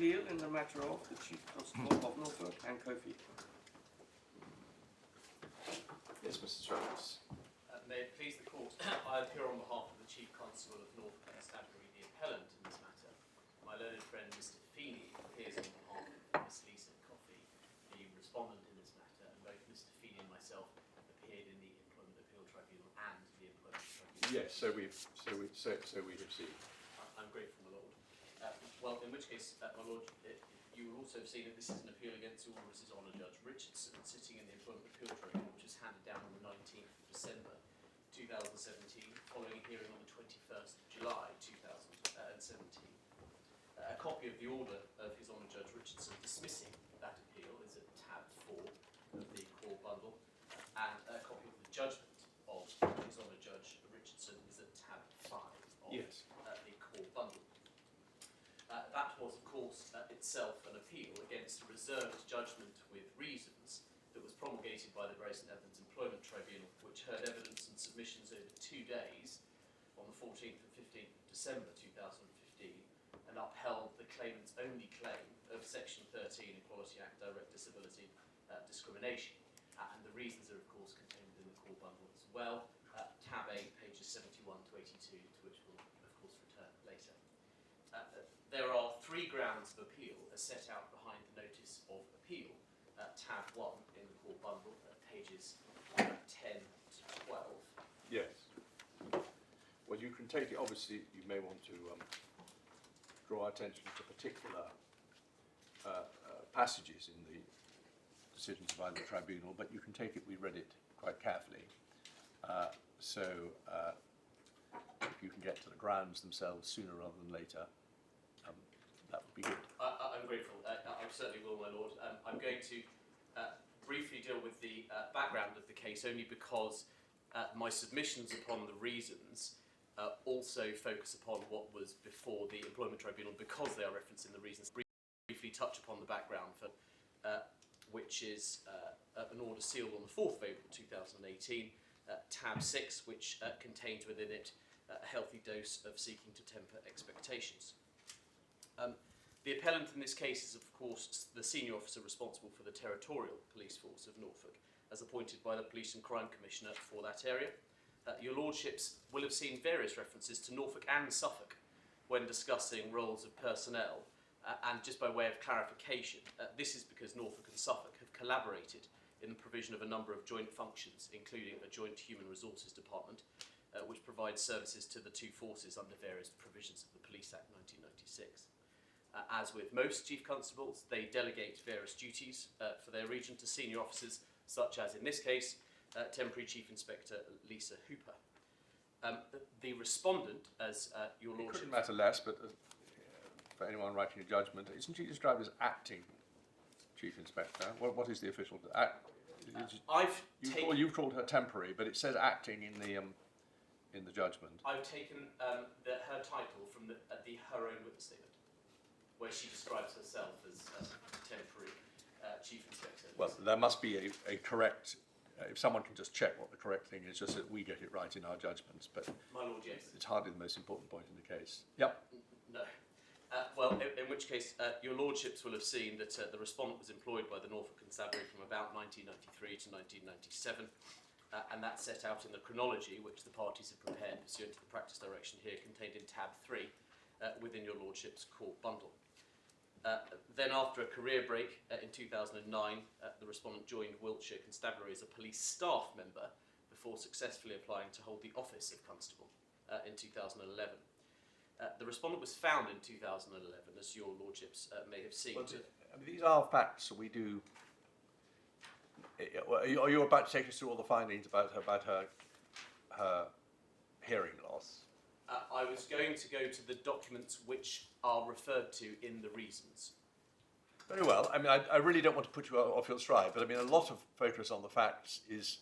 appeal in the matter of the Chief Constable of Norfolk and Coffey. Yes, Mr. Travis. May it please the Court, I appear on behalf of the Chief Constable of Norfolk and Constabulary, the appellant in this matter. My learned friend, Mr. Feeney, appears on behalf of Miss Lisa Coffey, the respondent in this matter, and both Mr. Feeney and myself appeared in the Employment Appeals Tribunal and the Employment Tribunal. Yes, so we have seen. I'm grateful, my Lord. Well, in which case, my Lord, you will also have seen that this is an appeal against Your Honour Judge Richardson, sitting in the Employment Appeals Tribunal, which was handed down on the 19th of December 2017, following a hearing on the 21st of July 2017. A copy of the order of His Honour Judge Richardson dismissing that appeal is at tab 4 of the core bundle, and a copy of the judgment of His Honour Judge Richardson is at tab 5 of the core bundle. That was, of course, itself an appeal against a reserved judgment with reasons that was promulgated by the Bury St Edmunds Employment Tribunal, which heard evidence and submissions over 2 days on the 14th and 15th of December 2015 and upheld the claimant's only claim of Section 13 Equality Act Direct Disability discrimination. And the reasons are, of course, contained within the core bundle as well. Tab 8, pages 71 to 82, to which we'll, of course, return later. There are 3 grounds of appeal as set out behind the notice of appeal, tab 1 in the core bundle, pages 10 to 12. Yes. Well, you can take it. Obviously, you may want to draw attention to particular passages in the decisions by the tribunal, but you can take it. We read it quite carefully. So if you can get to the grounds themselves sooner rather than later, that would be good. I'm grateful. I certainly will, my Lord. I'm going to briefly deal with the background of the case, only because my submissions upon the reasons also focus upon what was before the Employment Tribunal, because they are referenced in the reasons. Briefly touch upon the background, for which is an order sealed on the 4th of April 2018, tab 6, which contains within it a healthy dose of seeking to temper expectations. The appellant in this case is, of course, the senior officer responsible for the territorial police force of Norfolk, as appointed by the Police and Crime Commissioner for that area. Your Lordships will have seen various references to Norfolk and Suffolk when discussing roles of personnel, and just by way of clarification, this is because Norfolk and Suffolk have collaborated in the provision of a number of joint functions, including a joint human resources department, which provides services to the 2 forces under various provisions of the Police Act 1996. As with most chief constables, they delegate various duties for their region to senior officers, such as, in this case, Temporary Chief Inspector Lisa Hooper. The respondent, as your Lordship... It couldn't matter less, but for anyone writing a judgment, isn't she described as acting Chief Inspector? What is the official... You've called her temporary, but it says acting in the judgment. I've taken her title from her own witness statement, where she describes herself as temporary Chief Inspector. Well, there must be a correct, if someone can just check what the correct thing is, just that we get it right in our judgments, but my Lord, yes. It's hardly the most important point in the case. Yep. No. Well, in which case, your Lordships will have seen that the respondent was employed by the Norfolk Constabulary from about 1993 to 1997, and that's set out in the chronology which the parties have prepared pursuant to the practice direction here, contained in tab 3 within your Lordship's court bundle. Then, after a career break in 2009, the respondent joined Wiltshire Constabulary as a police staff member before successfully applying to hold the office of Constable in 2011. The respondent was found in 2011, as your Lordships may have seen. Well, these are facts, so we do... Are you about to take us through all the findings about her hearing loss? I was going to go to the documents which are referred to in the reasons. Very well. I mean, I really don't want to put you off your stride, but I mean, a lot of focus on the facts is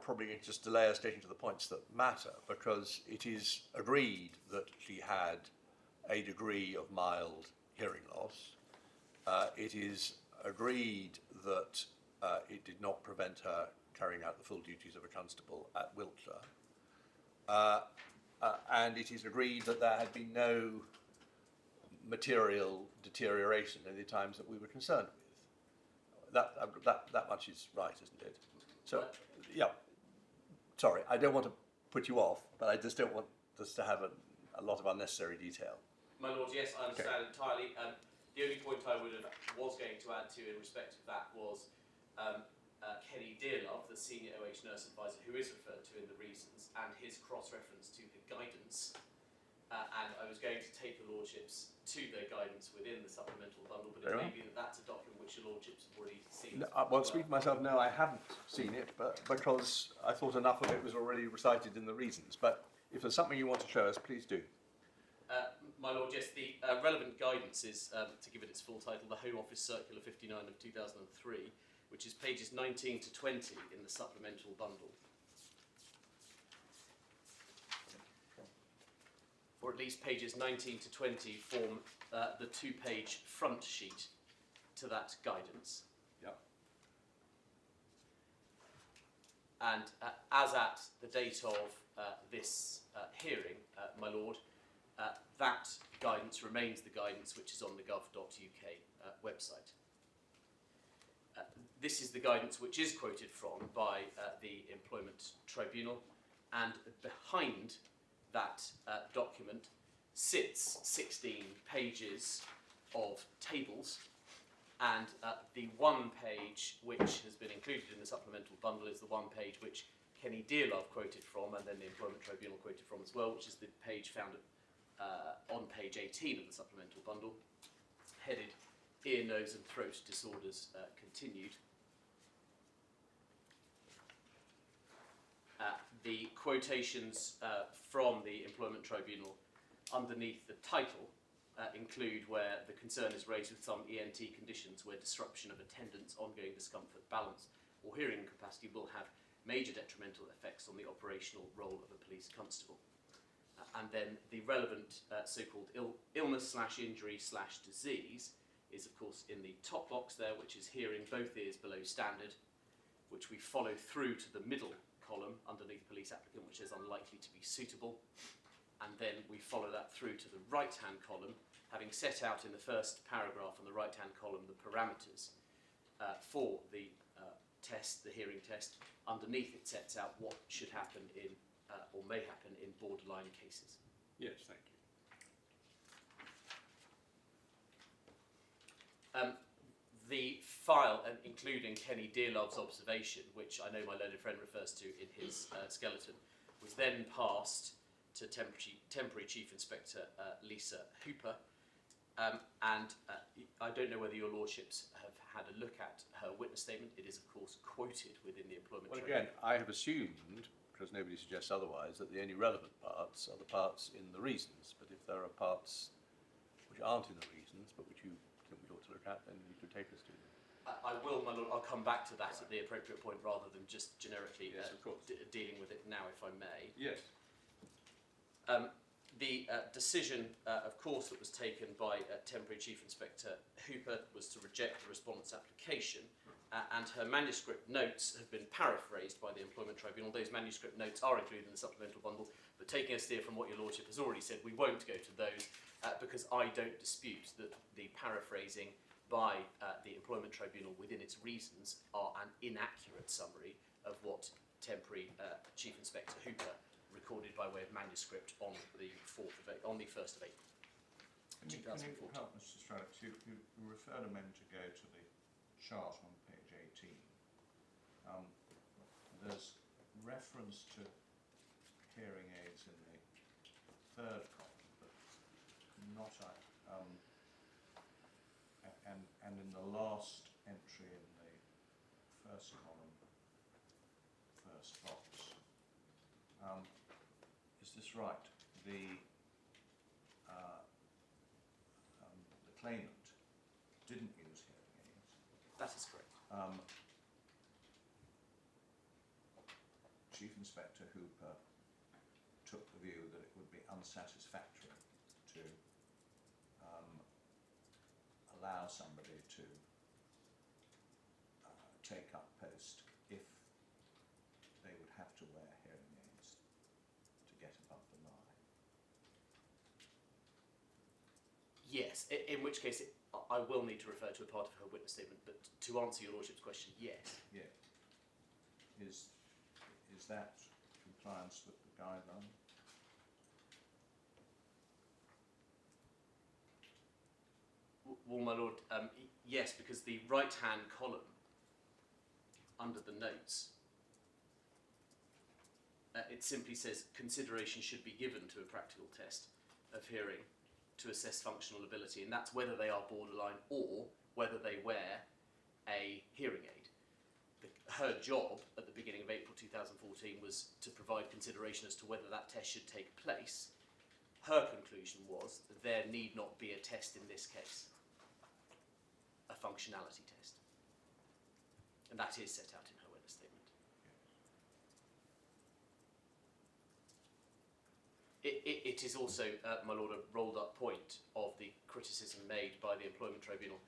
probably going to just delay us getting to the points that matter, because it is agreed that she had a degree of mild hearing loss. It is agreed that it did not prevent her carrying out the full duties of a constable at Wiltshire. And it is agreed that there had been no material deterioration in the times that we were concerned with. That much is right, isn't it? So, yeah. Sorry, I don't want to put you off, but I just don't want us to have a lot of unnecessary detail. My Lord, yes, I understand entirely. The only point I was going to add to in respect of that was Kenny Dearlove, the senior OH nurse advisor, who is referred to in the reasons, and his cross-reference to the guidance. And I was going to take your lordships to the guidance within the supplemental bundle, but it may be that that's a document which your lordships have already seen. No, well, speaking for myself, no, I haven't seen it, but because I thought enough of it was already recited in the reasons. But if there's something you want to show us, please do. My Lord, yes, the relevant guidance is, to give it its full title, the Home Office Circular 59 of 2003, which is pages 19 to 20 in the supplemental bundle. Or at least pages 19 to 20 form the two-page front sheet to that guidance. Yeah. And as at the date of this hearing, my Lord, that guidance remains the guidance which is on the gov.uk website. This is the guidance which is quoted from by the Employment Tribunal, and behind that document sits 16 pages of tables, and the one page which has been included in the supplemental bundle is the one page which Kenny Dearlove quoted from, and then the Employment Tribunal quoted from as well, which is the page found on page 18 of the supplemental bundle, headed ear, nose and throat disorders continued. The quotations from the Employment Tribunal underneath the title include where the concern is raised with some ENT conditions where disruption of attendance, ongoing discomfort, balance or hearing incapacity will have major detrimental effects on the operational role of a police constable. And then the relevant so-called illness/injury/disease is of course in the top box there, which is hearing both ears below standard, which we follow through to the middle column underneath police applicant, which is unlikely to be suitable. And then we follow that through to the right-hand column, having set out in the first paragraph on the right-hand column the parameters for the test, the hearing test. Underneath it sets out what should happen in, or may happen in borderline cases. Yes, thank you. The file, including Kenny Dearlove's observation, which I know my learned friend refers to in his skeleton, was then passed to temporary Chief Inspector Lisa Hooper, and I don't know whether your lordships have had a look at her witness statement. It is of course quoted within the Employment Tribunal. Well, again, I have assumed, because nobody suggests otherwise, that the only relevant parts are the parts in the reasons. But if there are parts which aren't in the reasons, but which you think we ought to look at, then you could take us to them. I will, my lord. I'll come back to that at the appropriate point, rather than just generically Yes, of course. Dealing with it now, if I may. Yes. The decision, of course, that was taken by Temporary Chief Inspector Hooper was to reject the respondent's application, and her manuscript notes have been paraphrased by the Employment Tribunal. Those manuscript notes are included in the supplemental bundle, but taking a steer from what your lordship has already said, we won't go to those because I don't dispute that the paraphrasing by the Employment Tribunal within its reasons are an inaccurate summary of what Temporary Chief Inspector Hooper recorded by way of manuscript on the 1st of April. Can you help, Mr. Strokes? You referred a moment ago to the chart on page 18. There's reference to hearing aids in the third column, but not and in the last entry in the first column, first box. Is this right? The claimant didn't use hearing aids. That is correct. Chief Inspector Hooper took the view that it would be unsatisfactory to allow somebody to take up post if they would have to wear hearing aids to get above the line. Yes, in which case I will need to refer to a part of her witness statement, but to answer your Lordship's question, yes. Yeah. Is that compliance with the guideline? Well, my Lord, yes, because the right-hand column under the notes, it simply says consideration should be given to a practical test of hearing to assess functional ability, and that's whether they are borderline or whether they wear a hearing aid. Her job at the beginning of April 2014 was to provide consideration as to whether that test should take place. Her conclusion was that there need not be a test in this case, a functionality test. And that is set out in her witness statement. It is also, my Lord, a rolled up point of the criticism made by the Employment Tribunal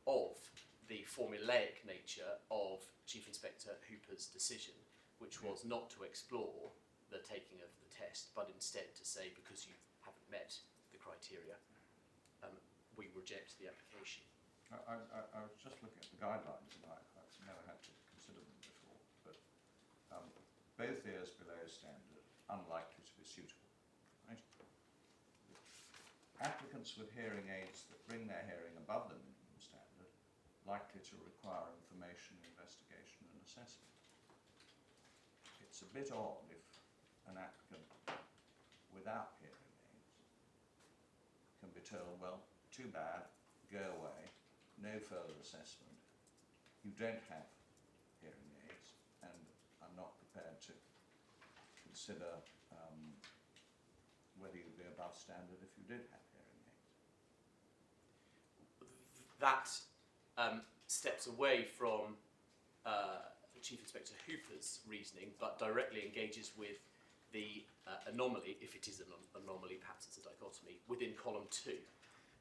of the formulaic nature of Chief Inspector Hooper's decision, which was not to explore the taking of the test, but instead to say, because you haven't met the criteria, we reject the application. I was just looking at the guidelines, and I've never had to consider them before, but both ears below standard, unlikely to be suitable, right? Applicants with hearing aids that bring their hearing above the minimum standard, likely to require information, investigation and assessment. It's a bit odd if an applicant without hearing aids can be told, well, too bad, go away, no further assessment, you don't have hearing aids, and I'm not prepared to consider whether you'd be above standard if you did have hearing aids. That steps away from Chief Inspector Hooper's reasoning, but directly engages with the anomaly, if it is an anomaly, perhaps it's a dichotomy, within column 2.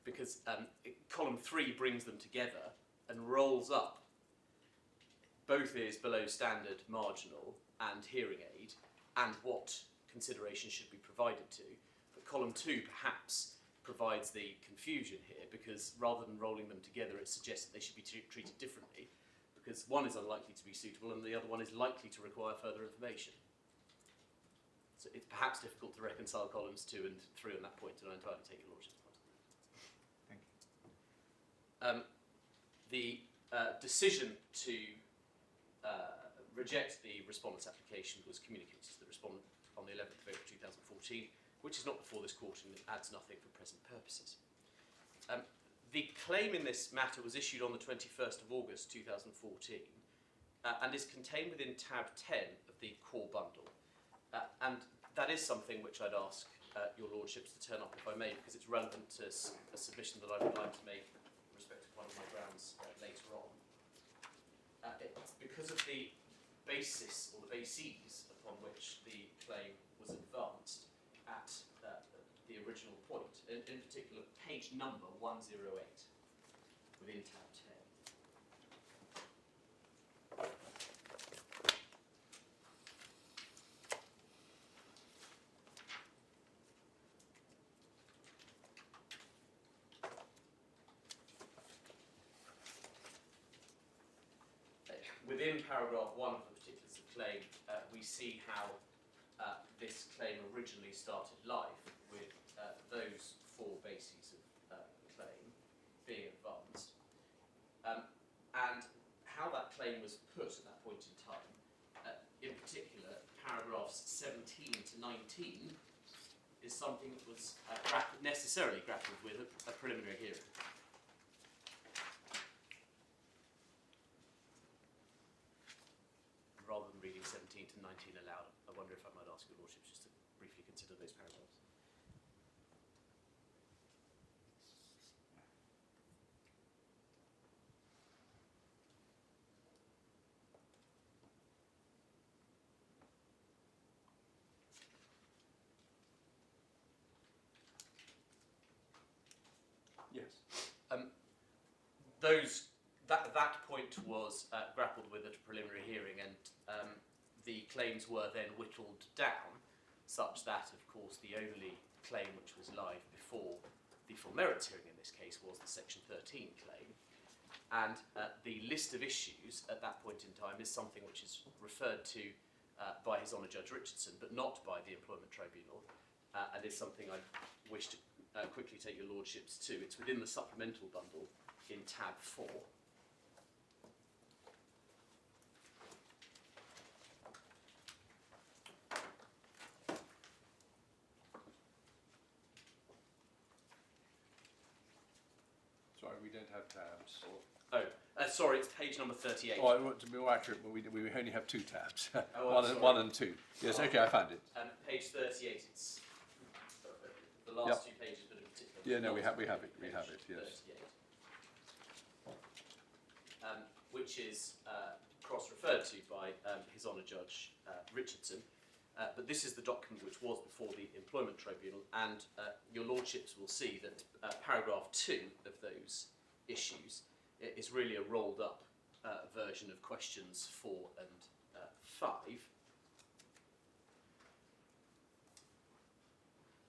Because column 3 brings them together and rolls up both ears below standard, marginal, and hearing aid, and what consideration should be provided to. But column 2 perhaps provides the confusion here, because rather than rolling them together, it suggests that they should be treated differently, because one is unlikely to be suitable and the other one is likely to require further information. So it's perhaps difficult to reconcile columns 2 and 3 on that point, and I entirely take your Lordship's point. Thank you. The decision to reject the Respondent's application was communicated to the Respondent on the 11th of April 2014, which is not before this court and adds nothing for present purposes. The claim in this matter was issued on the 21st of August 2014 and is contained within tab 10 of the core bundle. And that is something which I'd ask your Lordships to turn up, if I may, because it's relevant to a submission that I would like to make in respect of one of my grounds later on. It's because of the basis, or the bases, upon which the claim was advanced at the original point, in particular page number 108 within tab 10. Within paragraph 1 of the particulars of claim, we see how this claim originally started life, with those 4 bases of claim being advanced, and how that claim was put at that point in time. In particular, paragraphs 17 to 19 is something that was necessarily grappled with at a preliminary hearing. Rather than reading 17 to 19 aloud, I wonder if I might ask your Lordships just to briefly consider those paragraphs. Yes. That point was grappled with at a preliminary hearing, and the claims were then whittled down, such that, of course, the only claim which was live before the full merits hearing in this case was the Section 13 claim. And the list of issues at that point in time is something which is referred to by His Honour Judge Richardson, but not by the Employment Tribunal, and is something I wish to quickly take your lordships to. It's within the supplemental bundle in tab 4. Sorry, we don't have tabs. Oh, sorry, it's page number 38. Oh, to be more accurate, we only have 2 tabs. Oh, I'm one and 2. Yes, okay, I found it. Page 38, it's the last 2 pages, but in particular. Yeah, no, we have page it, yes. 38. Which is cross-referred to by His Honour Judge Richardson. But this is the document which was before the Employment Tribunal, and your lordships will see that paragraph 2 of those issues is really a rolled up version of questions 4 and 5.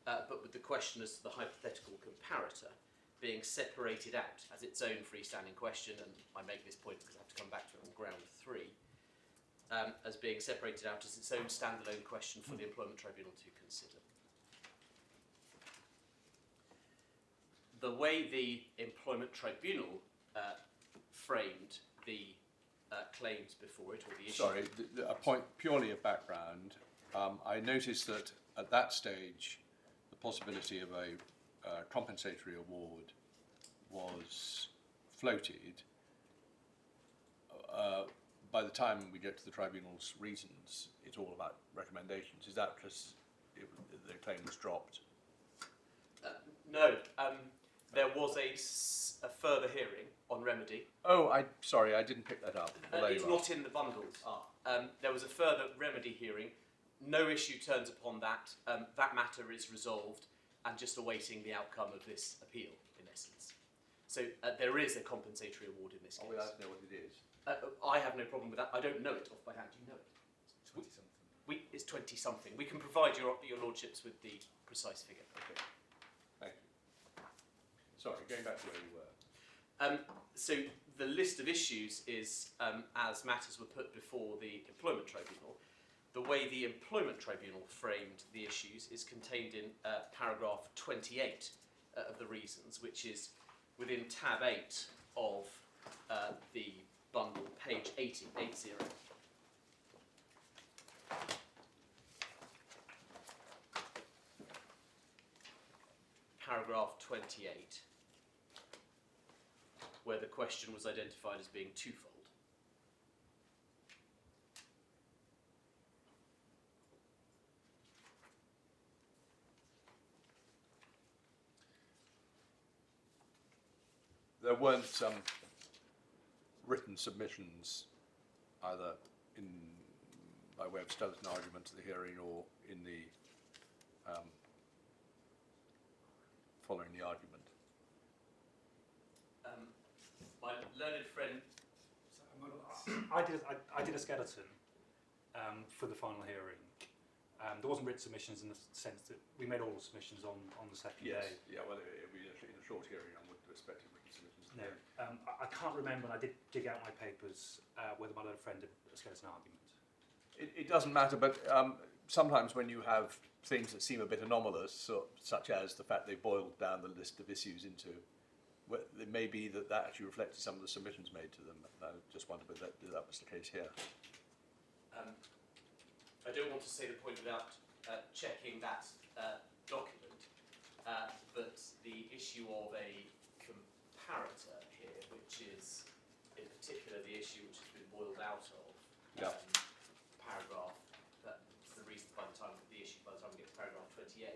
But with the question as to the hypothetical comparator being separated out as its own freestanding question, and I make this point because I have to come back to it on ground 3, as being separated out as its own standalone question for the Employment Tribunal to consider. The way the Employment Tribunal framed the claims before it, or the issue... Sorry, a point purely of background. I noticed that at that stage, the possibility of a compensatory award was floated. By the time we get to the tribunal's reasons, it's all about recommendations. Is that because the claim was dropped? No, there was a further hearing on remedy. Oh, sorry, I didn't pick that up. It's not in the bundles. There was a further remedy hearing. No issue turns upon that. That matter is resolved and just awaiting the outcome of this appeal, in essence. So there is a compensatory award in this case. Are we allowed to know what it is? I have no problem with that. I don't know it off by hand. Do you know it? It's 20-something. We can provide your lordships with the precise figure. Okay. Thank you. Sorry, going back to where you were. So the list of issues is as matters were put before the Employment Tribunal. The way the Employment Tribunal framed the issues is contained in paragraph 28 of the reasons, which is within tab 8 of the bundle, page 80. Paragraph 28, where the question was identified as being twofold. There weren't written submissions either by way of skeleton argument to the hearing or in the following the argument. My learned friend. I did a skeleton for the final hearing. There wasn't written submissions in the sense that we made all the submissions on the second day. Yeah, well, it would be in a short hearing I would expect written submissions. No, I can't remember, and I did dig out my papers, whether my learned friend did a skeleton argument. It doesn't matter, but sometimes when you have things that seem a bit anomalous, such as the fact they boiled down the list of issues into, well, it may be that actually reflected some of the submissions made to them. I just wondered whether that was the case here. I don't want to say the point without checking that document, but the issue of a comparator here, which is in particular the issue which has been boiled out of paragraph, the reasons by the time the issue by the time we get to paragraph 28.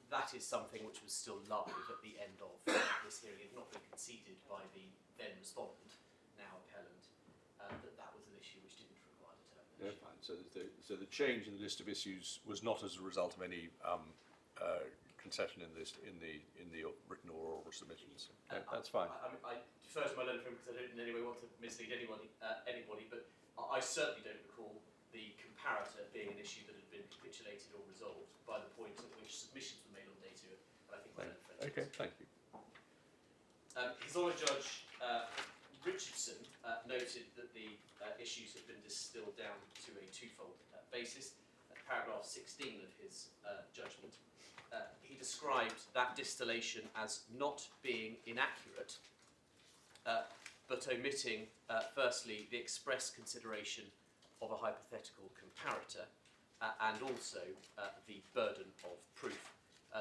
That is something which was still live at the end of this hearing. It had not been conceded by the then respondent, now appellant, that was an issue which didn't require determination. Yeah, fine. So the change in the list of issues was not as a result of any concession in the written or oral submissions. Okay, that's fine. I defer to my learned friend because I don't in any way want to mislead anybody, but I certainly don't recall the comparator being an issue that had been capitulated or resolved by the point at which submissions were made on day 2. And I think Okay, thank you. His Honour Judge Richardson noted that the issues have been distilled down to a twofold basis. Paragraph 16 of his judgment, he described that distillation as not being inaccurate, but omitting, firstly, the express consideration of a hypothetical comparator, and also the burden of proof,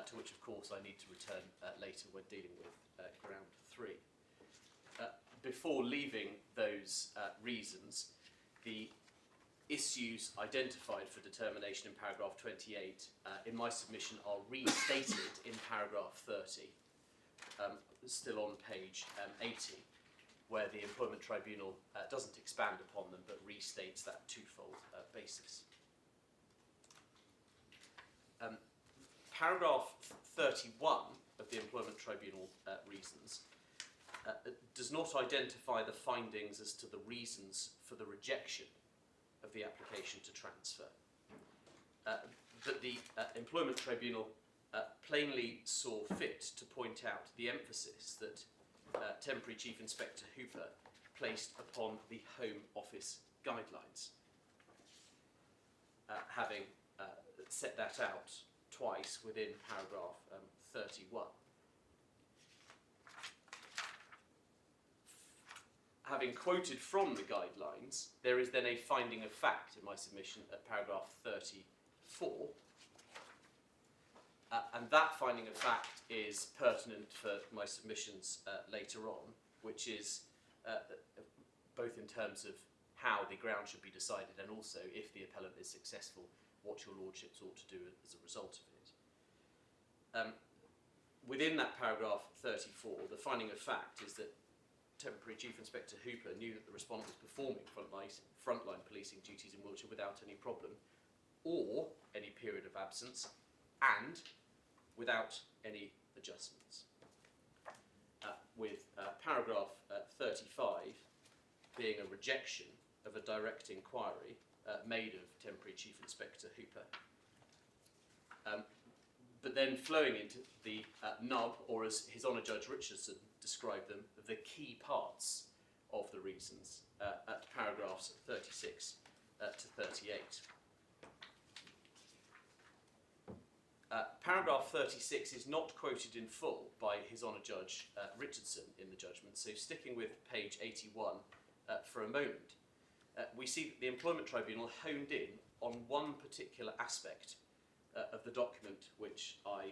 to which, of course, I need to return later when dealing with ground 3. Before leaving those reasons, the issues identified for determination in paragraph 28 in my submission are restated in paragraph 30, still on page 80, where the Employment Tribunal doesn't expand upon them but restates that twofold basis. Paragraph 31 of the Employment Tribunal reasons does not identify the findings as to the reasons for the rejection of the application to transfer. But the Employment Tribunal plainly saw fit to point out the emphasis that Temporary Chief Inspector Hooper placed upon the Home Office guidelines, having set that out twice within paragraph 31. Having quoted from the guidelines, there is then a finding of fact in my submission at paragraph 34, and that finding of fact is pertinent for my submissions later on, which is both in terms of how the ground should be decided and also, if the appellant is successful, what your lordships ought to do as a result of it. Within that paragraph 34, the finding of fact is that Temporary Chief Inspector Hooper knew that the respondent was performing frontline policing duties in Wiltshire without any problem or any period of absence and without any adjustments. With paragraph 35 being a rejection of a direct inquiry made of Temporary Chief Inspector Hooper. But then flowing into the nub, or as His Honour Judge Richardson described them, the key parts of the reasons at paragraphs 36 to 38. Paragraph 36 is not quoted in full by His Honour Judge Richardson in the judgment, so sticking with page 81 for a moment, we see that the Employment Tribunal honed in on one particular aspect of the document which I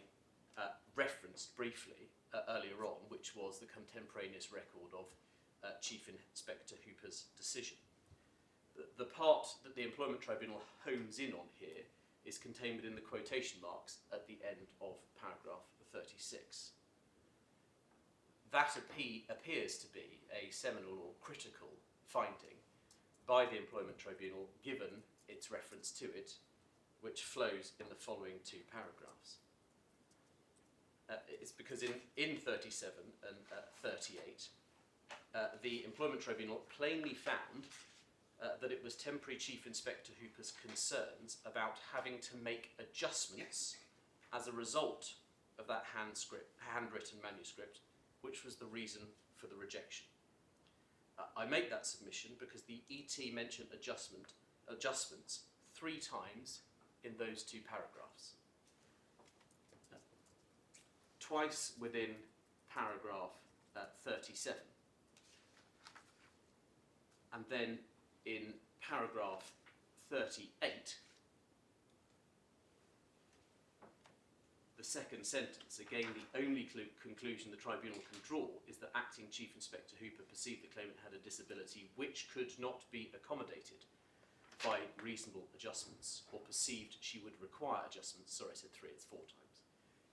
referenced briefly earlier on, which was the contemporaneous record of Chief Inspector Hooper's decision. The part that the Employment Tribunal hones in on here is contained within the quotation marks at the end of paragraph 36. That appears to be a seminal or critical finding by the Employment Tribunal, given its reference to it, which flows in the following two paragraphs. It's because in 37 and 38, the Employment Tribunal plainly found that it was Temporary Chief Inspector Hooper's concerns about having to make adjustments as a result of that handwritten manuscript, which was the reason for the rejection. I make that submission because the ET mentioned adjustments 3 times in those 2 paragraphs. Twice within paragraph 37, and then in paragraph 38, the second sentence, again the only conclusion the tribunal can draw is that Acting Chief Inspector Hooper perceived the claimant had a disability which could not be accommodated by reasonable adjustments, or perceived she would require adjustments, sorry I said 3, it's 4 times,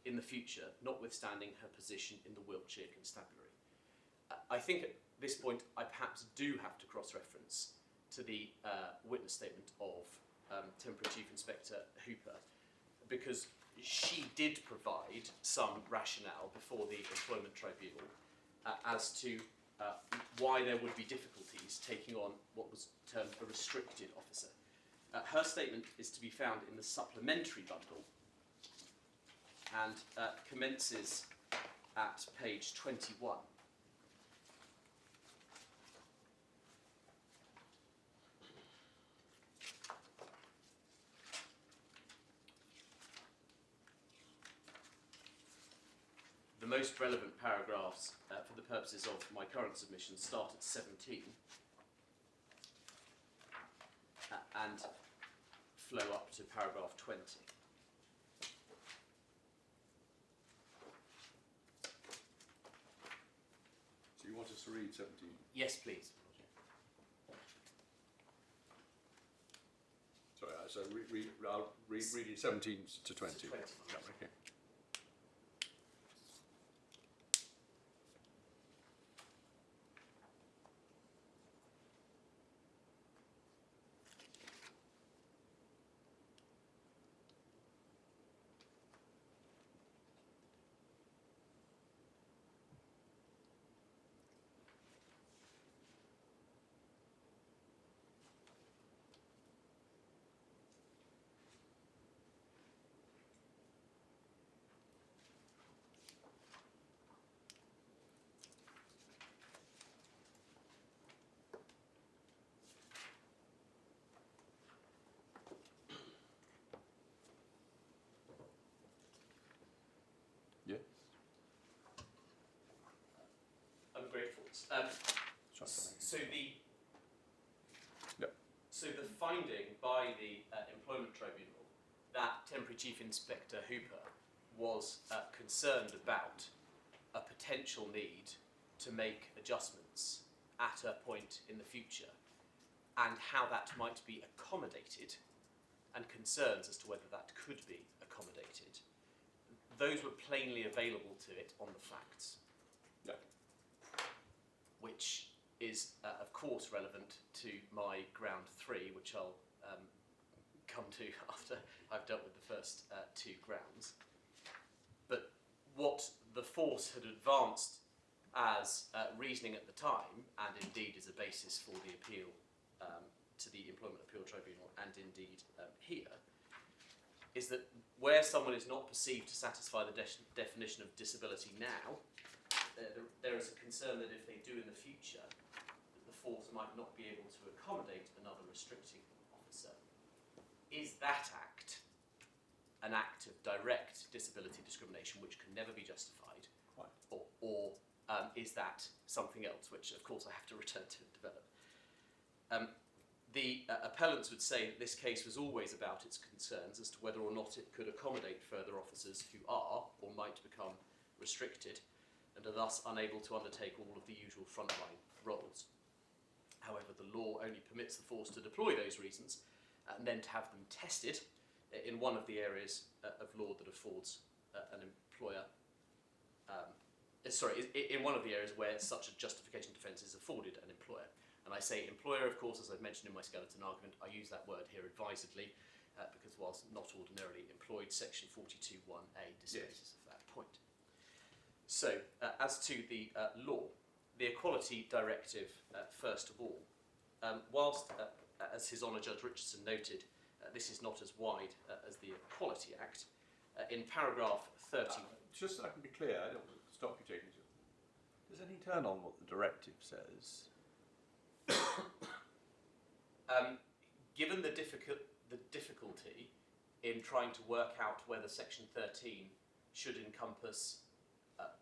in the future, notwithstanding her position in the Wiltshire Constabulary. I think at this point I perhaps do have to cross-reference to the witness statement of Temporary Chief Inspector Hooper, because she did provide some rationale before the Employment Tribunal as to why there would be difficulties taking on what was termed a restricted officer. Her statement is to be found in the supplementary bundle and commences at page 21. The most relevant paragraphs for the purposes of my current submission start at 17 and flow up to paragraph 20. So you want us to read 17? Yes, please. Sorry, so I'll read 17 to 20. To 20. Yeah, okay. Yeah. I'm grateful. So the finding by the Employment Tribunal that Temporary Chief Inspector Hooper was concerned about a potential need to make adjustments at a point in the future and how that might be accommodated and concerns as to whether that could be accommodated. Those were plainly available to it on the facts. Yeah. Which is, of course, relevant to my ground 3, which I'll come to after I've dealt with the first 2 grounds. But what the force had advanced as reasoning at the time, and indeed is a basis for the appeal to the Employment Appeals Tribunal, and indeed here, is that where someone is not perceived to satisfy the definition of disability now, there is a concern that if they do in the future, that the force might not be able to accommodate another restricting officer. Is that act an act of direct disability discrimination which can never be justified? Right. Or is that something else, which of course I have to return to and develop? The appellants would say that this case was always about its concerns as to whether or not it could accommodate further officers who are or might become restricted and are thus unable to undertake all of the usual frontline roles. However, the law only permits the force to deploy those reasons and then to have them tested in one of the areas of law that affords an employer, in one of the areas where such a justification defence is afforded an employer. And I say employer, of course, as I've mentioned in my skeleton argument, I use that word here advisedly because whilst not ordinarily employed, section 42(1)(a) disposes of that point. So, as to the law, the Equality Directive, first of all, whilst, as His Honour Judge Richardson noted, this is not as wide as the Equality Act, in paragraph 30... just so I can be clear, I don't want to stop you taking it. Does any turn on what the directive says? Given the difficulty in trying to work out whether section 13 should encompass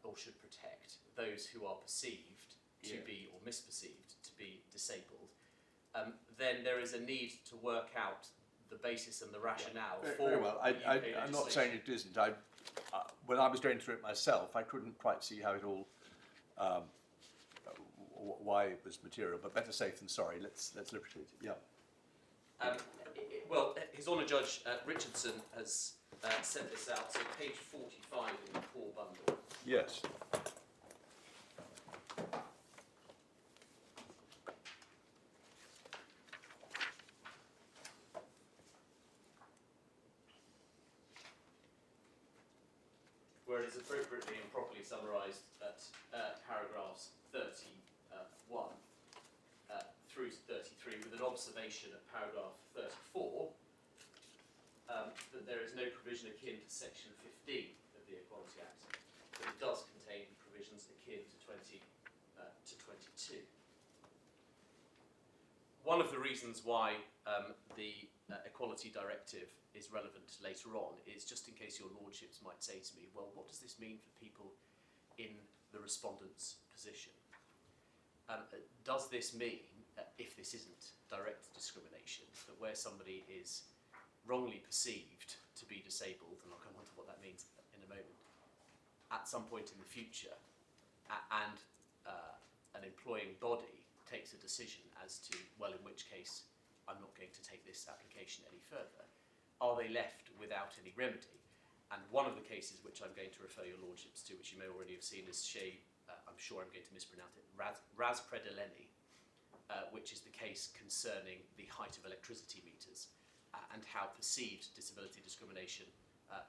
or should protect those who are perceived to be or misperceived to be disabled, then there is a need to work out the basis and the rationale for very well. I'm not saying it isn't. When I was going through it myself, I couldn't quite see how it all, why it was material. But better safe than sorry. Let's look at it. Yeah. Well, His Honour Judge Richardson has sent this out. So page 45 in the core bundle. Yes. Where it is appropriately and properly summarised at paragraphs 31 through to 33, with an observation at paragraph 34 that there is no provision akin to section 15 of the Equality Act, but it does contain contain provisions akin to 20 to 22. One of the reasons why the Equality Directive is relevant later on is just in case your lordships might say to me, well, what does this mean for people in the respondent's position? Does this mean, if this isn't direct discrimination, that where somebody is wrongly perceived to be disabled, and I'll come on to what that means in a moment, at some point in the future, and an employing body takes a decision as to, well, in which case I'm not going to take this application any further, are they left without any remedy? And one of the cases which I'm going to refer your lordships to, which you may already have seen, is I'm sure I'm going to mispronounce it, Raz Predeleni, which is the case concerning the height of electricity meters and how perceived disability discrimination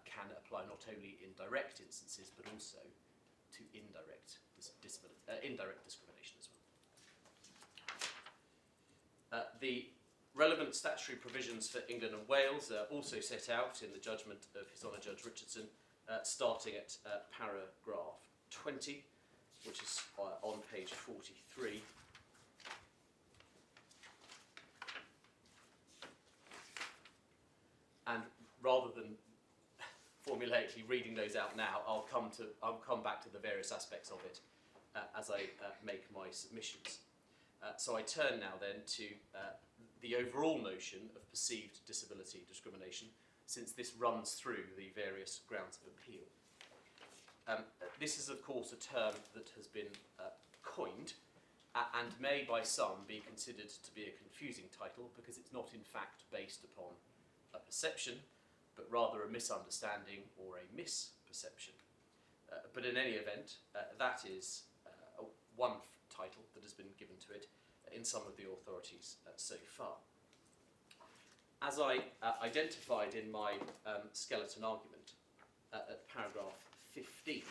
can apply not only in direct instances but also to indirect discrimination as well. The relevant statutory provisions for England and Wales are also set out in the judgment of His Honour Judge Richardson, starting at paragraph 20, which is on page 43. And rather than formulaically reading those out now, I'll come back to the various aspects of it as I make my submissions. So I turn now then to the overall notion of perceived disability discrimination, since this runs through the various grounds of appeal. This is, of course, a term that has been coined and may by some be considered to be a confusing title because it's not in fact based upon a perception, but rather a misunderstanding or a misperception. But in any event, that is one title that has been given to it in some of the authorities so far. As I identified in my skeleton argument at paragraph 15,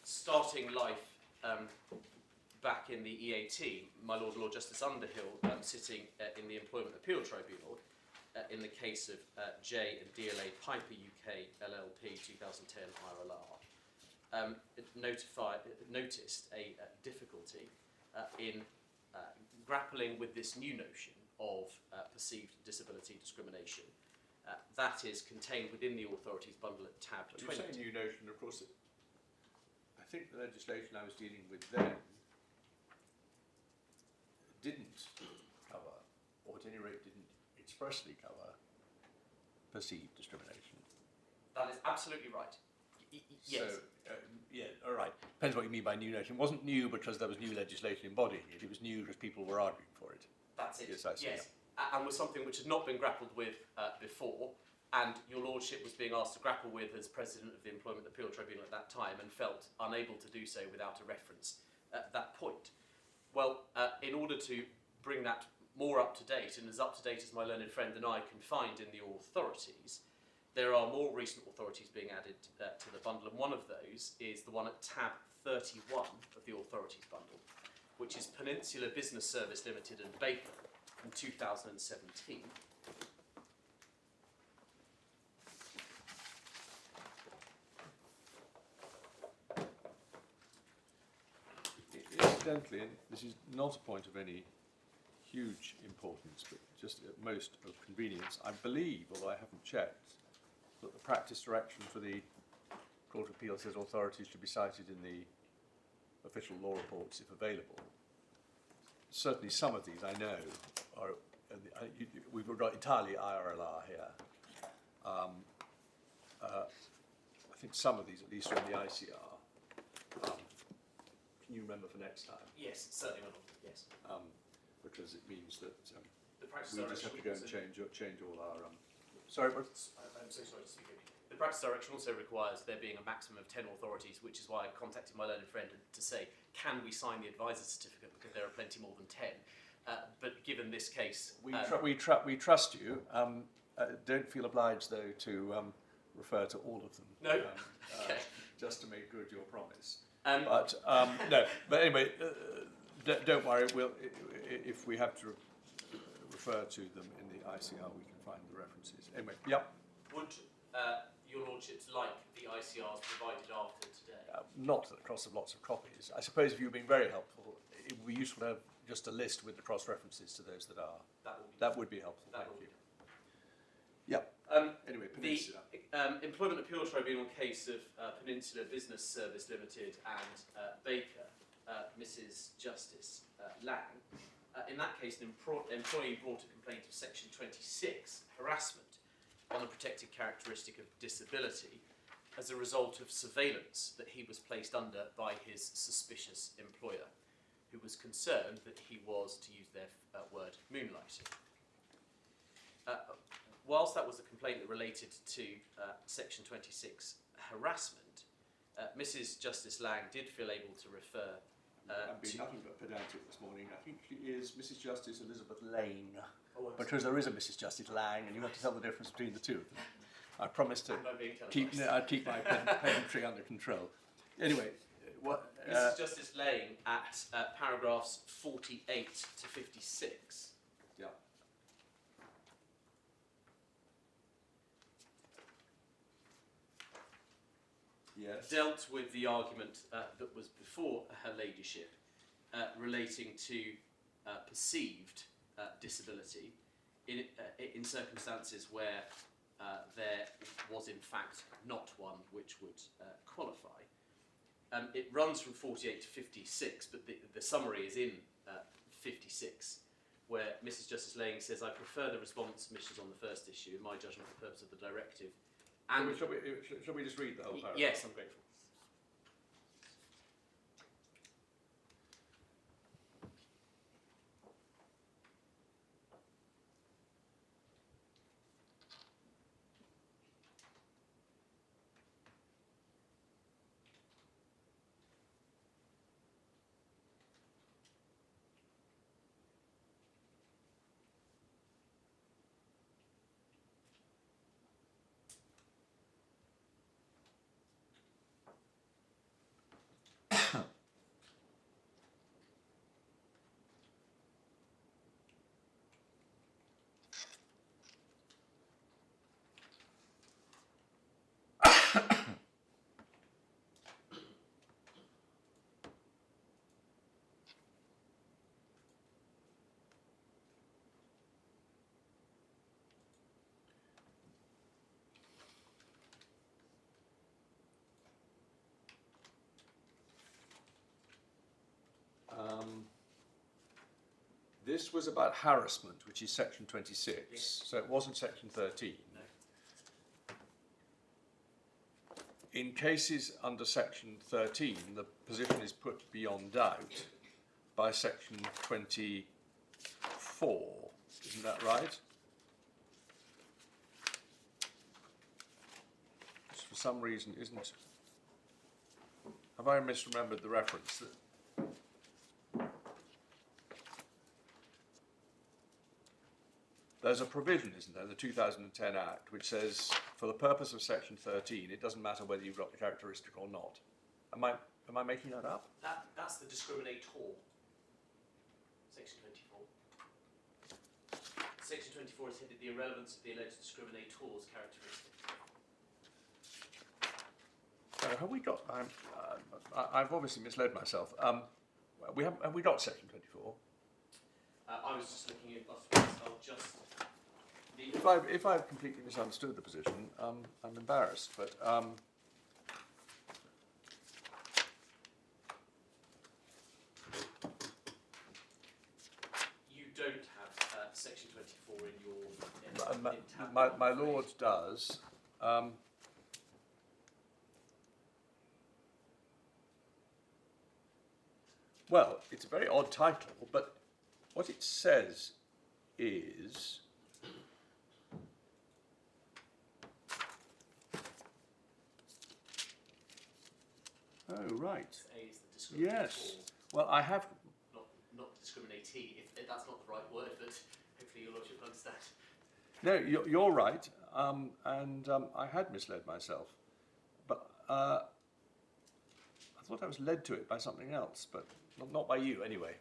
starting life back in the EAT, my Lord Justice Underhill sitting in the Employment Appeals Tribunal in the case of J and DLA Piper UK LLP 2010 IRLR, noticed a difficulty in grappling with this new notion of perceived disability discrimination. That is contained within the authorities bundle at tab 20. You say new notion, of course, I think the legislation I was dealing with then didn't cover, or at any rate didn't expressly cover, perceived discrimination. That is absolutely right. Yes. So, yeah, all right. Depends what you mean by new notion. It wasn't new because there was new legislation embodying it. It was new because people were arguing for it. That's it. Yes, I see. Yes. And was something which had not been grappled with before, and your Lordship was being asked to grapple with as President of the Employment Appeals Tribunal at that time and felt unable to do so without a reference at that point. Well, in order to bring that more up to date, and as up to date as my learned friend and I can find in the authorities, there are more recent authorities being added to the bundle, and one of those is the one at tab 31 of the authorities bundle, which is Peninsula Business Service Limited and Baker from 2017. Incidentally, and this is not a point of any huge importance, but just at most of convenience, I believe, although I haven't checked, that the practice direction for the Court of Appeal says authorities should be cited in the official law reports if available. Certainly some of these I know are, we've got entirely IRLR here. I think some of these, at least are in the ICR. Can you remember for next time? Yes, certainly not. Yes. Because it means that The practice we just have to go and direction change all our. Sorry, but I'm so sorry to speak over you. The practice direction also requires there being a maximum of 10 authorities, which is why I contacted my learned friend to say, can we sign the advisor's certificate because there are plenty more than 10. But given this case, we trust you. Don't feel obliged though to refer to all of them. No. Okay. Just to make good your promise. But No. But anyway, don't worry. If we have to refer to them in the ICR, we can find the references. Anyway, yep. would your lordships like the ICRs provided after today? Not at the cost of lots of copies. I suppose if you've been very helpful, it would be useful to have just a list with the cross references to those that are. That would be helpful. Thank you. Yep. Anyway, Peninsula. The Employment Appeals Tribunal case of Peninsula Business Service Limited and Baker, Mrs. Justice Lang. In that case, an employee brought a complaint of Section 26, harassment, on the protected characteristic of disability as a result of surveillance that he was placed under by his suspicious employer, who was concerned that he was, to use their word, moonlighting. Whilst that was a complaint that related to Section 26 harassment, Mrs. Justice Lang did feel able to refer I've been nothing but pedantic this morning. I think she is Mrs. Justice Elizabeth Lane, Oh, because there is a Mrs. Justice Lang, and you have to tell the difference between the two of them. I promise to Am I being keep televised? my pedantry under control. Anyway, what? Mrs. Justice Lane at paragraphs 48 to 56. Yeah. Yes. Dealt with the argument that was before her ladyship relating to perceived disability in circumstances where there was in fact not one which would qualify. It runs from 48 to 56, but the summary is in 56, where Mrs. Justice Lane says, I prefer the respondent's submissions on the first issue, in my judgment, for the purpose of the directive. And Shall we just read the whole paragraph? yes, I'm grateful. This was about harassment, which is section 26, Yes. so it wasn't section 13. No. In cases under section 13, the position is put beyond doubt by section 24. Isn't that right? This for some reason isn't. Have I misremembered the reference? There's a provision, isn't there, the 2010 Act, which says, for the purpose of section 13, it doesn't matter whether you've got the characteristic or not. Am I making that up? That's the discriminator. Section 24. Section 24 is headed the irrelevance of the alleged discriminator's characteristic. Have we got? I've obviously misled myself. Have we got section 24? I was just looking at. I'll just. If I've completely misunderstood the position, I'm embarrassed. But You don't have section 24 in your. my lord does. Well, it's a very odd title, but what it says is. Oh, right. A is the discriminator. Yes. Well, I have. Not discriminatee. If that's not the right word, but hopefully your lordship will understand. No, you're right, and I had misled myself, but I thought I was led to it by something else, but not by you anyway.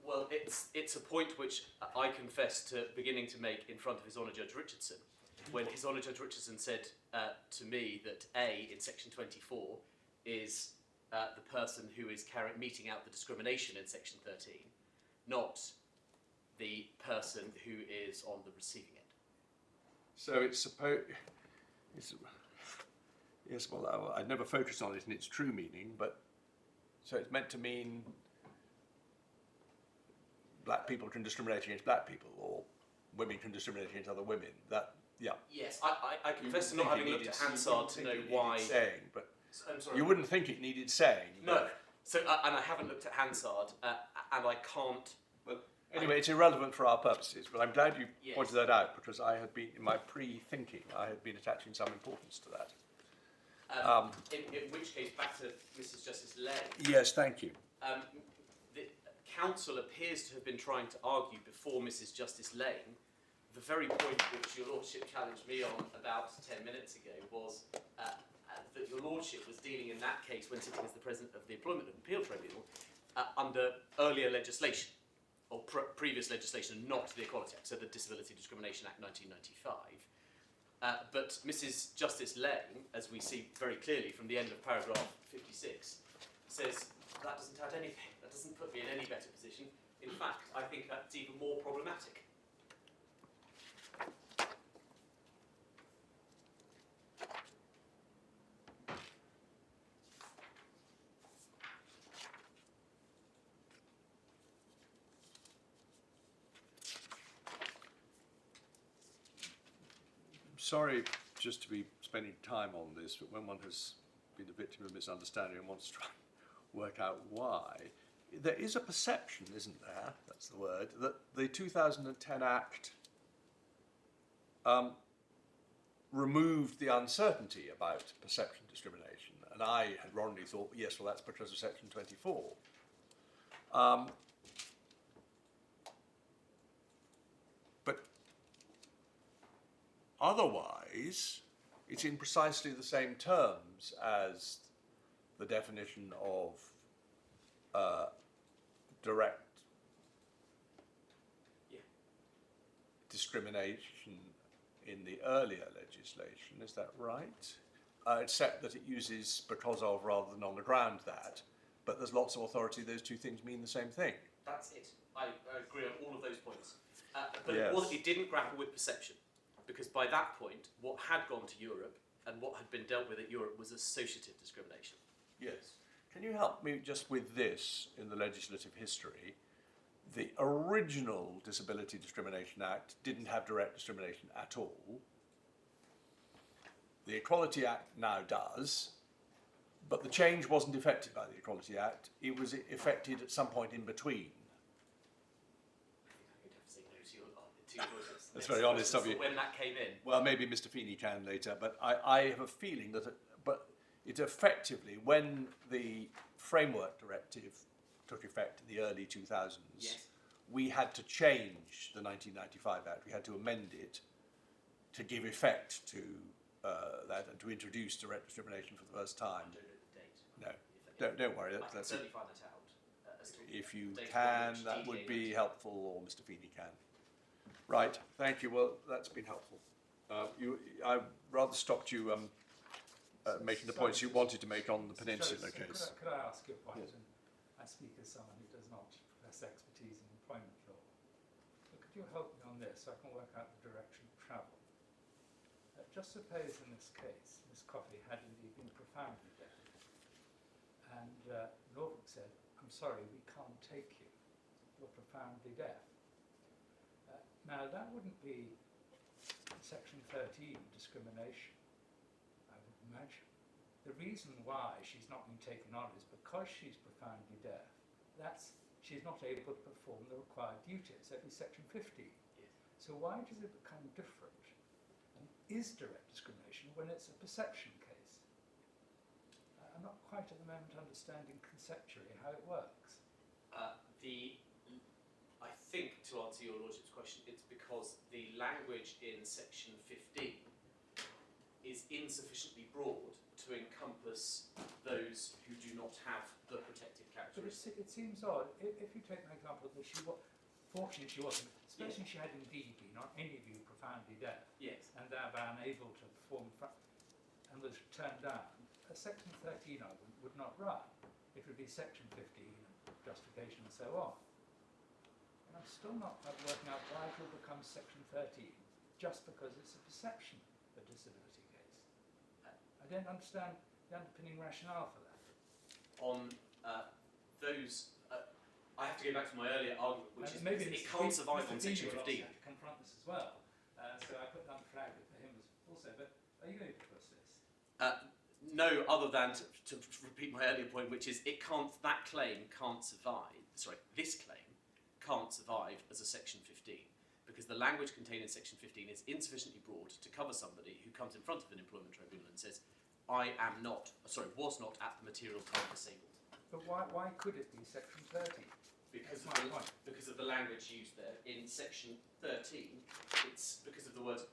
Well, it's a point which I confess to beginning to make in front of His Honour Judge Richardson, when His Honour Judge Richardson said to me that A, in section 24, is the person who is meting out the discrimination in section 13, not the person who is on the receiving end. So it's yes, well, I'd never focused on it in its true meaning, but so it's meant to mean black people can discriminate against black people, or women can discriminate against other women. That, yeah. Yes, I confess to not having looked at Hansard to know why. Saying, but I'm sorry. you wouldn't think it needed saying. No. So, and I haven't looked at Hansard, and I can't. But anyway, it's irrelevant for our purposes. But I'm glad you Yes. pointed that out, because I had been, in my pre-thinking, I had been attaching some importance to that. In which case, back to Mrs. Justice Lane. Yes, thank you. The counsel appears to have been trying to argue before Mrs. Justice Lane the very point which your lordship challenged me on about 10 minutes ago was that your lordship was dealing in that case, when sitting as the president of the Employment Appeals Tribunal, under earlier legislation, or previous legislation, not the Equality Act, so the Disability Discrimination Act 1995. But Mrs. Justice Lane, as we see very clearly from the end of paragraph 56, says that doesn't add anything. That doesn't put me in any better position. In fact, I think that's even more problematic. Sorry just to be spending time on this, but when one has been the victim of misunderstanding and wants to try and work out why, there is a perception, isn't there, that's the word, that the 2010 Act removed the uncertainty about perception discrimination. And I had wrongly thought, yes, well, that's because of section 24. But otherwise, it's in precisely the same terms as the definition of direct discrimination in the earlier legislation. Is that right? Except that it uses because of rather than on the ground that. But there's lots of authority. Those two things mean the same thing. That's it. I agree on all of those points. But Yes. it didn't grapple with perception, because by that point, what had gone to Europe and what had been dealt with at Europe was associative discrimination. Yes. Can you help me just with this in the legislative history? The original Disability Discrimination Act didn't have direct discrimination at all. The Equality Act now does, but the change wasn't effected by the Equality Act. It was effected at some point in between. I think I'm going to have to say no to your choices. That's very honest of you. When that came in. Well, maybe Mr. Feeney can later, but I have a feeling that it effectively, when the Framework Directive took effect in the early 2000s, Yes. we had to change the 1995 Act. We had to amend it to give effect to that and to introduce direct discrimination for the first I time. don't know the date. No, don't worry. I can That's certainly find that out. As to if you the date can, on which that DDA would be went. helpful, or Mr. Feeney can. Right, thank you. Well, that's been helpful. I rather stopped you making the points you wanted to make on the Peninsula case. Could I ask you a point? Yes. And I speak as someone who does not profess expertise in employment law. But could you help me on this so I can work out the direction of travel? Just suppose in this case, Miss Coffey had indeed been profoundly deaf. And Norfolk said, I'm sorry, we can't take you. You're profoundly deaf. Now, that wouldn't be Section 13 discrimination, I would imagine. The reason why she's not been taken on is because she's profoundly deaf. She's not able to perform the required duties. That'd be Section 15. Yes. So why does it become different? And is direct discrimination when it's a perception case? I'm not quite at the moment understanding conceptually how it works. I think, to answer your lordship's question, question, it's because the language in section 15 is insufficiently broad to encompass those who do not have the protected But characteristics. it seems odd. If you take an example that she was, fortunately she wasn't, supposing she had indeed been, on any view, profoundly deaf, Yes. and thereby unable to perform, and was turned down, section 13 argument would not run. It would be section 15, justification and so on. And I'm still not working out why it will become section 13, just because it's a perception of a disability case. I don't understand the underpinning rationale for that. On those, I have to go back to my earlier argument, which is Maybe it can't survive on section 15. Have to confront this as well. So I put down the flag for him also. But are you able to discuss this? No, other than to repeat my earlier point, which is that claim can't survive. Sorry, this claim can't survive as a section 15 because the language contained in section 15 is insufficiently broad to cover somebody who comes in front of an employment tribunal and says, was not at the material time disabled. But why could it be section 13? Because That's my point. because of the language used there. In section 13, it's because of the words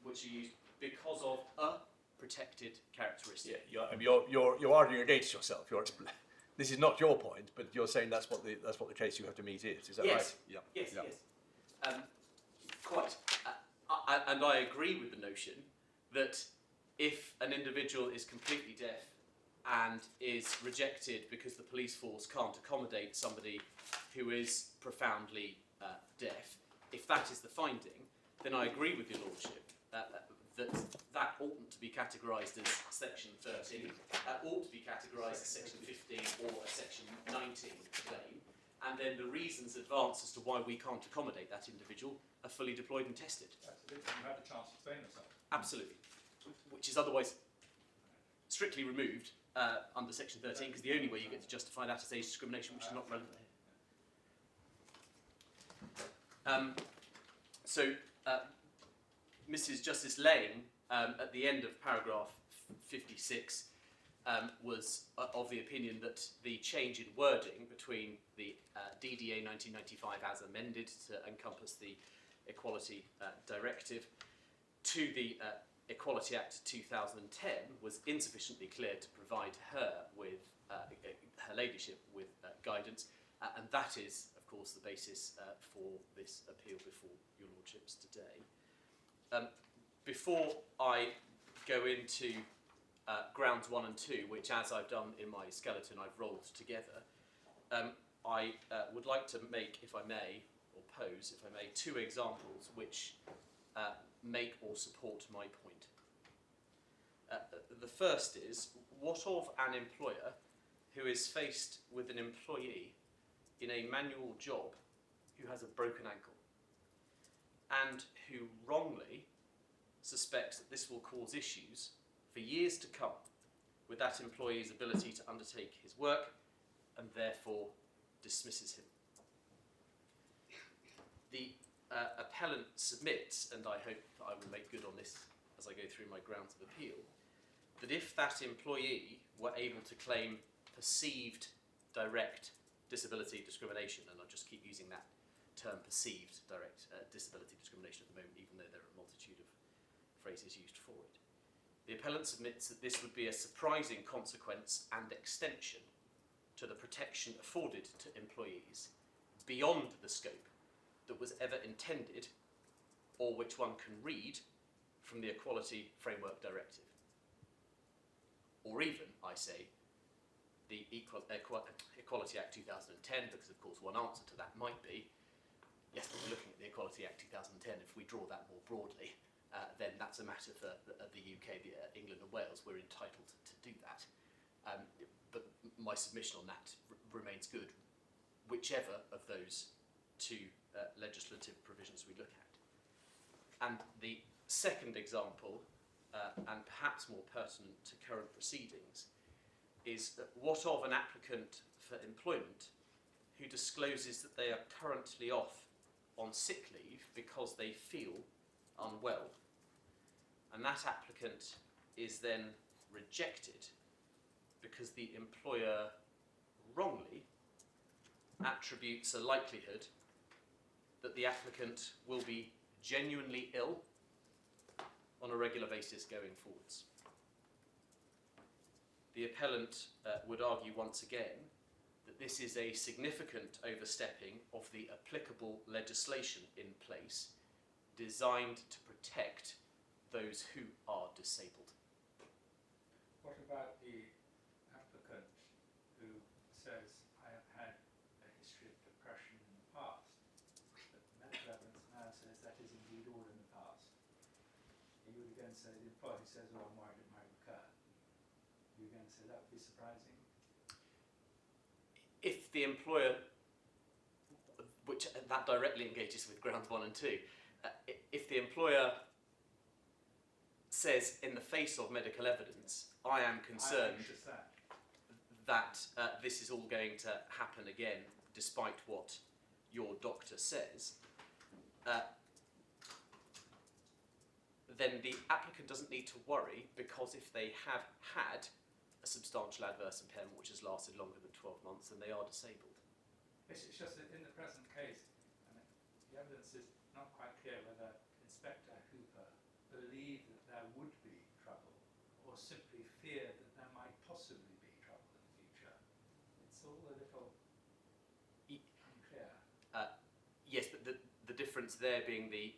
which are used because of a protected characteristic. Yeah, you're arguing against yourself. This is not your point, but you're saying that's what the case you have to meet is. Is that Yes. right? Yes, Yeah. yes. Quite. And I agree with the notion that if an individual is completely deaf and is rejected because the police force can't accommodate somebody who is profoundly deaf, if that is the finding, then I agree with your lordship that oughtn't to be categorised as section 13. That ought to be categorised as section 15 or a section 19 claim. And then the reasons advanced as to why we can't accommodate that individual are fully deployed and tested. Absolutely. You had a chance to explain yourself. Absolutely. Which is otherwise strictly removed under section 13, because the only way you get to justify that is age discrimination, which is not relevant here. Mrs. Justice Lane, at the end of paragraph 56, was of the opinion that the change in wording between the DDA 1995 as amended to encompass the Equality Directive to the Equality Act 2010 was insufficiently clear to provide her with, her ladyship with guidance, and that is, of course, the basis for this appeal before your lordships today. Before I go into grounds 1 and 2, which, as I've done in my skeleton, I've rolled together, I would like to make, if I may, or pose, if I may, 2 examples which make or support my point. The first is, what of an employer who is faced with an employee in a manual job who has a broken ankle and who wrongly suspects that this will cause issues for years to come with that employee's ability to undertake his work and therefore dismisses him? The appellant submits, and I hope that I will make good on this as I go through my grounds of appeal, that if that employee were able to claim perceived direct disability discrimination, and I'll just keep using that term, perceived direct disability discrimination at the moment, even though there are a multitude of phrases used for it. The appellant submits that this would be a surprising consequence and extension to the protection afforded to employees beyond the scope that was ever intended or which one can read from the Equality Framework Directive. Or even, I say, the Equality Act 2010, because of course one answer to that might be, yes, but we're looking at the Equality Act 2010, if we draw that more broadly, then that's a matter for the UK, England and Wales, we're entitled to do that. But my submission on that remains good, whichever of those 2 legislative provisions we look at. And the second example, and perhaps more pertinent to current proceedings, is that what of an applicant for employment who discloses that they are currently off on sick leave because they feel unwell, and that applicant is then rejected because the employer wrongly attributes a likelihood that the applicant will be genuinely ill on a regular basis going forwards. The appellant would argue once again that this is a significant overstepping of the applicable legislation in place designed to protect those who are disabled. What about the applicant who says, I have had a history of depression in the past, but the medical evidence now says that is indeed all in the past? And you would again say, the employee says, oh, I'm worried it might recur. You again say that would be surprising? If the employer, which that directly engages with grounds 1 and 2, if the employer says in the face of medical evidence, I am concerned that this is all going to happen again despite what your doctor says, then the applicant doesn't need to worry, because if they have had a substantial adverse impairment which has lasted longer than 12 months, then they are disabled. It's just that in the present case, the evidence is not quite clear whether Inspector Hooper believed that there would be trouble or simply feared that there might possibly be trouble in the future. It's all a little unclear. Yes, but the difference there being the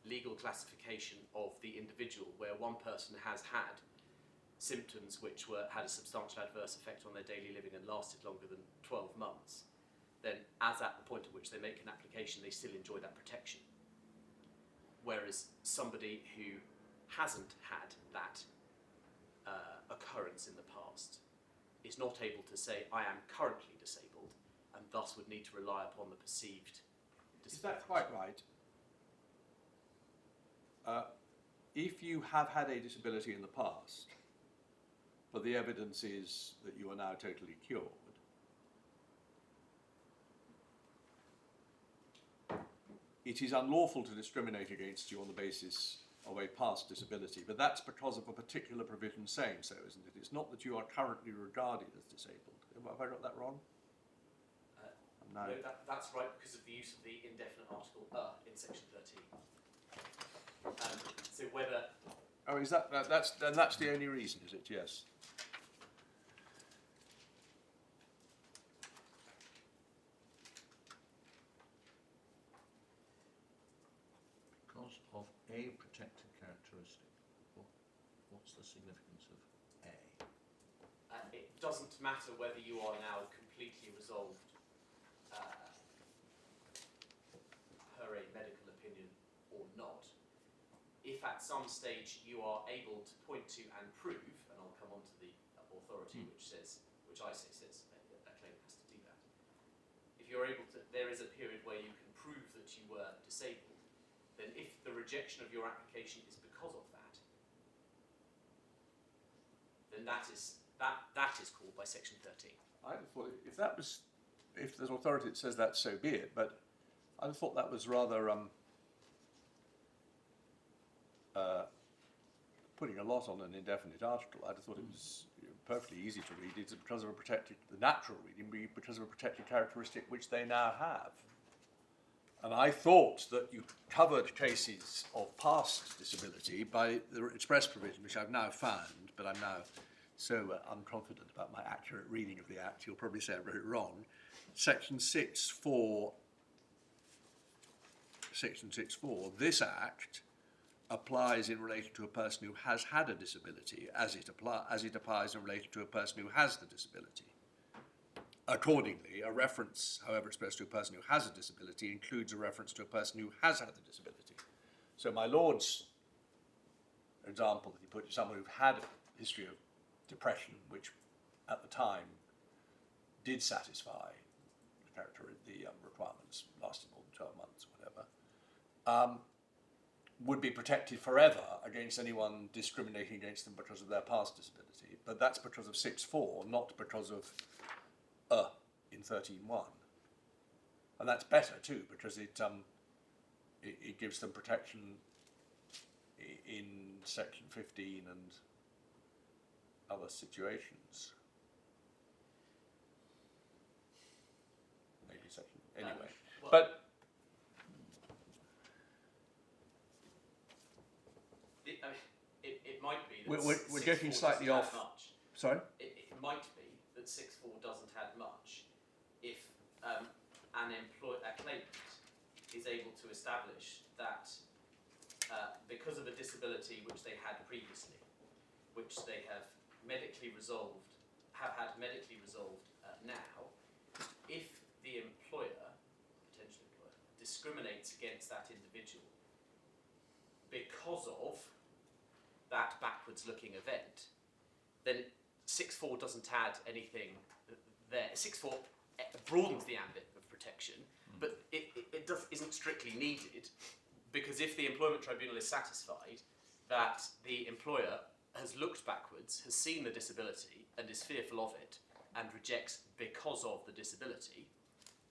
legal classification of the individual, where one person has had symptoms which had a substantial adverse effect on their daily living and lasted longer than 12 months, then as at the point at which they make an application, they still enjoy that protection. Whereas somebody who hasn't had that occurrence in the past is not able to say, I am currently disabled, and thus would need to rely upon the perceived disability. Is that quite right? If you have had a disability in the past, but the evidence is that you are now totally cured, it is unlawful to discriminate against you on the basis of a past disability, but that's because of a particular provision saying so, isn't it? It's not that you are currently regarded as disabled. Have I got that wrong? No, that's right, because of the use of the indefinite article in section 13. So whether... Oh, is that's the only reason, is it? Yes. Because of a protected characteristic. What's the significance of A? It doesn't matter whether you are now completely resolved per a medical opinion or not. If at some stage you are able to point to and prove, and I'll come on to the authority which I say says a claim has to do that. If you're able to, there is a period where you can prove that you were disabled, then if the rejection of your application is because of that, then that is called by section 13. I thought if there's authority that says that, so be it. But I thought that was rather putting a lot on an indefinite article. I thought it was perfectly easy to read. It's because of the natural reading, because of a protected characteristic which they now have. And I thought that you covered cases of past disability by the express provision, which I've now found, but I'm now so unconfident about my accurate reading of the Act, you'll probably say I wrote it wrong. Section 6.4, this Act applies in relation to a person who has had a disability as it applies in relation to a person who has the disability. Accordingly, a reference, however expressed, to a person who has a disability includes a reference to a person who has had the disability. So my Lord's example that he put to someone who had a history of depression, which at the time did satisfy the requirements, lasted more than 12 months, whatever, would be protected forever against anyone discriminating against them because of their past disability. But that's because of 6.4, not because of in 13.1. And that's better too, because it gives them protection in section 15 and other situations. Maybe section, anyway. Well, but be that We're 6.4 getting slightly doesn't off. add much. Sorry? It might be that 6.4 doesn't add much if a claimant is able to establish that because of a disability which they had previously, which they have had medically resolved now, if the potential employer, discriminates against that individual because of that backwards-looking event, then 6.4 doesn't add anything there. 6.4 broadens the ambit of protection, but it isn't strictly needed, because if the Employment Tribunal is satisfied that the employer has looked backwards, has seen the disability and is fearful of it, and rejects because of the disability,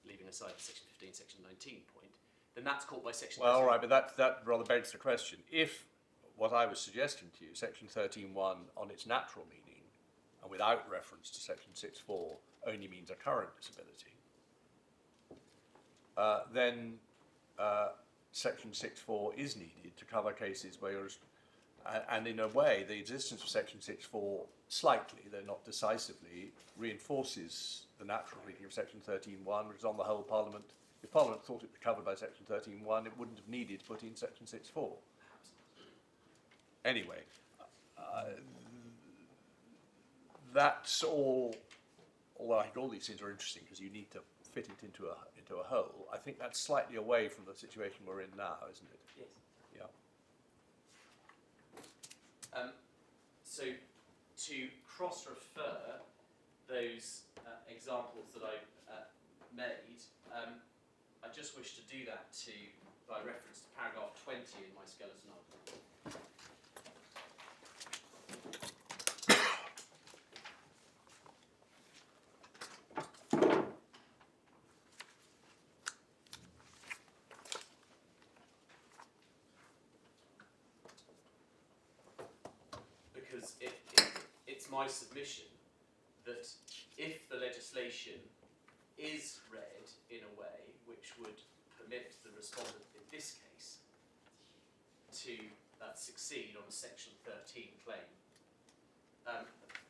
leaving aside the Section 15, Section 19 point, then that's caught by Section 13. Well, all right, but that rather begs the question. If what I was suggesting to you, Section 13.1 on its natural meaning, and without reference to Section 6.4, only means a current disability, then Section 6.4 is needed to cover cases where you're, and in a way, the existence of Section 6.4 slightly, though not decisively, reinforces the natural reading of Section 13.1, which is on the whole Parliament. If Parliament thought it was covered by Section 13.1, it wouldn't have needed to put in Section 6.4. Anyway, that's all. Although I think all these things are interesting because you need to fit it into a whole. I think that's slightly away from the situation we're in now, isn't it? Yes. Yeah. So to cross-refer those examples that I made, I just wish to do that by reference to paragraph 20 in my skeleton argument. Because it's my submission that if the legislation is read in a way which would permit the respondent in this case to succeed on a Section 13 claim,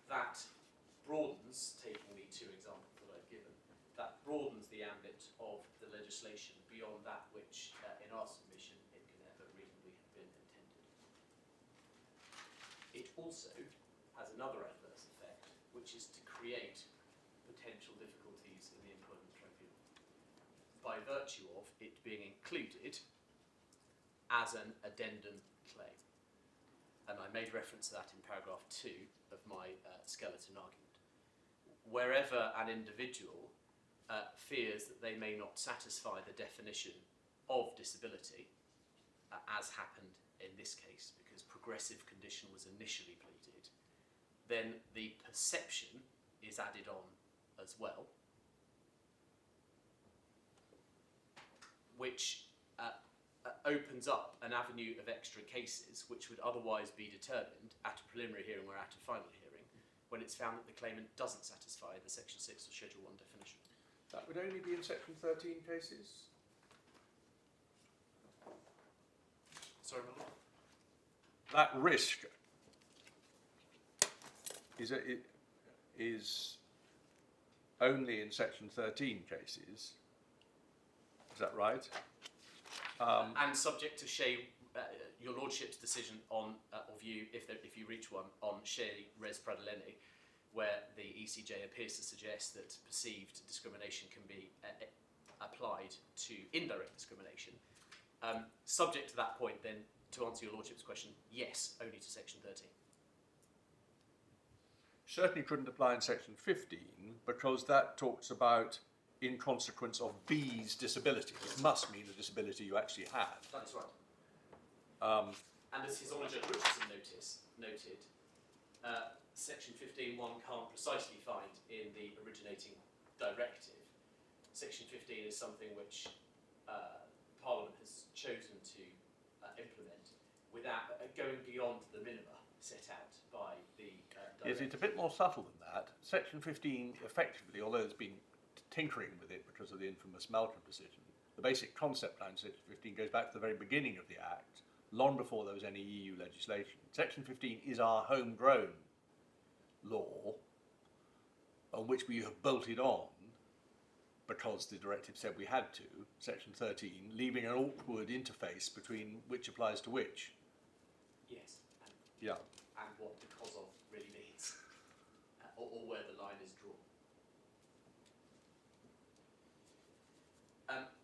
that broadens, taking the two examples that I've given, that broadens the ambit of the legislation beyond that which, in our submission, it can ever reasonably have been intended. It also has another adverse effect, which is to create potential difficulties in the Employment Tribunal by virtue of it being included as an addendum claim. And I made reference to that in paragraph 2 of my skeleton argument. Wherever an individual fears that they may not satisfy the definition of disability, as happened in this case, because progressive condition was initially pleaded, then the perception is added on as well, which opens up an avenue of extra cases which would otherwise be determined at a preliminary hearing or at a final hearing when it's found that the claimant doesn't satisfy the Section 6 or Schedule 1 definition. That would only be in Section 13 cases? Sorry, my lord? That risk is only in Section 13 cases. Is that right? And subject to your lordship's decision on, or view, if you reach one, on Shea res pradalene, where the ECJ appears to suggest that perceived discrimination can be applied to indirect discrimination. Subject to that point, then, to answer your lordship's question, yes, only to Section 13. Certainly couldn't apply in Section 15 because that talks about in consequence of B's disability. It must mean the disability you actually had. That's right. And as His Honour Judge Richardson noted, Section 15.1 can't precisely find in the originating directive. Section 15 is something which Parliament has chosen to implement without going beyond the minima set out by the directive. Yes, it's a bit more subtle than that. Section 15 effectively, although there's been tinkering with it because of the infamous Malcolm decision, the basic concept behind Section 15 goes back to the very beginning of the Act long before there was any EU legislation. Section 15 is our homegrown law on which we have bolted on because the directive said we had to, Section 13, leaving an awkward interface between which applies to which. Yes. Yeah. And what because of really means, or where the line is drawn.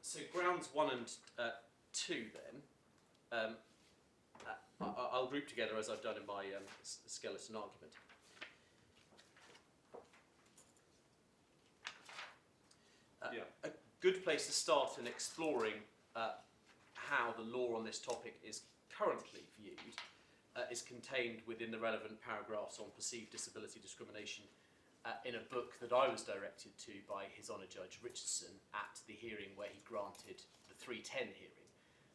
So grounds 1 and 2 then, I'll group together as I've done in my skeleton argument. A good place to start in exploring how the law on this topic is currently viewed is contained within the relevant paragraphs on perceived disability discrimination in a book that I was directed to by His Honour Judge Richardson at the hearing where he granted, the 310 hearing,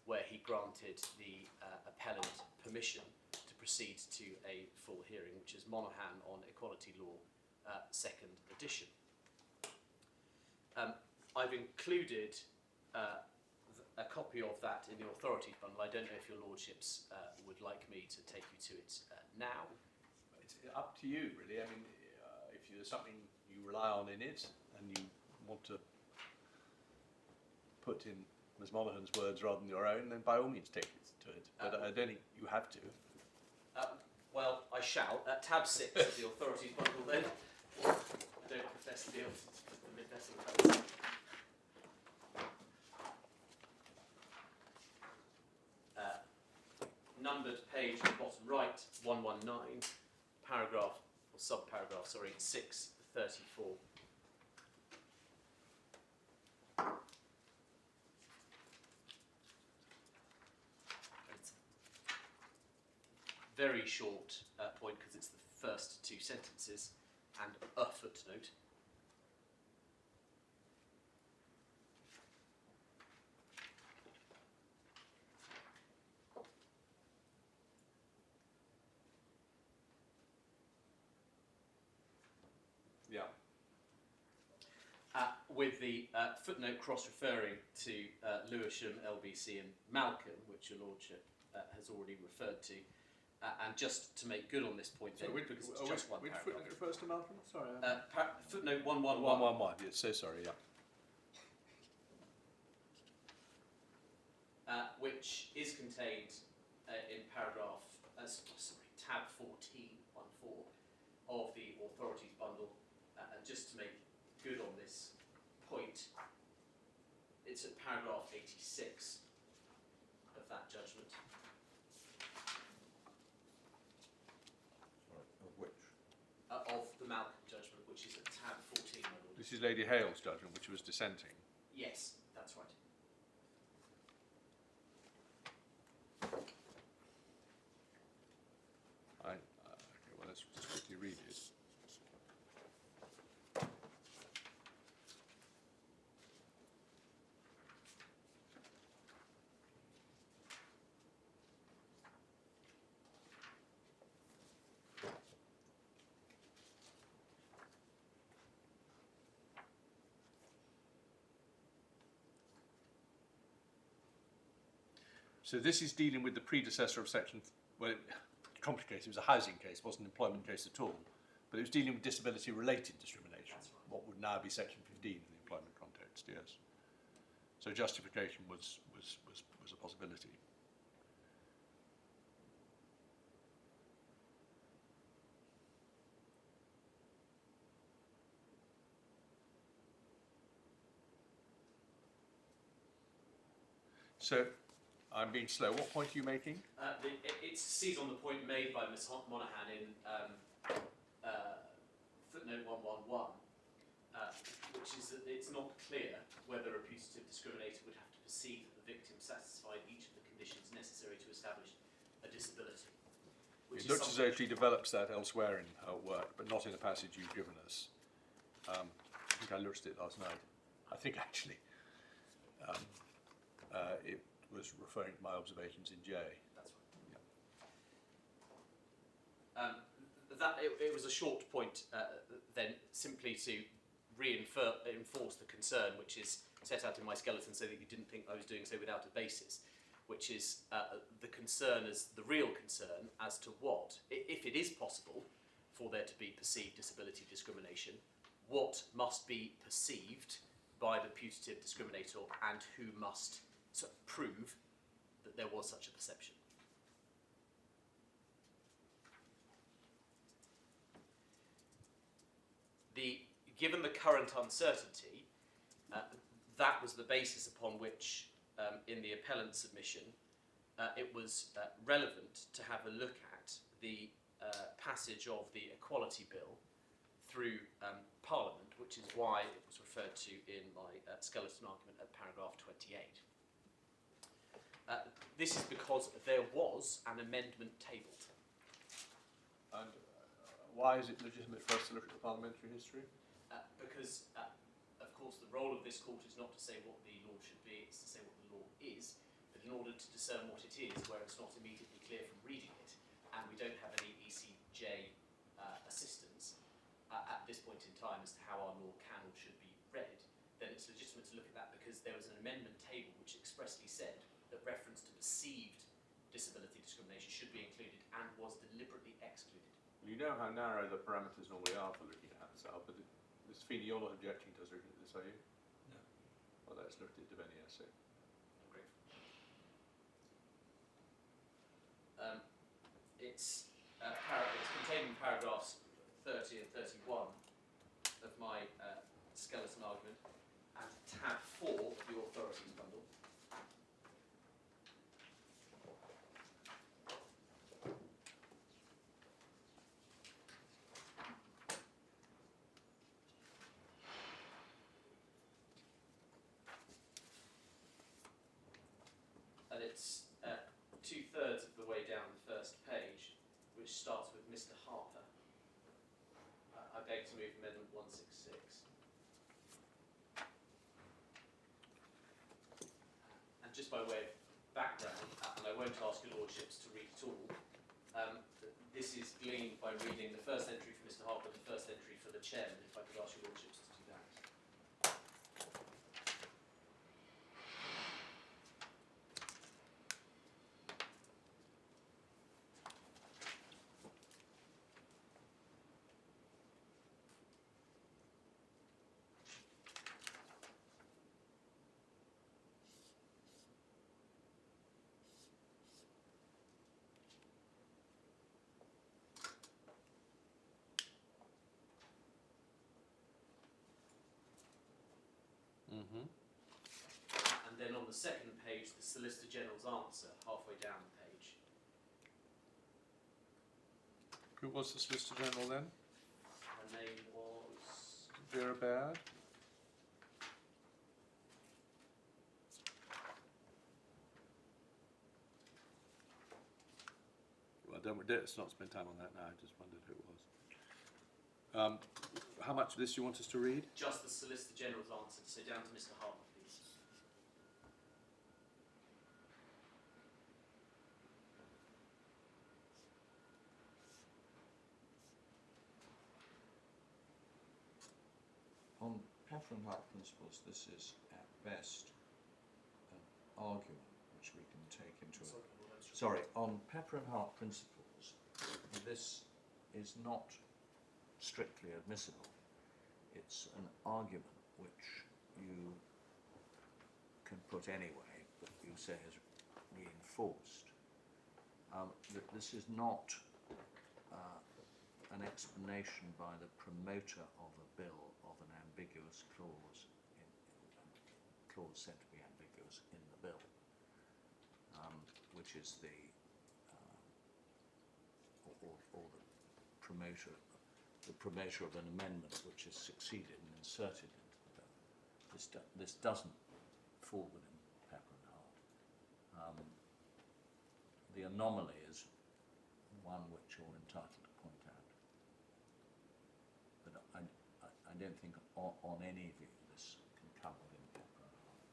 where he granted the appellant permission to proceed to a full hearing, which is Monaghan on Equality Law, 2nd edition. I've included a copy of that in the authorities bundle. I don't know if your lordships would like me to take you to it now. It's up to you, really. I mean, if there's something you rely on in it and you want to put in Ms Monaghan's words rather than your own, then by all means take it to it. But I don't think you have to. Well, I shall. Tab 6 of the authorities bundle then. I don't profess to be able to put the mid-decimal codes. Numbered page at the bottom right, 119, paragraph, or subparagraph, sorry, 634. It's a very short point because it's the first 2 sentences and a footnote. Yeah. With the footnote cross-referring to Lewisham, LBC and Malcolm, which your lordship has already referred to. And just to make good on this point, then, because it's just one which paragraph. footnote refers to Malcolm? Sorry. Footnote 111. 111, yes, so sorry, yeah. Which is contained in paragraph, tab 14 of the authorities bundle. And just to make good on this point, it's at paragraph 86 of that judgment. Of which? Of the Malcolm judgment, which is at tab 14, my lord. This is Lady Hale's judgment, which was dissenting. Yes, that's right. Okay, well, let's just quickly read it. So this is dealing with the predecessor of section, well, complicated, it was a housing case, it wasn't an employment case at all, but it was dealing with disability-related discrimination, That's right. what would now be section 15 in the employment context, yes. So justification was a possibility. So, I'm being slow. What point are you making? It seized on the point made by Ms Monaghan in footnote 111, which is that it's not clear whether a putative discriminator would have to perceive that the victim satisfied each of the conditions necessary to establish a disability. It looks as though she develops that elsewhere in her work, but not in the passage you've given us. I think I looked at it last night. I think actually it was referring to my observations in J. That's right. Yeah. It was a short point then, simply to enforce the concern which is set out in my skeleton so that you didn't think I was doing so without a basis, which is the concern as the real concern as to what, if it is possible for there to be perceived disability discrimination, what must be perceived by the putative discriminator and who must prove that there was such a perception. Given the current uncertainty, that was the basis upon which, in the appellant submission, it was relevant to have a look at the passage of the Equality Bill through Parliament, which is why it was referred to in my skeleton argument at paragraph 28. This is because there was an amendment tabled. And why is it legitimate for us to look at the parliamentary history? Because, of course, the role of this court is not to say what the law should be, it's to say what the law is, but in order to discern what it is, where it's not immediately clear from reading it, and we don't have any ECJ assistance at this point in time as to how our law can or should be read, then it's legitimate to look at that because there was an amendment table which expressly said that reference to perceived disability discrimination should be included and was deliberately excluded. You know how narrow the parameters normally are for looking at this, but Mr. Feeney, you're not objecting to us looking at this, are you? No. Well, let's look at it, Devenia. Great. It's contained in paragraphs 30 and 31 of my skeleton argument, and tab 4 of the authorities bundle. And it's 2/3 of the way down the first page, which starts with Mr. Harper. I beg to move Amendment 166. And just by way of background, and I won't ask your lordships to read it all, this is gleaned by reading the first entry for Mr. Harper, the first entry for the chairman, if I could ask your lordships to do that. And then on the second page, the Solicitor General's answer, halfway down the page. Who was the Solicitor General then? Her name was... Vera Baird? Well, let's not spend time on that now, I just wondered who it was. How much of this do you want us to read? Just the Solicitor General's answer, so down to Mr. Harper, please. On Pepper and Hart principles, this is at best an argument which we can take into account. Sorry, on Pepper and Hart principles, this is not strictly admissible. It's an argument which you can put anyway, but you say is reinforced. That this is not an explanation by the promoter of a bill of an ambiguous clause, clause said to be ambiguous in the bill, which is the or the promoter of an amendment which is succeeded and inserted into the bill. This doesn't fall within Pepper and Hart. The anomaly is one which you're entitled to point out. But I don't think on any view this can come within Pepper and Hart.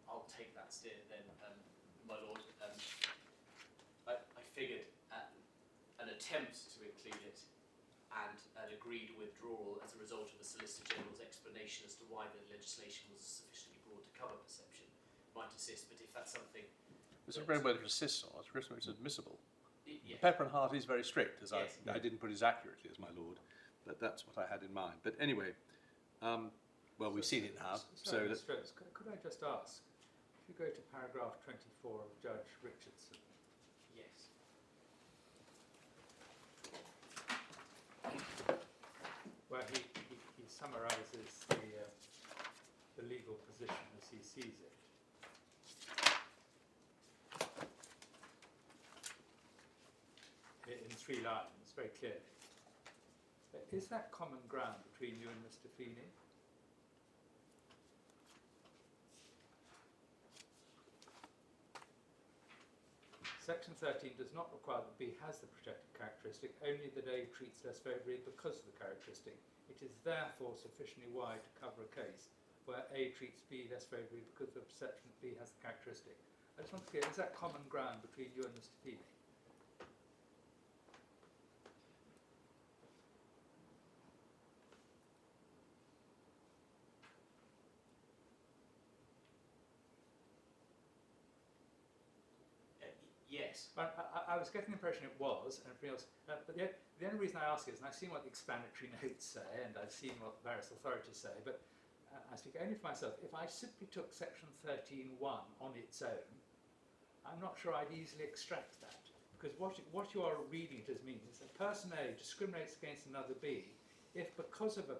I'll take that steer then, my lord. I figured an attempt to include it and an agreed withdrawal as a result of the Solicitor General's explanation as to why the legislation was sufficiently broad to cover perception might might assist, but if that's something... It's a very word to assist on. It's admissible. Yeah. Pepper and Heart is very strict, as Yes. I didn't put it as accurately as my lord, but that's what I had in mind. But anyway, well, we've seen it now. Sorry, So Mr. Rhodes, could I just ask, if you go to paragraph 24 of Judge Richardson, Yes. where he summarises the legal position as he sees it. In 3 lines, very clearly. Is that common ground between you and Mr. Feeney? Section 13 does not require that B has the protected characteristic, only that A treats less favourably because of the characteristic. It is therefore sufficiently wide to cover a case where A treats B less favourably because of the perception that B has the characteristic. I just want to clear, is that common ground between you and Mr. Feeney? Yes. I was getting the impression it was, and everything else. But the only reason I ask is, and I've seen what the explanatory notes say, and I've seen what the various authorities say, but I speak only for myself. If I simply took section 13(1) on its own, I'm not sure I'd easily extract that. Because what you are reading it as means is that person A discriminates against another B if because of a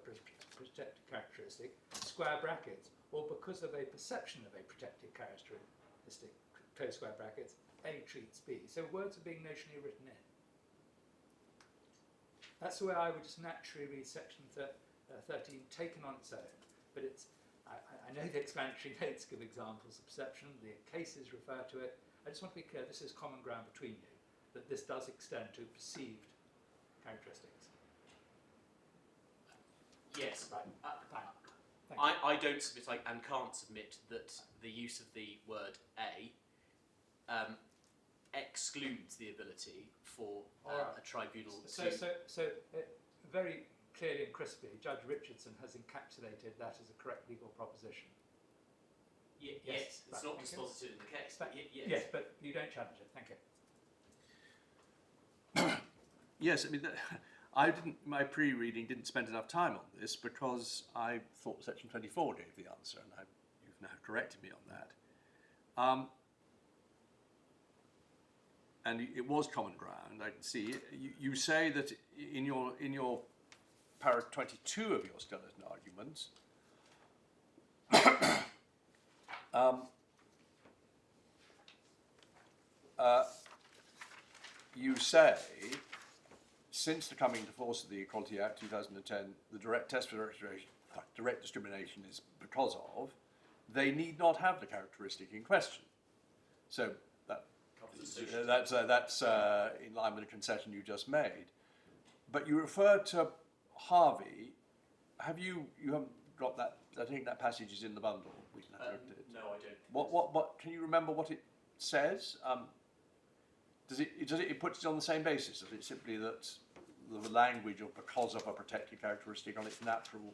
protected characteristic, square brackets, or because of a perception of a protected characteristic, close square brackets, A treats B. So words are being notionally written in. That's the way I would just naturally read section 13 taken on its own. But it's, I know the explanatory notes give examples of perception, the cases refer to it. I just want to be clear, this is common ground between you, that this does extend to perceived characteristics. Yes. Right. Thank you. I don't submit and can't submit that the use of the word A excludes the ability for Alright. a tribunal So to... very clearly and crisply, Judge Richardson has encapsulated that as a correct legal proposition. Yes, Yes. it's Right. not Okay. dispositive in the case, But- but yes. Yes, but you don't challenge it. Thank you. yes, I mean, my pre-reading didn't spend enough time on this because I thought section 24 gave the answer, and you've now corrected me on that. And it was common ground. I can see. You say that in your paragraph 22 of your skeleton arguments, you say, since the coming into force of the Equality Act 2010, the direct test for direct discrimination is because of, they need not have the characteristic in question. So that's in line with the concession you just made. But you refer to Harvey. You haven't got that? I think that passage is in the bundle. We can have a look at it. No, I don't. What? Can you remember what it says? It puts it on the same basis? Is it simply that the language, or because of a protected characteristic on its natural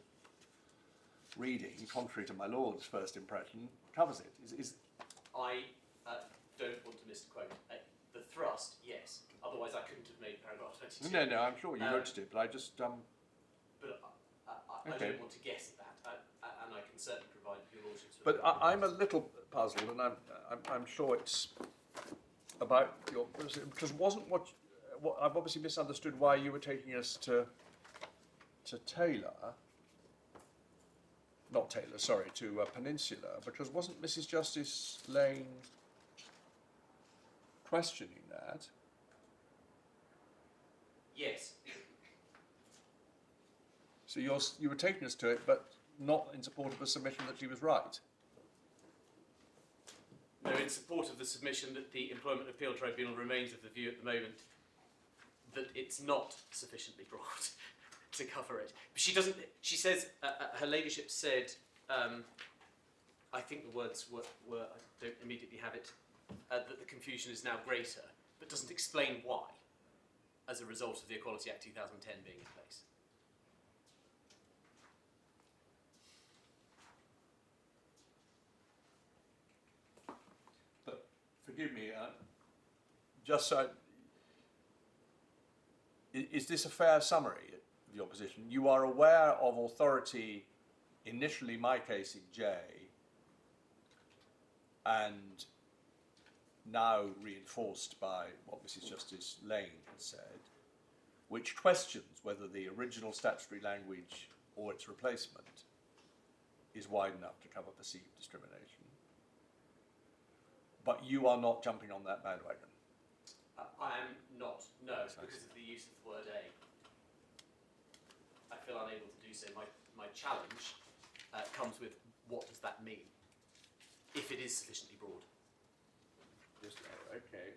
reading, contrary to my lord's first impression, covers it? I don't want to misquote. The thrust, yes. Otherwise, I couldn't have made paragraph 22. No, I'm sure you noticed it, but I just But I Okay. don't want to guess at that, and I can certainly provide your lordship. But I'm a little puzzled, and I'm sure it's about your, because wasn't what I've obviously misunderstood why you were taking us to Taylor, not Taylor, sorry, to Peninsula, because wasn't Mrs. Justice Lane questioning that? Yes. So you were taking us to it, but not in support of the submission that she was right. No, in support of the submission that the Employment Appeal Tribunal remains of the view at the moment that it's not sufficiently broad to cover it. But she doesn't. She says her ladyship said. I think the words were I don't immediately have it. That the confusion is now greater, but doesn't explain why, as a result of the Equality Act 2010 being in place. forgive me, just so, is this a fair summary of your position? You are aware of authority, initially my case in J, and now reinforced by what Mrs. Justice Lane has said, which questions whether the original statutory language or its replacement is wide enough to cover perceived discrimination. But you are not jumping on that bandwagon. I am not, no, because of the use of the word A. I feel unable to do so. My challenge comes with what does that mean, if it is sufficiently broad. Yes, okay.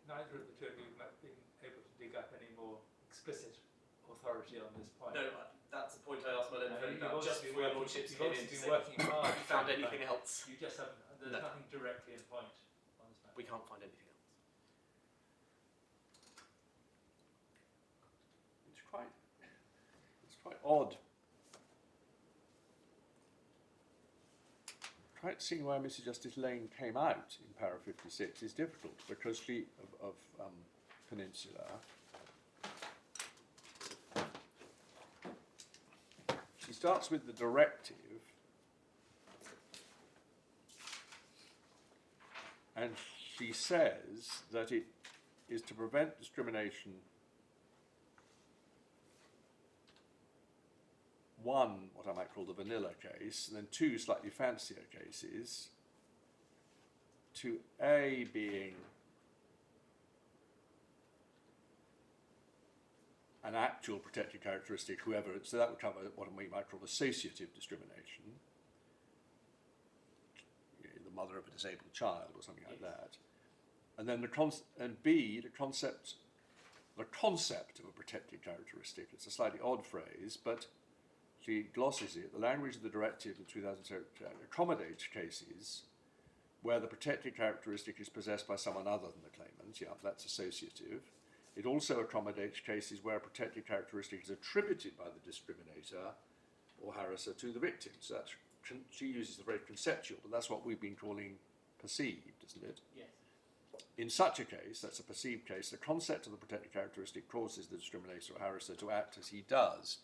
Neither of the two of you have been able to dig up any more explicit authority on this point. No, that's the point I asked my learned friend You've about just obviously before your been lordships you've came in obviously to been say, working hard. have you found to anything find- else? You just haven't, there's No. nothing directly in point on this matter. We can't find anything else. It's quite odd. Quite seeing where Mrs. Justice Lane came out in para 56 is difficult because she of Peninsula. She starts with the directive, and she says that it is to prevent discrimination. One, what I might call the vanilla case, and then two slightly fancier cases. To A being an actual protected characteristic, whoever, so that would cover what we might call associative discrimination, you know, the mother of a disabled child or something like that. And then and B, the concept of a protected characteristic. It's a slightly odd phrase, but she glosses it. The language of the directive of 2007 accommodates cases where the protected characteristic is possessed by someone other than the claimant. Yeah, that's associative. It also accommodates cases where a protected characteristic is attributed by the discriminator or harasser to the victim. So that's, she uses the phrase conceptual, but that's what we've been calling perceived, isn't it? Yes. In such a case, that's a perceived case, the concept of the protected characteristic causes the discriminator or harasser to act as he does,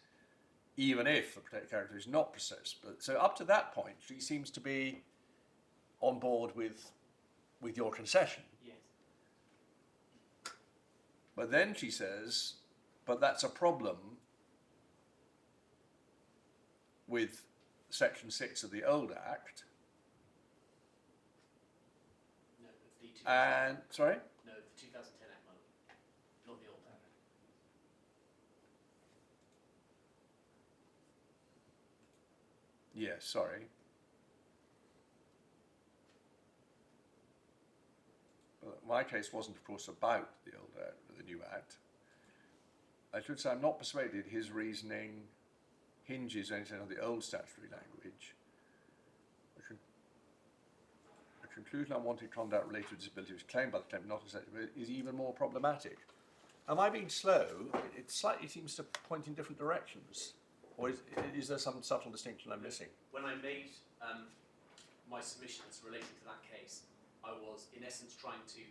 even if the protected character is not possessed. But, so up to that point, she seems to be on board with your concession. Yes. But then she says, but that's a problem with Section 6 of the old Act. No, the 2010. And, sorry? No, the 2010 Act, not the old Act. Yes, sorry. Well, my case wasn't, of course, about the old Act, the new Act. I should say I'm not persuaded his reasoning hinges on the old statutory language. A conclusion unwanted conduct related to disability was claimed by the claimant not accepted is even more problematic. Am I being slow? It slightly seems to point in different directions. Or is there some subtle distinction I'm missing? When I made my submissions relating to that case, I was in essence trying to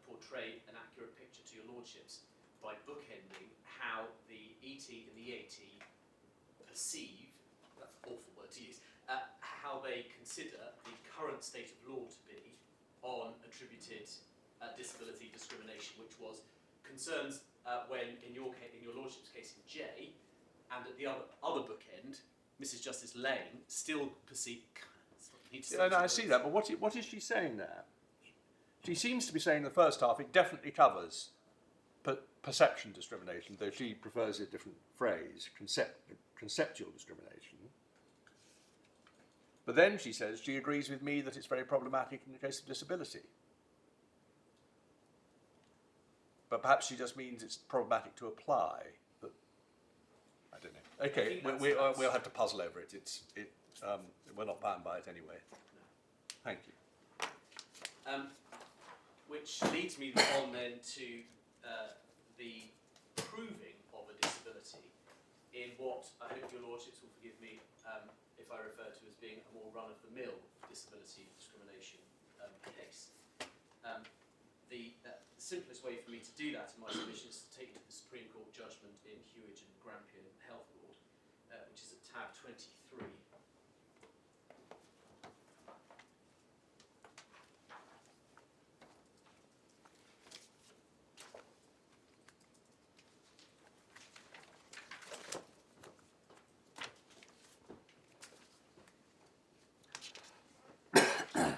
portray an accurate picture to your lordships by bookending how the ET and the EAT perceive, that's an awful word to use, how they consider the current state of law to be on attributed disability discrimination, which was concerns when in your lordship's case in J, and at the other bookend, Mrs. Justice Lane still perceived. Yeah, no, I see that, but what is she saying there? She seems to be saying in the first half it definitely covers perception discrimination, though she prefers a different phrase, conceptual discrimination. But then she says she agrees with me that it's very problematic in the case of disability. But perhaps she just means it's problematic to apply. But I don't know. Okay, we'll have to puzzle over it. We're not bound by it anyway. No. Thank you. Which leads me on then to the proving of a disability in what I hope your lordships will forgive me if I refer to as being a more run-of-the-mill disability discrimination case. The simplest way for me to do that in my submission is to take you to the Supreme Court judgment in Hewage and Grampian Health Board, which is at tab 23.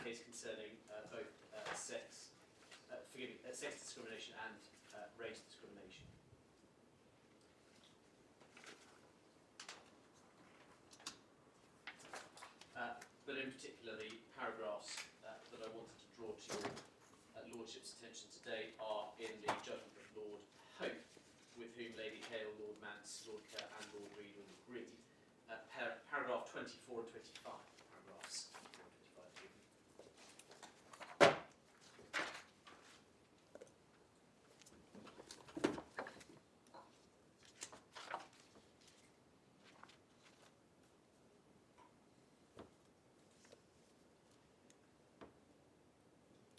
Case concerning both sex discrimination and race discrimination. But in particular, the paragraphs that I wanted to draw to your lordship's attention today are in the judgment of Lord Hope, with whom Lady Hale, Lord Mance, Lord Kerr and Lord Reed all agree. Paragraph 24 and 25. Paragraphs 24 and 25 given.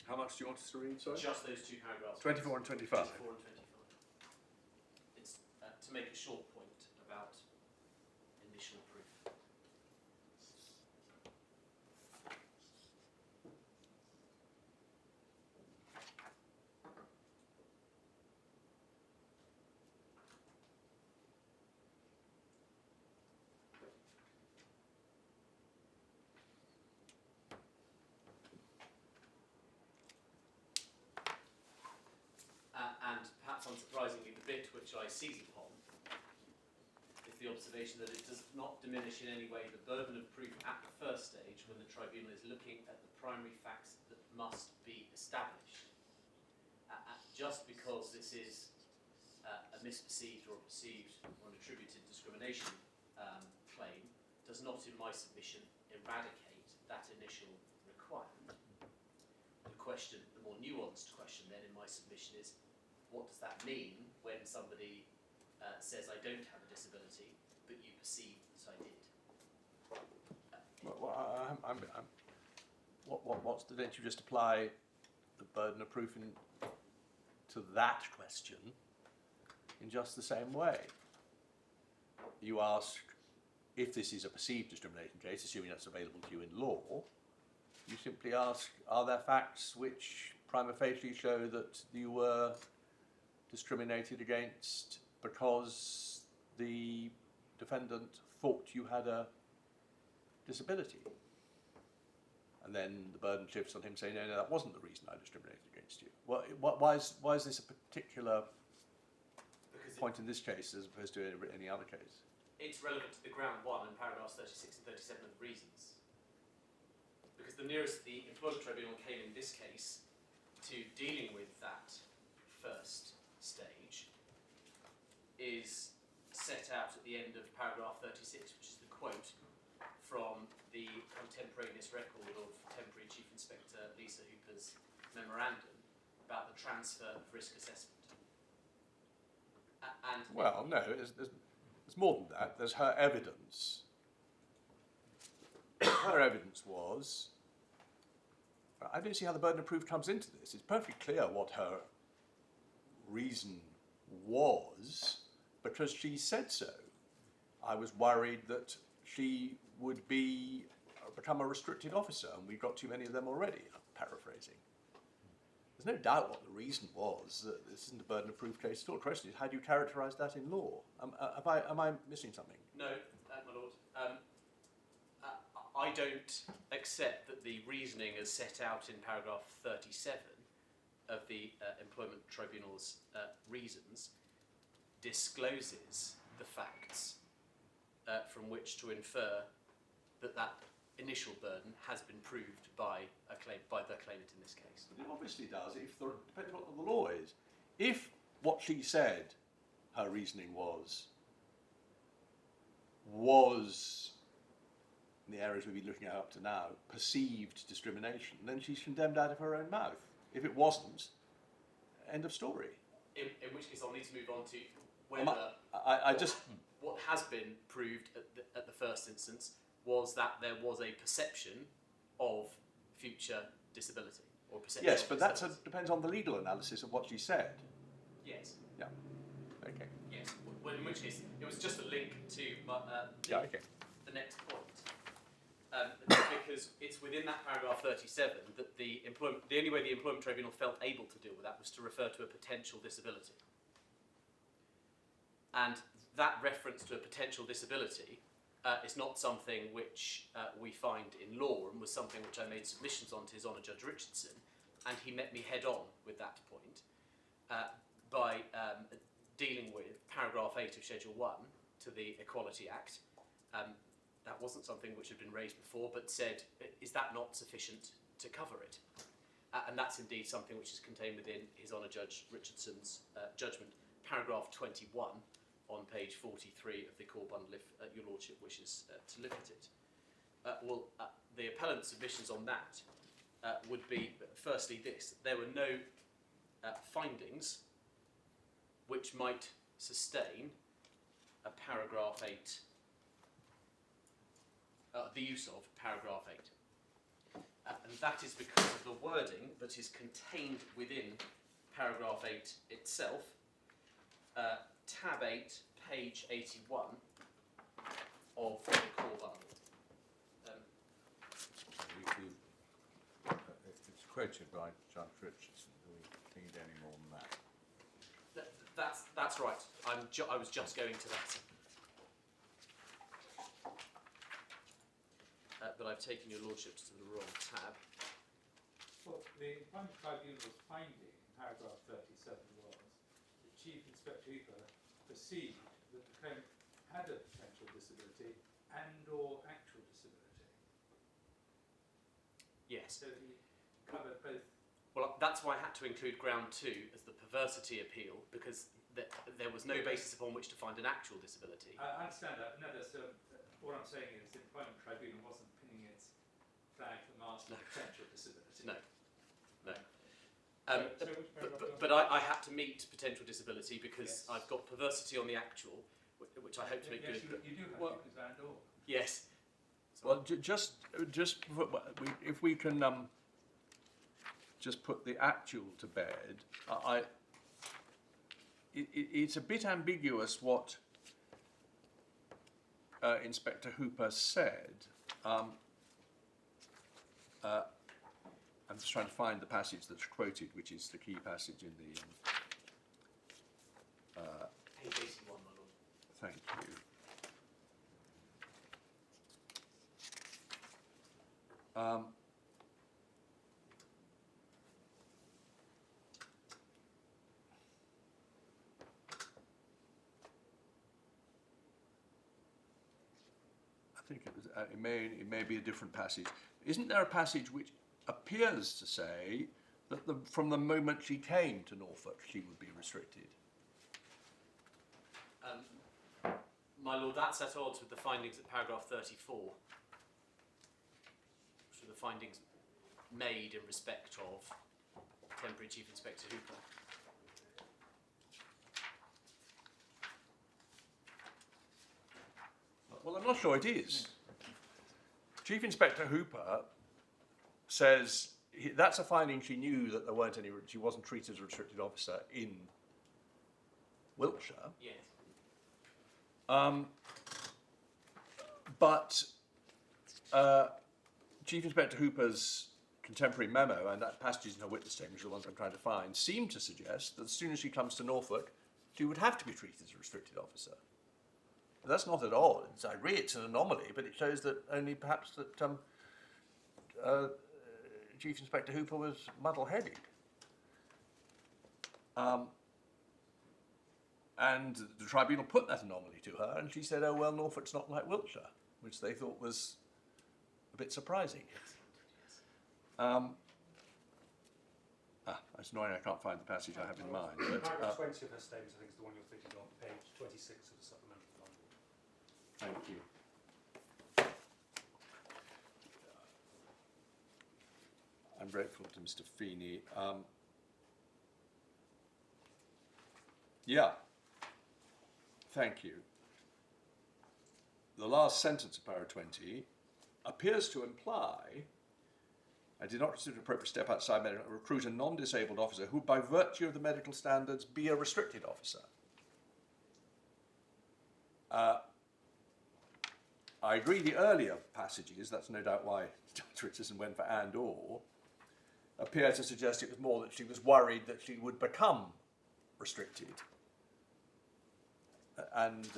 How much do you want us to read, sorry? Just those two paragraphs. 24 and 25. 24 and 25. It's to make a short point about initial proof. And perhaps unsurprisingly, the bit which I seize upon is the observation that it does not diminish in any way the burden of proof at the first stage when the tribunal is looking at the primary facts that must be established. Just because this is a misperceived or perceived or an attributed discrimination claim does not, in my submission, eradicate that initial requirement. The question, the more nuanced question then in my submission is, what does that mean when somebody says, I don't have a disability, but you perceive that I did? Don't you just apply the burden of proof to that question in just the same way? You ask, if this is a perceived discrimination case, assuming that's available to you in law, you simply ask, are there facts which prima facie show that you were discriminated against because the defendant thought you had a disability? And then the burden shifts on him saying, no, that wasn't the reason I discriminated against you. Why is this a particular point in this case as opposed to any other case? It's relevant to the ground one in paragraphs 36 and 37 of the reasons. Because the nearest the Employment Tribunal came in this case to dealing with that first stage is set out at the end of paragraph 36, which is the quote from the contemporaneous record of temporary Chief Inspector Lisa Hooper's memorandum about the transfer of risk assessment. Well, no, there's more than that. There's her evidence. Her evidence was, I don't see how the burden of proof comes into this. It's perfectly clear what her reason was, because she said so. I was worried that she would become a restricted officer, and we've got too many of them already. I'm paraphrasing. There's no doubt what the reason was. This isn't a burden of proof case at all. The question is, how do you characterise that in law? Am I missing something? No, my lord. I don't accept that the reasoning as set out in paragraph 37 of the Employment Tribunal's reasons discloses the facts from which to infer that that initial burden has been proved by the claimant in this case. But it obviously does. Depends what the law is. If what she said, her reasoning was in the areas we've been looking at up to now, perceived discrimination, then she's condemned out of her own mouth. If it wasn't, end of story. in which case I'll need to move on to whether I just, what has been proved at the first instance was that there was a perception of future disability or perception. yes, of but that disability. depends on the legal analysis of what she said. Yes. Yeah. Okay. Yes. Well, in which case it was just a link to Yeah. Okay. the next point. Because it's within that paragraph 37 that the only way the Employment Tribunal felt able to deal with that was to refer to a potential disability. And that reference to a potential disability is not something which we find in law, and was something which I made submissions on to His Honour Judge Richardson, and he met me head on with that point by dealing with paragraph 8 of Schedule 1 to the Equality Act. That wasn't something which had been raised before, but said, is that not sufficient to cover it? And that's indeed something which is contained within His Honour Judge Richardson's judgment, paragraph 21 on page 43 of the core bundle, if your Lordship wishes to look at it. The appellant's submissions on that would be, firstly, this. There were no findings which might sustain a paragraph 8, the use of paragraph 8. And that is because of the wording that is contained within paragraph 8 itself, tab 8, page 81 of the core bundle. It's quoted by Judge Richardson. Do we need any more than that? That's right. I was just going to that. But I've taken your Lordships to the wrong tab. Well, the Employment Tribunal's finding in paragraph 37 was that Chief Inspector Hooper perceived that the claimant had a potential disability and or actual disability. Yes. So he covered both. Well, that's why I had to include ground 2 as the perversity appeal, because there was no basis upon which to find an actual disability. I understand that. No, that's, what I'm saying is the Employment Tribunal wasn't pinning its flag for mast No. potential disability. No. No. So which paragraph But I had to meet potential disability because Yes. I've got perversity on the actual, which I hope to make yes, good. you do have Well- to and or. Yes. Well, just if we can just put the actual to bed, it's a bit ambiguous what Inspector Hooper said. I'm just trying to find the passage that's quoted, which is the key passage in the. Page 81, my lord. Thank you. I think it was. It may be a different passage. Isn't there a passage which appears to say that from the moment she came to Norfolk, she would be restricted? My lord, that's at odds with the findings at paragraph 34. Which are the findings made in respect of Temporary Chief Inspector Hooper. Well, I'm not sure it is. Chief Inspector Hooper says that's a finding she knew that there weren't any. She wasn't treated as a restricted officer in Wiltshire. Yes. But Chief Inspector Hooper's contemporary memo and that passages in her witness statement, which are the ones I'm trying to find, seem to suggest that as soon as she comes to Norfolk, she would have to be treated as a restricted officer. But that's not at all. I agree it's an anomaly, but it shows that only perhaps that Chief Inspector Hooper was muddle-headed. And the tribunal put that anomaly to her, and she said, oh, well, Norfolk's not like Wiltshire, which they thought was a bit surprising. It's annoying I can't find the passage I have in mind. But, Paragraph 20 of her statement, I think, is the one you're thinking of, page 26 of the supplemental finding. thank you. I'm grateful to Mr. Feeney. Yeah. Thank you. The last sentence of paragraph 20 appears to imply, I did not consider it appropriate to step outside medical, recruit a non-disabled officer who, by virtue of the medical standards, be a restricted officer. I agree the earlier passages, that's no doubt why Justice Richardson went for and or, appear to suggest it was more that she was worried that she would become restricted. And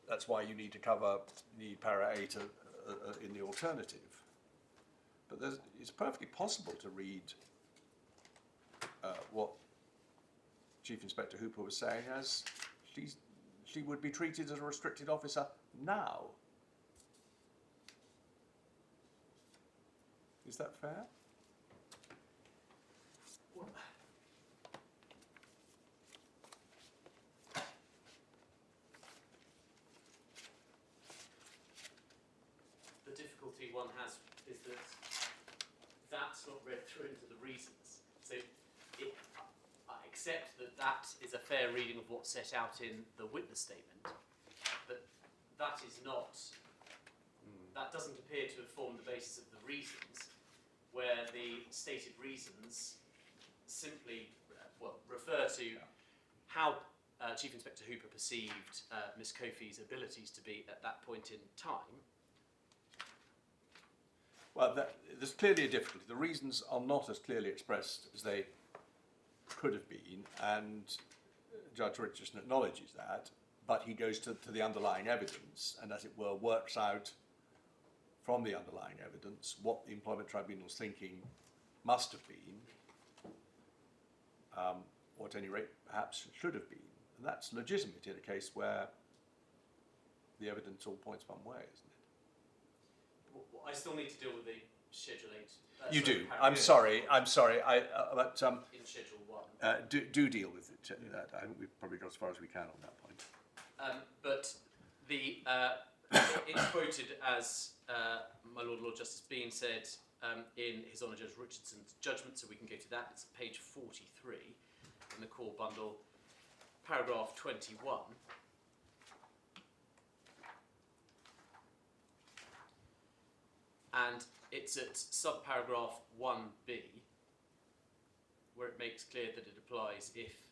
that's why you need to cover the para 8 in the alternative. But it's perfectly possible to read what Chief Inspector Hooper was saying as she would be treated as a restricted officer now. Is that fair? The difficulty one has is that that's not read through into the reasons. So I accept that that is a fair reading of what's set out in the witness statement, but that is not, that doesn't appear to have formed the basis of the reasons, where the stated reasons simply refer to how Chief Inspector Hooper perceived Miss Coffey's abilities to be at that point in time. Well, there's clearly a difficulty. The reasons are not as clearly expressed as they could have been, and Judge Richardson acknowledges that, but he goes to the underlying evidence and, as it were, works out from the underlying evidence what the Employment Tribunal's thinking must have been, or at any rate perhaps should have been. And that's legitimate in a case where the evidence all points one way, isn't it? Well, I still need to deal with the Schedule 8. You do. paragraph I'm sorry. But in Schedule 1. do deal with it. That I think we've probably got as far as we can on that point. But the it's quoted as my Lord Justice Bean said in His Honour Judge Richardson's judgment, so we can go to that. It's page 43 in the core bundle, paragraph 21. And it's at subparagraph 1b, where it makes clear that it applies if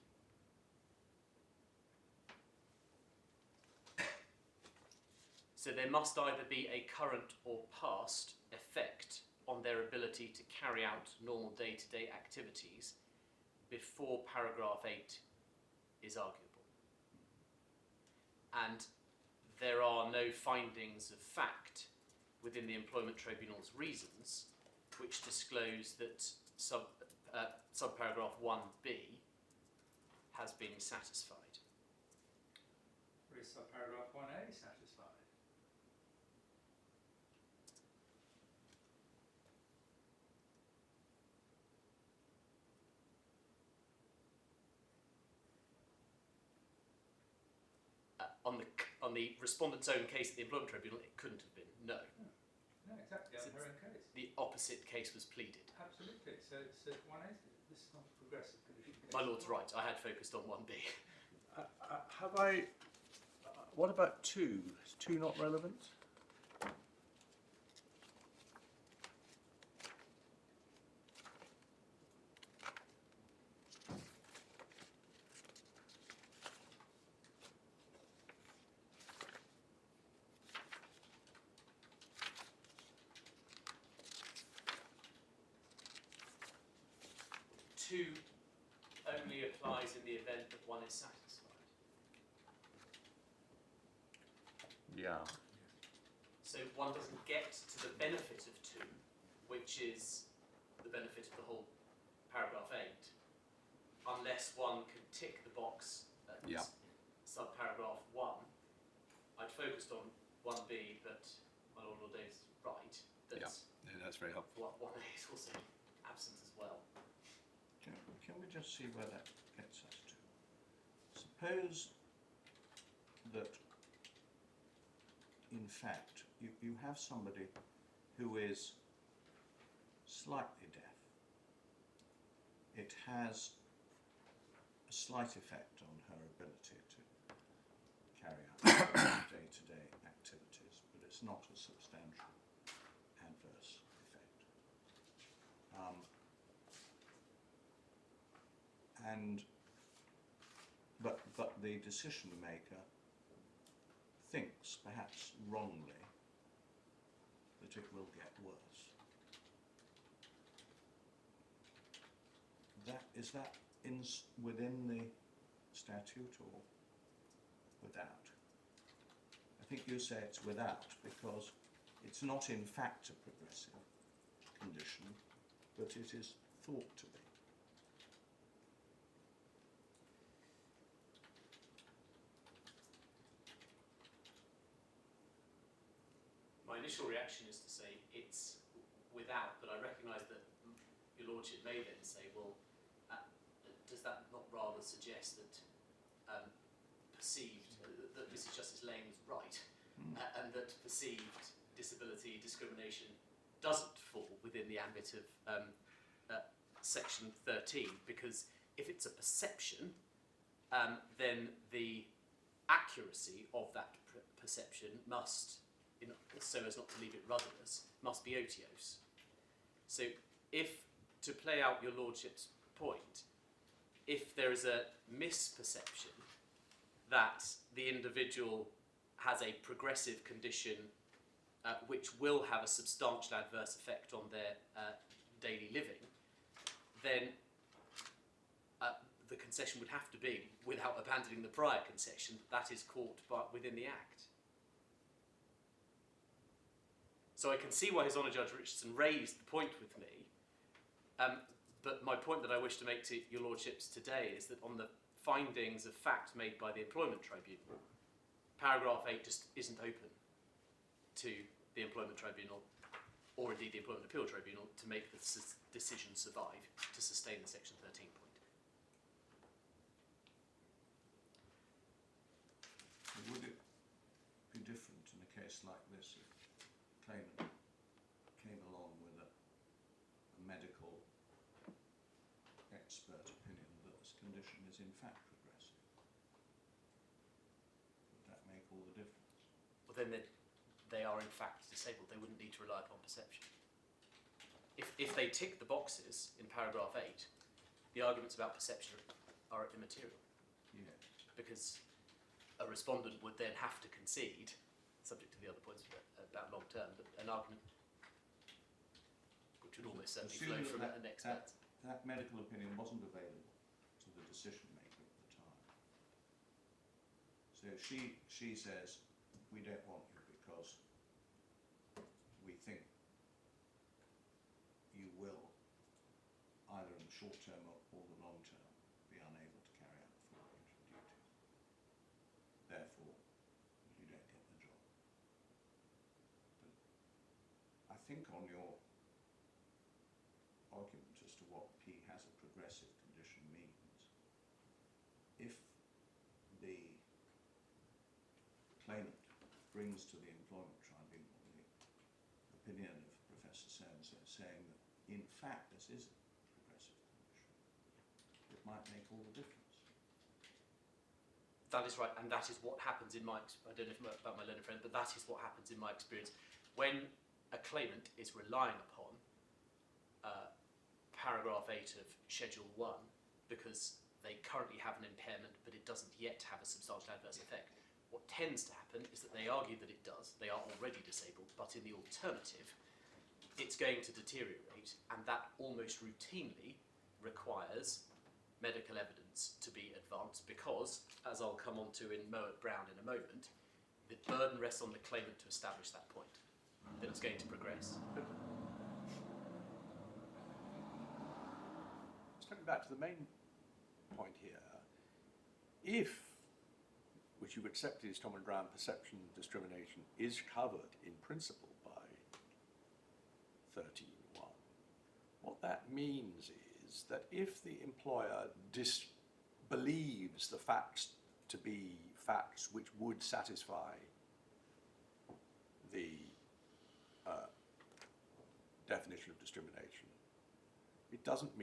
so there must either be a current or past effect on their ability to carry out normal day-to-day activities before paragraph 8 is arguable. And there are no findings of fact within the Employment Tribunal's reasons which disclose that subparagraph 1b has been satisfied. Or is subparagraph 1a satisfied? On the respondent's own case at the Employment Tribunal, it couldn't have been, no. No, exactly, on her own case. The opposite case was pleaded. Absolutely. So 1a, this is not a progressive condition case. My Lord's right, I had focused on 1b. What about 2? Is 2 not relevant? Two only applies in the event that one is satisfied. Yeah. So one doesn't get to the benefit of 2, which is the benefit of the whole paragraph 8, unless one can tick the box at subparagraph 1. I'd focused on 1b, but my Lord Dave's right. That That's very helpful. 1a is also absent as well. Can we just see where that gets us to? Suppose that, in fact, you have somebody who is slightly deaf. It has slight effect on her ability to carry out day-to-day activities, but it's not a substantial adverse effect. But the decision maker thinks, perhaps wrongly, that it will get worse. Is that within the statute or without? I think you say it's without because it's not in fact a progressive condition, but it is thought to be. My initial reaction is to say it's without, but I recognise that your lordship may then say, well, does that not rather suggest that perceived, that Mrs. Justice Lane was right, and that perceived disability discrimination doesn't fall within the ambit of section 13, because if it's a perception, then the accuracy of that perception must, so as not to leave it rudderless, must be otiose. So if, to play out your lordship's point, if there is a misperception that the individual has a progressive condition which will have a substantial adverse effect on their daily living, then the concession would have to be, without abandoning the prior concession, that is caught within the Act. So I can see why His Honour Judge Richardson raised the point with me, but my point that I wish to make to your lordships today is that on the findings of fact made by the Employment Tribunal, paragraph 8 just isn't open to the Employment Tribunal, or indeed the Employment Appeals Tribunal, to make the decision survive, to sustain the section 13 point. Would it be different in a case like this if claimant came along with a medical expert opinion that this condition is in fact progressive? Would that make all the difference? Well, then they are in fact disabled. They wouldn't need to rely upon perception. If they tick the boxes in paragraph 8, the arguments about perception are immaterial. Yes. Because a respondent would then have to concede, subject to the other points about long term, but an argument which would almost certainly flow from an expert. That medical opinion wasn't available to the decision maker at the time. So she says, we don't want you because we think you will, either in the short term or the long term, be unable to carry out the full range of duties. Therefore, you don't get the job. But I think on your argument as to what P has a progressive condition means, if the claimant brings to the Employment Tribunal the opinion of Professor so-and-so saying that in fact this is a progressive condition, it might make all the difference. That is right, and that is what happens in my, I don't know about my learned friend, but that is what happens in my experience. When a claimant is relying upon paragraph 8 of Schedule 1 because they currently have an impairment but it doesn't yet have a substantial adverse effect, what tends to happen is that they argue that it does, they are already disabled, but in the alternative, it's going to deteriorate, and that almost routinely requires medical evidence to be advanced because, as I'll come on to in Mowat Brown in a moment, the burden rests on the claimant to establish that point, that it's going to progress. Coming back to the main point here, if, which you've accepted is Tom and Brown, perception discrimination is covered in principle by 13.1, what that means is that if the employer believes the facts to be facts which would satisfy the definition of discrimination, it doesn't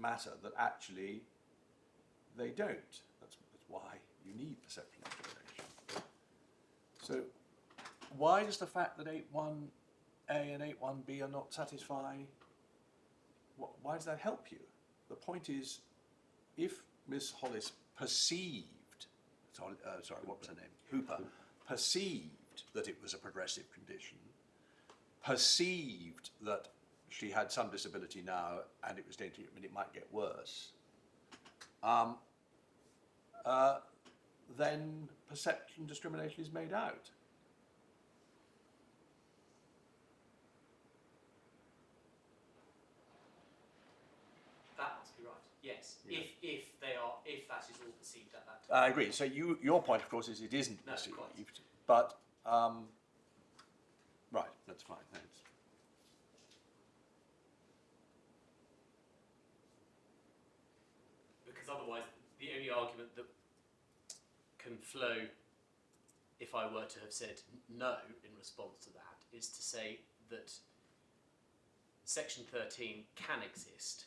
matter that actually they don't. That's why you need perception discrimination. So why does the fact that 8.1a and 8.1b are not satisfy, why does that help you? The point is, if Miss Hollis perceived, sorry, what was her name? Hooper, perceived that it was a progressive condition, perceived that she had some disability now and it was going to, it might get worse, then perception discrimination is made out. That must be right. Yes. Yeah. If that is all perceived at that time. I agree. So your point, of course, is it isn't No, perceived, quite. but right, that's fine. Thanks. Because otherwise, the only argument that can flow, if I were to have said no in response to that, is to say that Section 13 can exist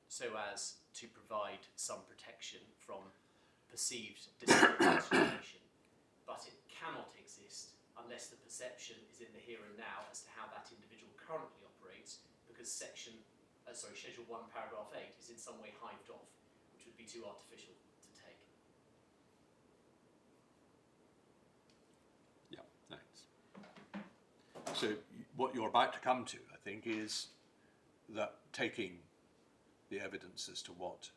so as to provide some protection from perceived discrimination, but it cannot exist unless the perception is in the here and now as to how that individual currently operates, because Schedule 1, Paragraph 8 is in some way hived off, which would be too artificial to take. Yeah, thanks. So what you're about to come to, I think, is that taking the evidence as to what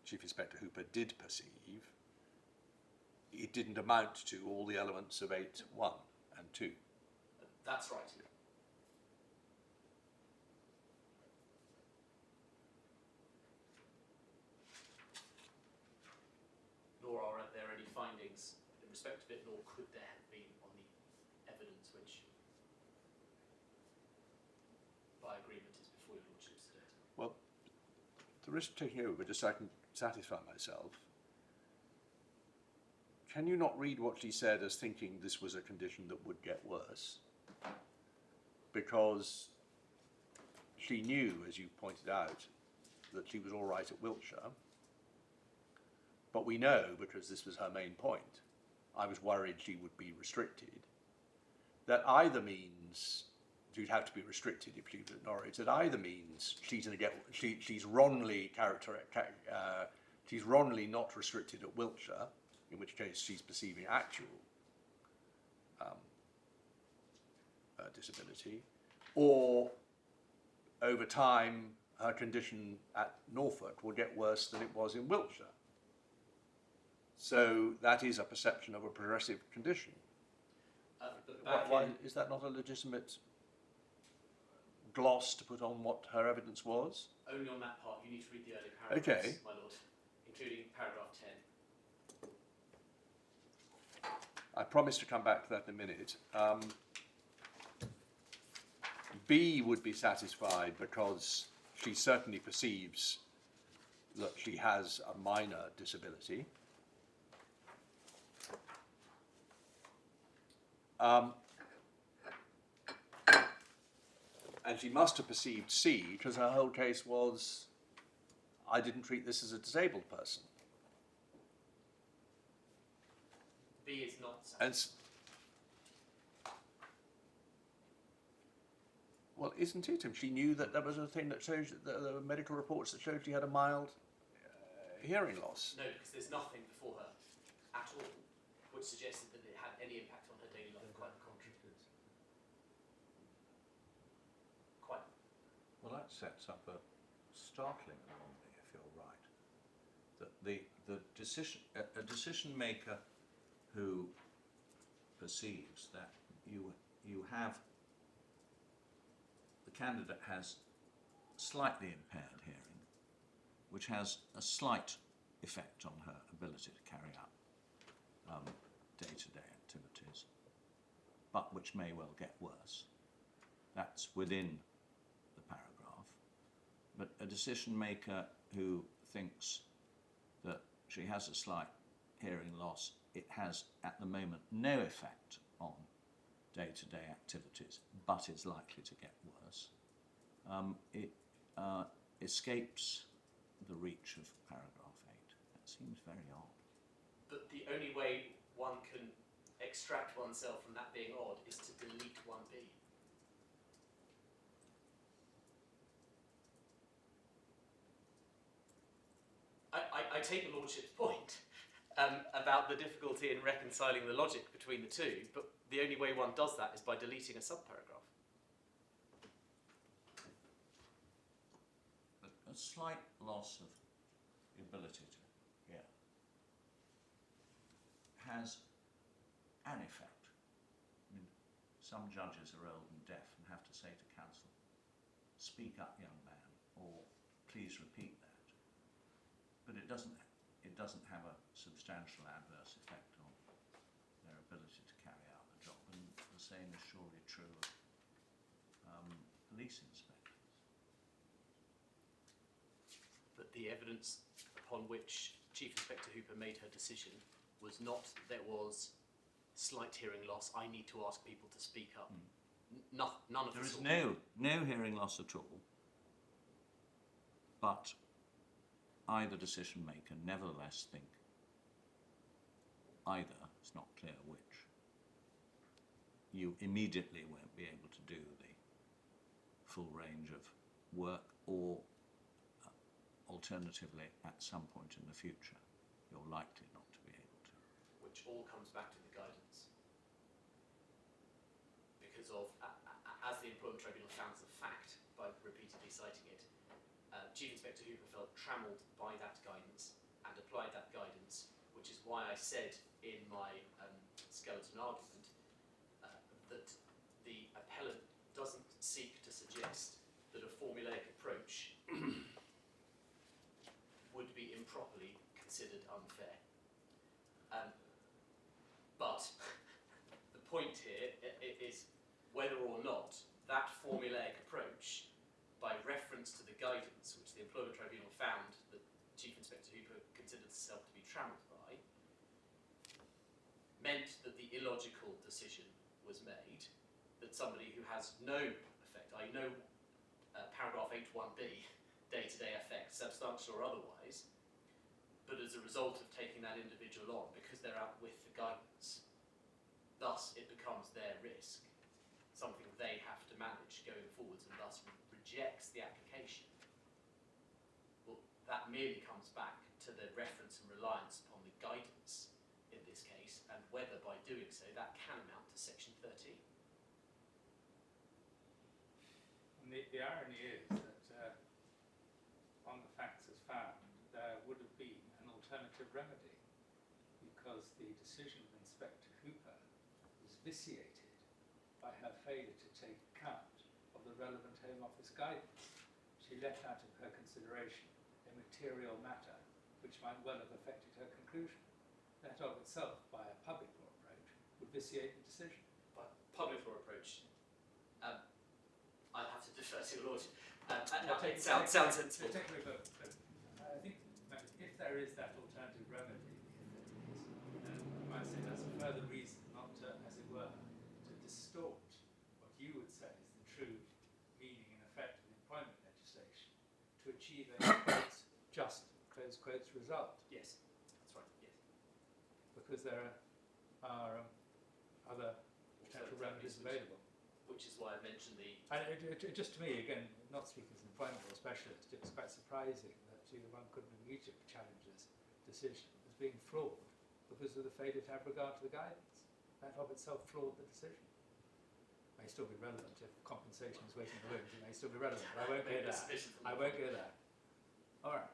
Chief Inspector Hooper did perceive, it didn't amount to all the elements of 8.1 and 2. That's right. Nor are there any findings in respect of it, nor could there have been on the evidence which, by agreement, is before your lordships today. Well, the risk of taking over, just so I can satisfy myself, can you not read what she said as thinking this was a condition that would get worse? Because she knew, as you pointed out, that she was all right at Wiltshire. But we know, because this was her main point, I was worried she would be restricted. That either means she'd have to be restricted if she was at Norwich. That either means she's going to get she's wrongly she's wrongly not restricted at Wiltshire, in which case she's perceiving actual disability, or over time her condition at Norfolk will get worse than it was in Wiltshire. So that is a perception of a progressive condition. But back Why in, is that not a legitimate gloss to put on what her evidence was? only on that part, you need to read the earlier paragraphs, Okay. my lord, including paragraph 10. I promise to come back to that in a minute. B would be satisfied because she certainly perceives that she has a minor disability. And she must have perceived C, because her whole case was, I didn't treat this as a disabled person. B is not And well, isn't it? And she knew that there was a thing that shows that there were medical reports that showed she had a mild hearing loss. No, because there's nothing before her at all which suggested that it had any impact on her daily life. Quite. Well, that sets up a startling anomaly, if you're right. That the decision maker who perceives that you have the candidate has slightly impaired hearing, which has a slight effect on her ability to carry out day-to-day activities, but which may well get worse. That's within the paragraph. But a decision maker who thinks that she has a slight hearing loss, it has at the moment no effect on day-to-day activities, but is likely to get worse, it escapes the reach of paragraph 8. That seems very odd. But the only way one can extract oneself from that being odd is to delete 1b. I take the Lordship's point about the difficulty in reconciling the logic between the two, but the only way one does that is by deleting a subparagraph. A slight loss of the ability to hear has an effect. I mean, some judges are old and deaf and have to say to counsel, "Speak up, young man," or "Please repeat that." But it doesn't have a substantial adverse effect on their ability to carry out the job, and the same is surely true of police inspectors. But the evidence upon which Chief Inspector Hooper made her decision was not that there was slight hearing loss, I need to ask people to speak up. None of There this. is no hearing loss at all, but either decision maker nevertheless think either, it's not clear which, you immediately won't be able to do the full range of work, or alternatively at some point in the future you're likely not to be able to. Which all comes back to the guidance. Because of, as the Employment Tribunal found as a fact by repeatedly citing it, Chief Inspector Hooper felt trammelled by that guidance and applied that guidance, which is why I said in my skeleton argument that the appellant doesn't seek to suggest that a formulaic approach would be improperly considered unfair. But the point here is whether or not that formulaic approach, by reference to the guidance which the Employment Tribunal found that Chief Inspector Hooper considered herself to be trammelled by, meant that the illogical decision was made that somebody who has no effect, i.e. no paragraph 8.1b day-to-day effect, substantial or otherwise, but as a result of taking that individual on because they're out with the guidance, thus it becomes their risk, something they have to manage going forwards, and thus rejects the application. Well, that merely comes back to the reference and reliance upon the guidance in this case, and whether by doing so that can amount to Section 13. And the irony is that on the facts as found, there would have been an alternative remedy, because the decision of Inspector Hooper was vitiated by her failure to take account of the relevant Home Office guidance. She left out of her consideration a material matter which might well have affected her conclusion. That of itself, by a public law approach, would vitiate the decision. By public law approach, I'd have to defer to your Lordship. It sounds sensible. But I think that if there is that alternative remedy, then I might say that's a further reason not to, as it were, to distort what you would say is the true meaning and effect of employment legislation to achieve a quotes, just close quotes result. Yes, that's right, yes. Because there are other potential remedies available. Which is why I mentioned the... And just to me, again, not speaking as an employment law specialist, it was quite surprising that one couldn't immediately challenge this decision as being flawed because of the failure to have regard to the guidance. That of itself flawed the decision. May still be relevant if compensation is waiting in the wings. It may still be relevant, but I won't go there. I won't go there. All right.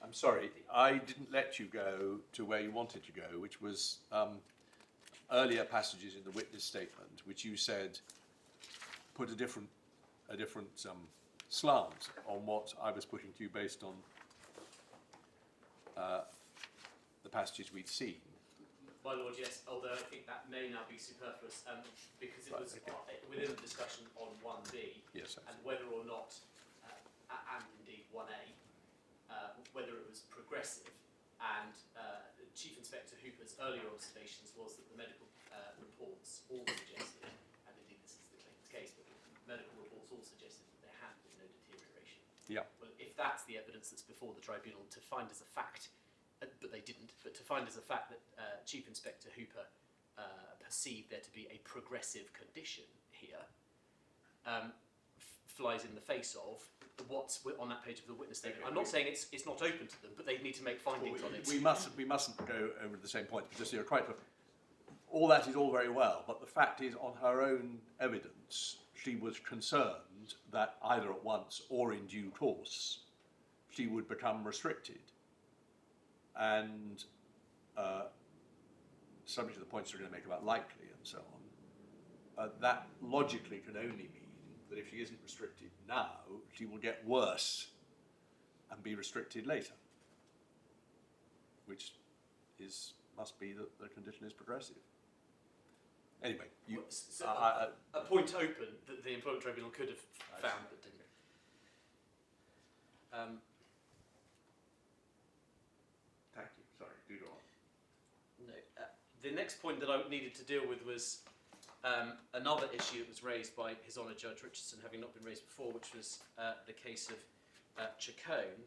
I'm sorry, I didn't let you go to where you wanted to go, which was earlier passages in the witness statement, which you said put a different slant on what I was putting to you based on the passages we'd seen. My Lord, yes, although I think that may now be superfluous, because it Right, was okay. within the discussion on 1b, Yes, and whether or not, and indeed 1a, whether it was progressive, and Chief Inspector Hooper's earlier observations was that the medical reports all suggested, and indeed this is the claimant's case, but the medical reports all suggested that there had been no deterioration. Yeah. Well, if that's the evidence that's before the tribunal to find as a fact, but they didn't, but to find as a fact that Chief Inspector Hooper perceived there to be a progressive condition here, flies in the face of what's on that page of the witness statement. I'm not saying it's not open to them, but they need to make findings on it. We mustn't go over the same point, because you're quite. All that is all very well, but the fact is, on her own evidence, she was concerned that either at once or in due course, she would become restricted. And subject to the points we're going to make about likely and so on, that logically can only mean that if she isn't restricted now, she will get worse and be restricted later, which must be that the condition is progressive. Anyway, So a point open that the Employment Tribunal could have found but didn't. Thank you. Sorry, do go on. No. The next point that I needed to deal with was another issue that was raised by His Honour Judge Richardson, having not been raised before, which was the case of Chacon.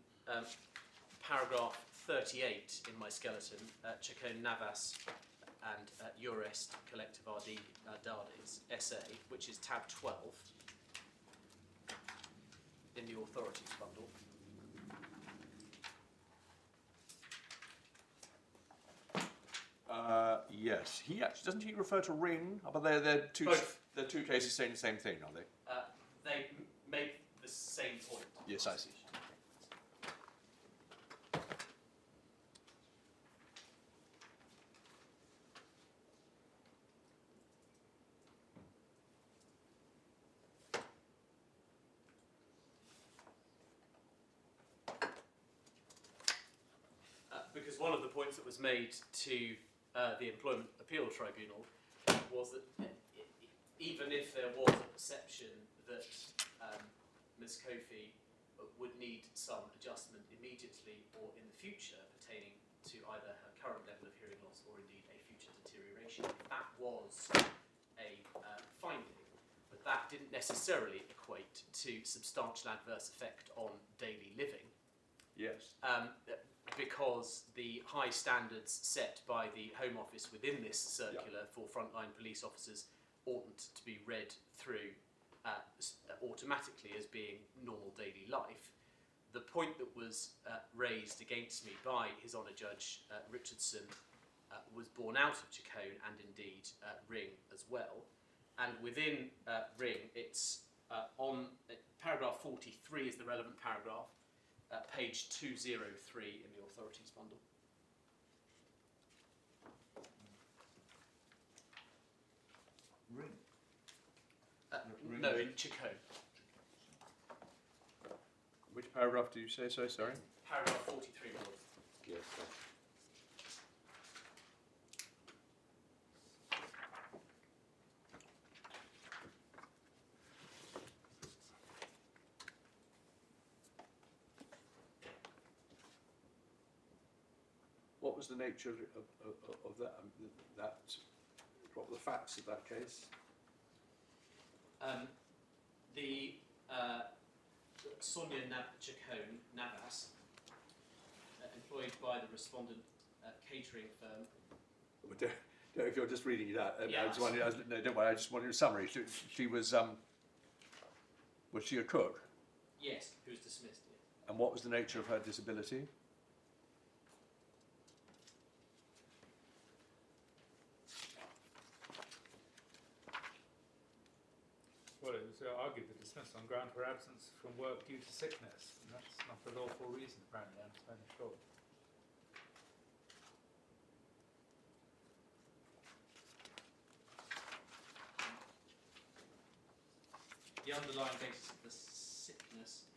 Paragraph 38 in my skeleton, Chacon Navas and Urest Collective Ardades essay, which is tab 12 in the authorities bundle. Yes, he actually doesn't he refer to Ring? But they're two. Both. They're two cases saying the same thing, are they? They make the same point. Yes, I see. Because one of the points that was made to the Employment Appeals Tribunal was that even if there was a perception that Ms. Coffey would need some adjustment immediately or in the future pertaining to either her current level of hearing loss or indeed a future deterioration, that was a finding, but that didn't necessarily equate to substantial adverse effect on daily living. Yes. Because the high standards set by the Home Office within this circular for frontline police officers oughtn't to be read through automatically as being normal daily life. The point that was raised against me by His Honour Judge Richardson was borne out of Chacon and indeed Ring as well. And within Ring, it's on paragraph 43 is the relevant paragraph. Page 203 in the authorities bundle. Ring. Ring. No, in Chacon. Which paragraph do you say so? Sorry. Paragraph 43, my lord. Yes. What was the nature of that? What were the facts of that case? The Sonia Chacon Navas, employed by the Respondent catering firm. But if you're just reading it out, Yeah. no, don't worry. I just wanted a summary. She was she a cook? Yes, who was dismissed. Yeah. And what was the nature of her disability? Well, it was argued for dismissal on ground for absence from work due to sickness, and that's not a lawful reason, apparently, I'm fairly sure. The underlying basis of the sickness.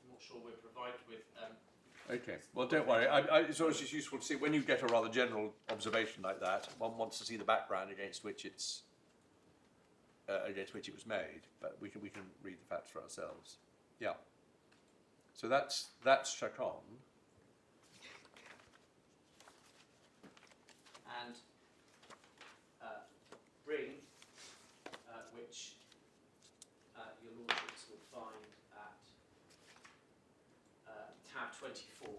I'm not sure we're provided with. Okay. Well, don't worry. It's always just useful to see when you get a rather general observation like that. One wants to see the background against which it was made. But we can read the facts for ourselves. Yeah. So that's Chacon. And Ring, which your lordships will find at tab 24.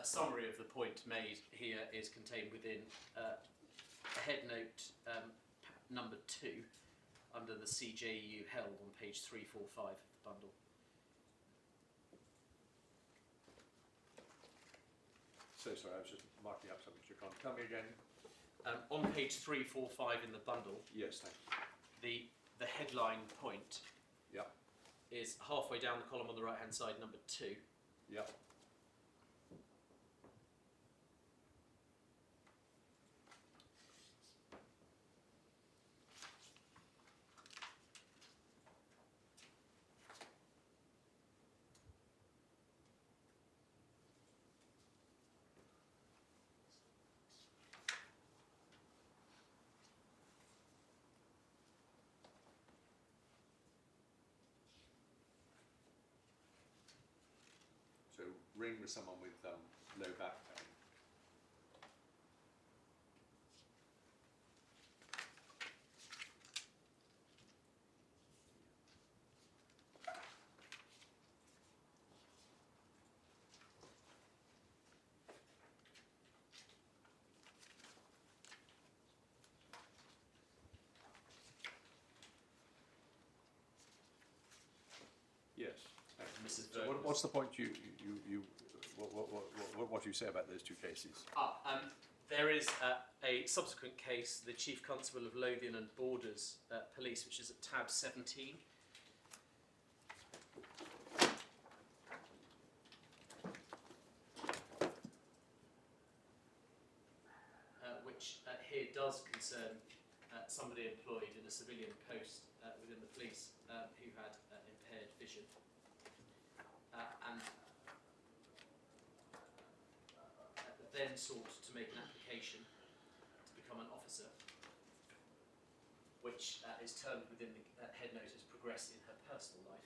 A summary of the point made here is contained within head note number 2 under the CJU held on page 345 of the bundle. So sorry, I was just marking up something, Chacon. Tell me again. On page 345 in the bundle, Yes, thank you. the headline point Yeah, is halfway down the column on the right hand side, number 2. yeah. So Ring was someone with low back pain. Yes. Mrs. So Berg what's the point what do you say about those two cases? There is a subsequent case, the Chief Constable of Lothian and Borders Police, which is at tab 17. Which here does concern somebody employed in a civilian post within the police who had impaired vision. And then sought to make an application to become an officer, which is termed within the head note as progress in her personal life.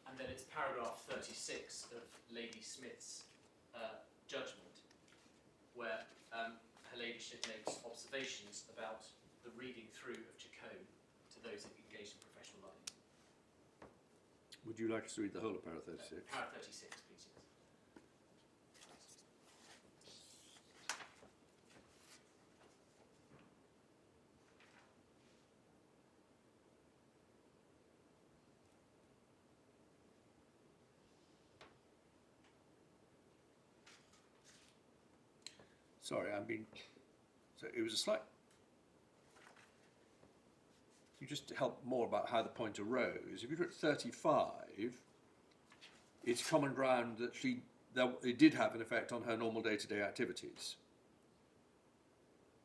And then it's paragraph 36 of Lady Smith's judgment, where her ladyship makes observations about the reading through of Chacon to those engaged in professional life. Would you like us to read the whole of paragraph 36? Paragraph 36, please. Yes. Sorry, so it was a slight. You just help more about how the point arose. If you look at 35, it's common ground that it did have an effect on her normal day-to-day activities.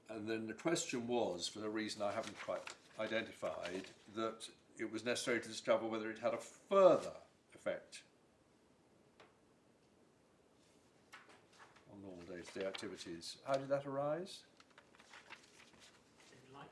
And then the question was, for a reason I haven't quite identified, that it was necessary to discover whether it had a further effect on normal day-to-day activities. How did that arise? If you like.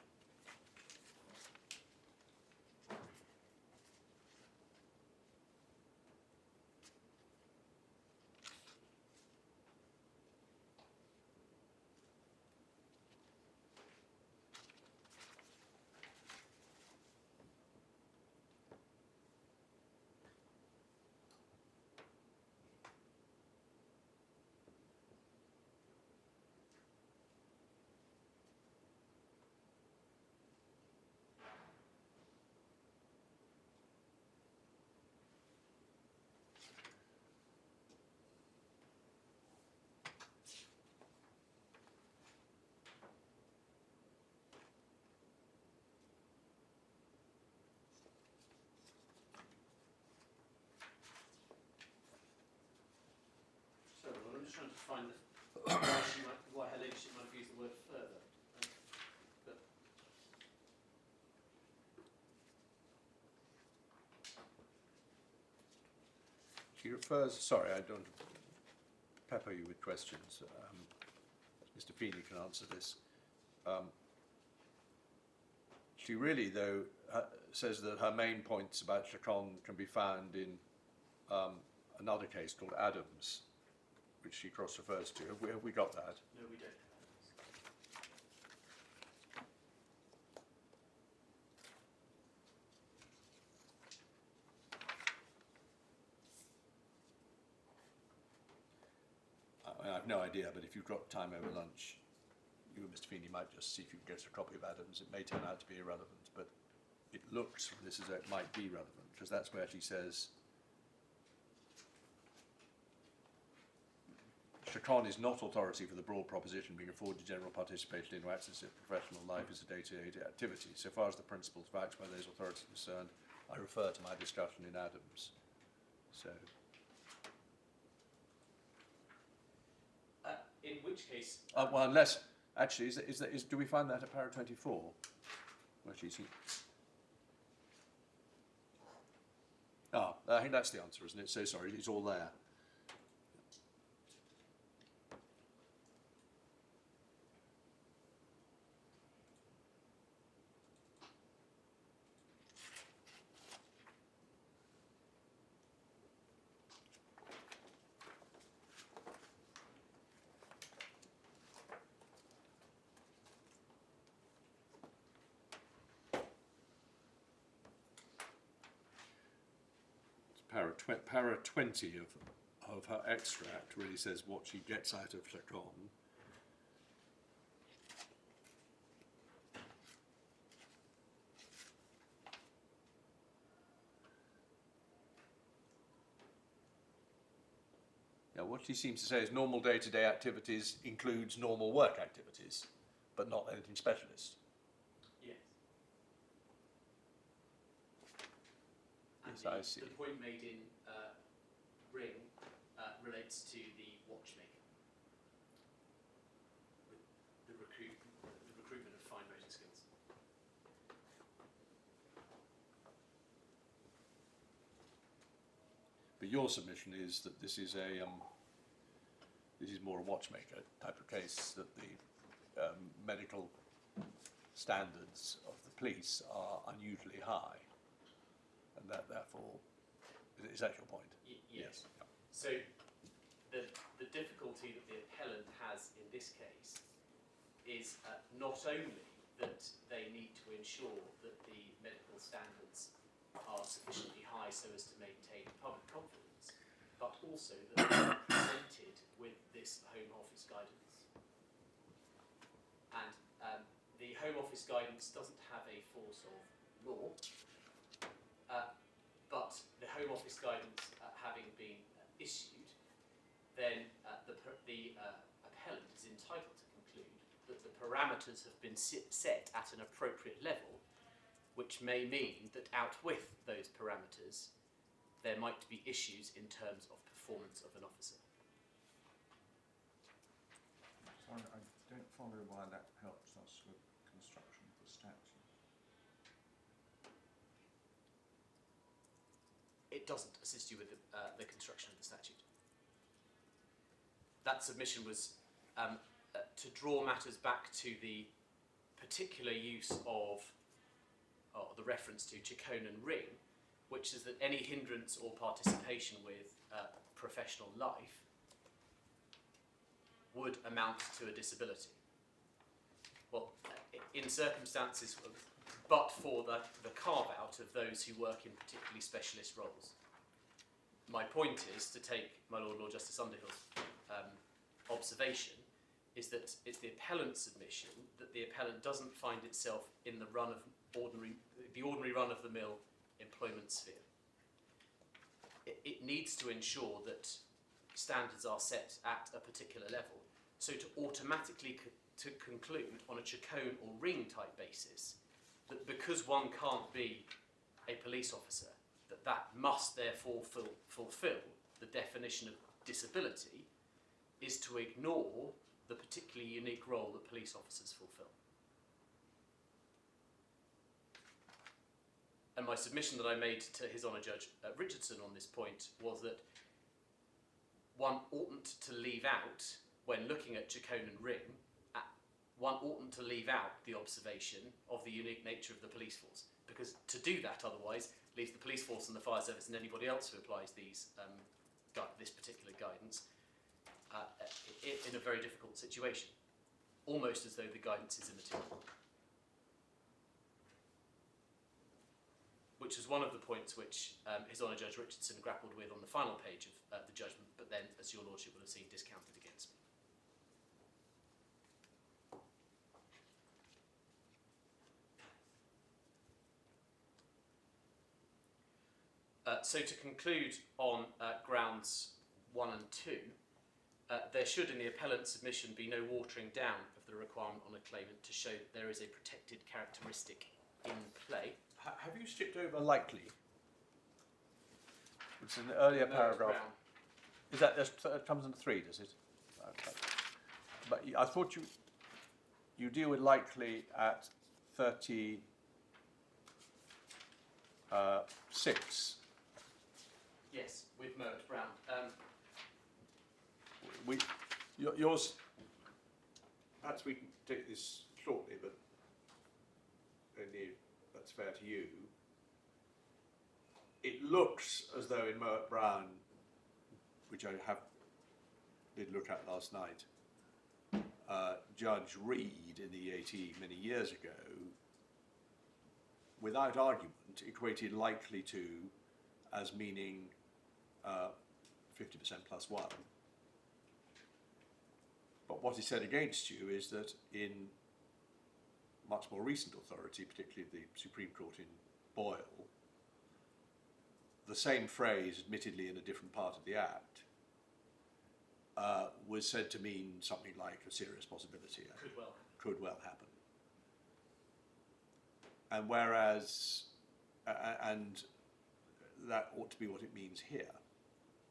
just trying to find why her ladyship might have used the word further. But She refers, sorry, I don't pepper you with questions. Mr. Feeney can answer this. She really, though, says that her main points about Chacon can be found in another case called Adams, which she cross-refers to. Have we got that? no, we don't. I have no idea, but if you've got time over lunch, you and Mr. Feeney might just see if you can get us a copy of Adams. It may turn out to be irrelevant, but it looks from this as though it might be relevant, because that's where she says Chacon is not authority for the broad proposition being afforded general participation in or access to professional life as a day-to-day activity. So far as the principles vouched by those authorities are concerned, I refer to my discussion in Adams. So, In which case, well, unless actually, do we find that at para 24, where she's? I think that's the answer, isn't it? So sorry, it's all there. Para 20 of her extract really says what she gets out of Chacon. Yeah, what she seems to say is normal day-to-day activities includes normal work activities, but not anything specialist. yes. Yes, And I see. The point made in Ring relates to the watchmaker, with the recruitment of fine motor skills. But your submission is that this is more a watchmaker type of case, that the medical standards of the police are unusually high, and that therefore, is that your point? Yes. So the difficulty that the appellant has in this case is not only that they need to ensure that the medical standards are sufficiently high so as to maintain public confidence, but also that they are presented with this Home Office guidance. And the Home Office guidance doesn't have a force of law, but the Home Office guidance having been issued, then the appellant is entitled to conclude that the parameters have been set at an appropriate level, which may mean that out with those parameters, there might be issues in terms of performance of an officer. Sorry, I don't follow why that helps us with construction of the statute. It doesn't assist you with the construction of the statute. That submission was to draw matters back to the particular use of the reference to Chacon and Ring, which is that any hindrance or participation with professional life would amount to a disability. Well, in circumstances, but for the carve-out of those who work in particularly specialist roles. My point is, to take my Lord Justice Underhill's observation, is that it's the appellant's submission that the appellant doesn't find itself in the ordinary run-of-the-mill employment sphere. It needs to ensure that standards are set at a particular level. So to automatically to conclude on a Chacon or Ring type basis that because one can't be a police officer, that must therefore fulfil the definition of disability, is to ignore the particularly unique role that police officers fulfil. And my submission that I made to His Honour Judge Richardson on this point was that one oughtn't to leave out, when looking at Jaconan Ring, one oughtn't to leave out the observation of the unique nature of the police force, because to do that otherwise leaves the police force and the fire service and anybody else who applies these this particular guidance in a very difficult situation, almost as though the guidance is immaterial. Which was one of the points which His Honour Judge Richardson grappled with on the final page of the judgment, but then, as your Lordship will have seen, discounted against me. So to conclude on grounds 1 and 2, there should in the appellant submission be no watering down of the requirement on a claimant to show that there is a protected characteristic in play. Have you skipped over likely? It's an earlier paragraph. Brown. Is that it comes under 3, does it? Okay. But I thought you deal with likely at 36. Yes, with Mert Brown. Yours. Perhaps we can take this shortly, but only that's fair to you. It looks as though in Mert Brown, which I did look at last night, Judge Reed in the EAT many years ago, without argument, equated likely to as meaning 50% plus 1. But what he said against you is that in much more recent authority, particularly the Supreme Court in Boyle, the same phrase, admittedly in a different part of the Act, was said to mean something like a serious possibility. Could well happen. And whereas, and that ought to be what it means here.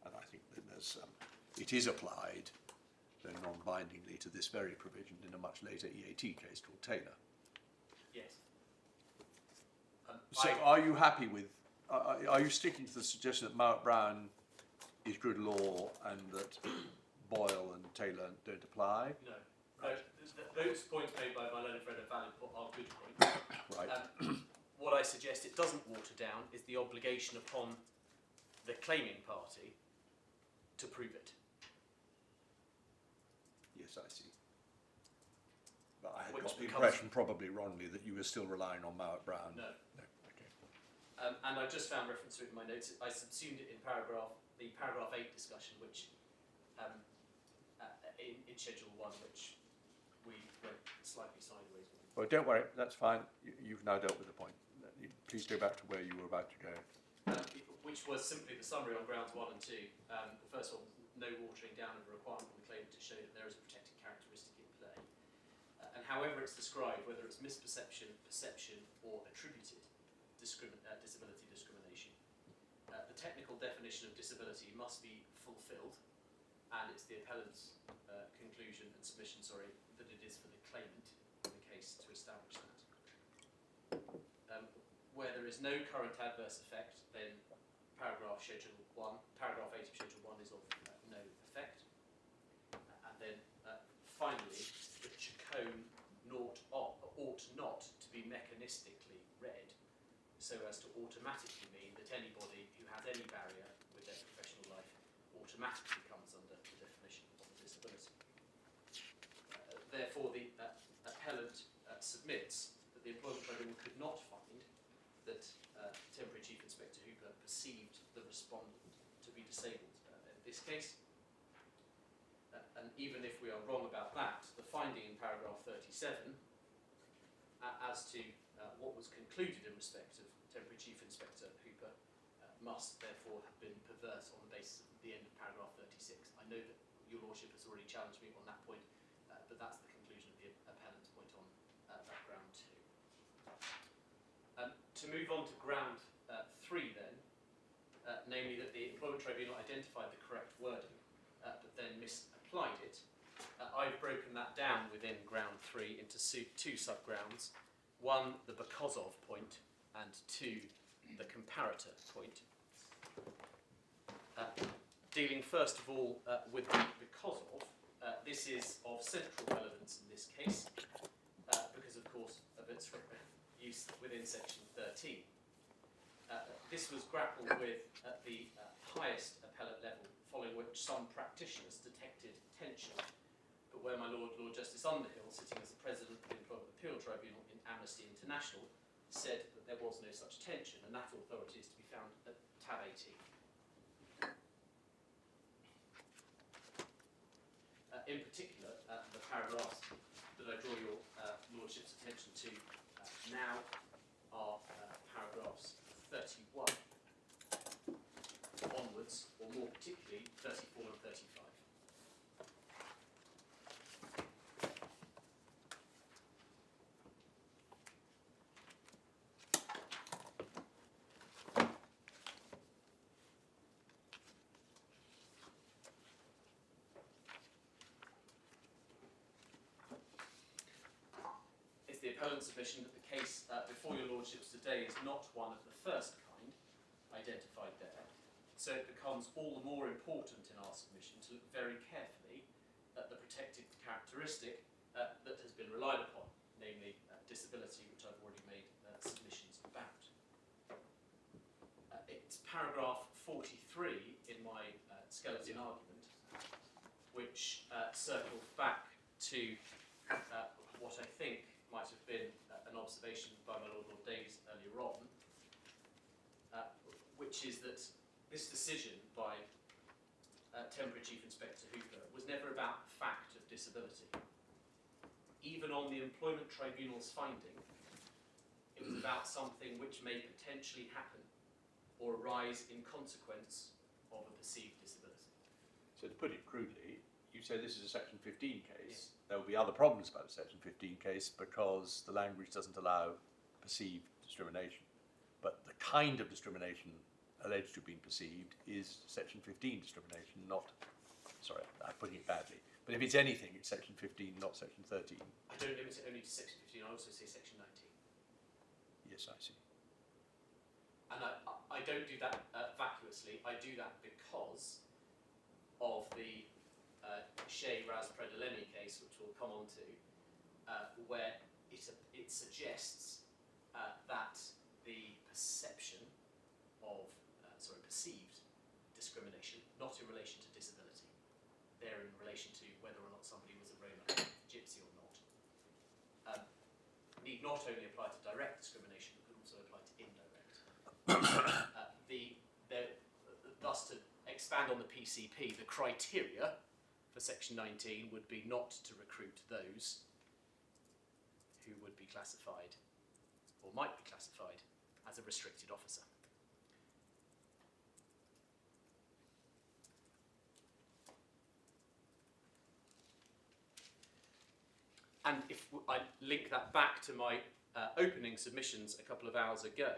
And I think that it is applied, though non-bindingly, to this very provision in a much later EAT case called Taylor. Yes. So are you happy with, are you sticking to the suggestion that Mert Brown is good law and that Boyle and Taylor don't apply? No. Right. Those points made by my learned friend are valid, are good points. Right. What I suggest it doesn't water down is the obligation upon the claiming party to prove it. Yes, I see. But I had Which got the becomes- impression, probably wrongly, that you were still relying on Mert Brown. No. No. Okay. And I just found reference to it in my notes. I subsumed it in the paragraph 8 discussion, which in Schedule 1, which we went slightly sideways with. Well, don't worry, that's fine. You've now dealt with the point. Please go back to where you were about to go. Which was simply the summary on grounds 1 and 2. The first one, no watering down of a requirement on the claimant to show that there is a protected characteristic in play. And however it's described, whether it's misperception, perception, or attributed disability discrimination, the technical definition of disability must be fulfilled, and it's the appellant's conclusion and submission, that it is for the claimant in the case to establish that. Where there is no current adverse effect, then paragraph 8 of Schedule 1 is of no effect. And then finally, the Chacon ought not to be mechanistically read so as to automatically mean that anybody who has any barrier with their professional life automatically comes under the definition of a disability. Therefore, the appellant submits that the Employment Tribunal could not find that Temporary Chief Inspector Hooper perceived the respondent to be disabled in this case. And even if we are wrong about that, the finding in paragraph 37 as to what was concluded in respect of Temporary Chief Inspector Hooper must therefore have been perverse on the basis of the end of paragraph 36. I know that your Lordship has already challenged me on that point, but that's the conclusion of the appellant's point on that ground 2. To move on to ground 3 then, namely that the Employment Tribunal identified the correct wording, but then misapplied it. I've broken that down within ground 3 into two subgrounds. 1, the because of point, and 2, the comparator point. Dealing first of all with the because of, this is of central relevance in this case, because of course of its use within section 13. This was grappled with at the highest appellate level, following which some practitioners detected tension, but where my Lord Justice Underhill, sitting as the President of the Employment Appeals Tribunal in Amnesty International, said that there was no such tension, and that authority is to be found at tab 18. In particular, the paragraphs that I draw your Lordship's attention to now are paragraphs 31 onwards, or more particularly 34 and 35. It's the appellant's submission that the case before your Lordships today is not one of the first kind identified there, so it becomes all the more important in our submission to look very carefully at the protected characteristic that has been relied upon, namely disability, which I've already made submissions about. It's paragraph 43 in my skeleton argument, which circles back to what I think might have been an observation by my Lord Davies earlier on, which is that this decision by Temporary Chief Inspector Hooper was never about the fact of disability. Even on the Employment Tribunal's finding, it was about something which may potentially happen or arise in consequence of a perceived disability. So to put it crudely, you say this is a Section 15 case. Yes. There will be other problems about a Section 15 case because the language doesn't allow perceived discrimination. But the kind of discrimination alleged to have been perceived is Section 15 discrimination, not, sorry, I'm putting it badly. But if it's anything, it's Section 15, not Section 13. I don't limit it only to Section 15, I also say Section 19. Yes, I see. And I don't do that vacuously, I do that because of the Shea Raz Predeleni case, which we'll come on to, where it suggests that the perception of, perceived discrimination, not in relation to disability, they're in relation to whether or not somebody was a Roma, Gypsy or not, need not only apply to direct discrimination, but could also apply to indirect. Thus, to expand on the PCP, the criteria for Section 19 would be not to recruit those who would be classified, or might be classified, as a restricted officer. And if I link that back to my opening submissions a couple of hours ago,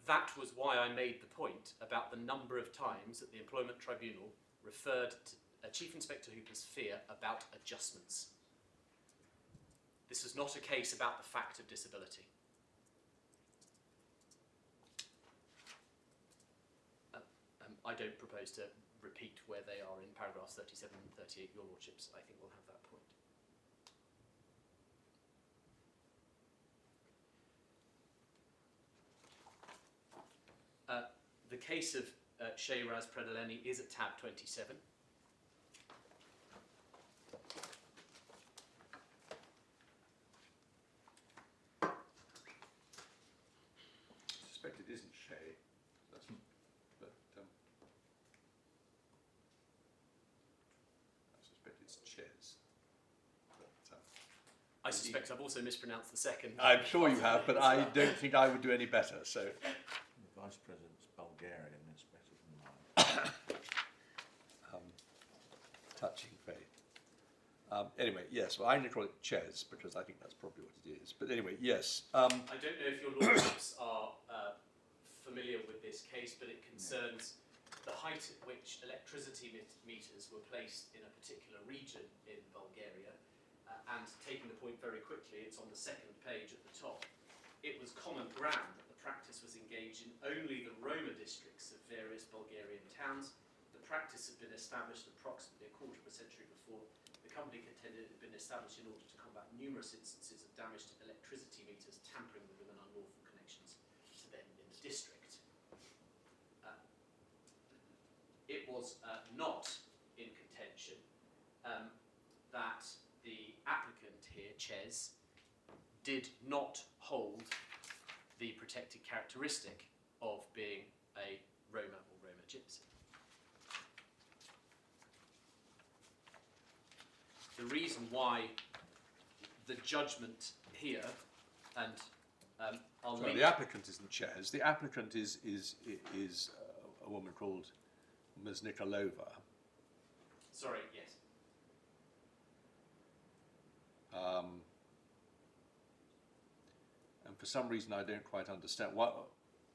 that was why I made the point about the number of times that the Employment Tribunal referred to Chief Inspector Hooper's fear about adjustments. This was not a case about the fact of disability. I don't propose to repeat where they are in paragraphs 37 and 38, your Lordships. I think we'll have that point. The case of Shea Raz Predeleni is at tab 27. I suspect it isn't Shea, but I suspect it's Ches. I suspect I've also mispronounced the second. I'm sure you have, but I don't think I would do any better. So, The Vice President's Bulgarian is better than mine. touching faith. Anyway, yes. Well, I'm going to call it Ches because I think that's probably what it is. But anyway, yes. I don't know if your Lordships are familiar with this case, but it concerns the height at which electricity meters were placed in a particular region in Bulgaria, and taking the point very quickly, it's on the second page at the top. It was common ground that the practice was engaged in only the Roma districts of various Bulgarian towns. The practice had been established approximately a quarter of a century before. The company contended it had been established in order to combat numerous instances of damage to electricity meters, tampering with them, and unlawful connections to them in the district. It was not in contention that the applicant here, Ches, did not hold the protected characteristic of being a Roma or Roma gypsy. The reason why the judgment here, and I'll Sorry, leave... the applicant isn't Ches. The applicant is a woman called Ms. Nikolova. Sorry, yes. And for some reason I don't quite understand why.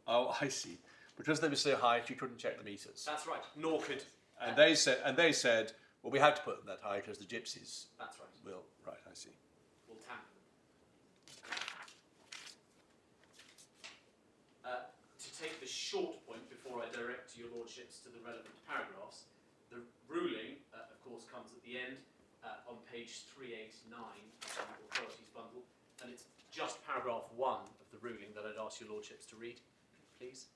Oh, I see. Because they were so high, she couldn't check the meters. That's right. Nor could... And they said, well, we had to put them that high because the gypsies That's right. will. Right, I see. Will tamper them. To take the short point before I direct your lordships to the relevant paragraphs, the ruling, of course, comes at the end on page 389 of the authorities bundle, and it's just paragraph 1 of the ruling that I'd ask your lordships to read, please.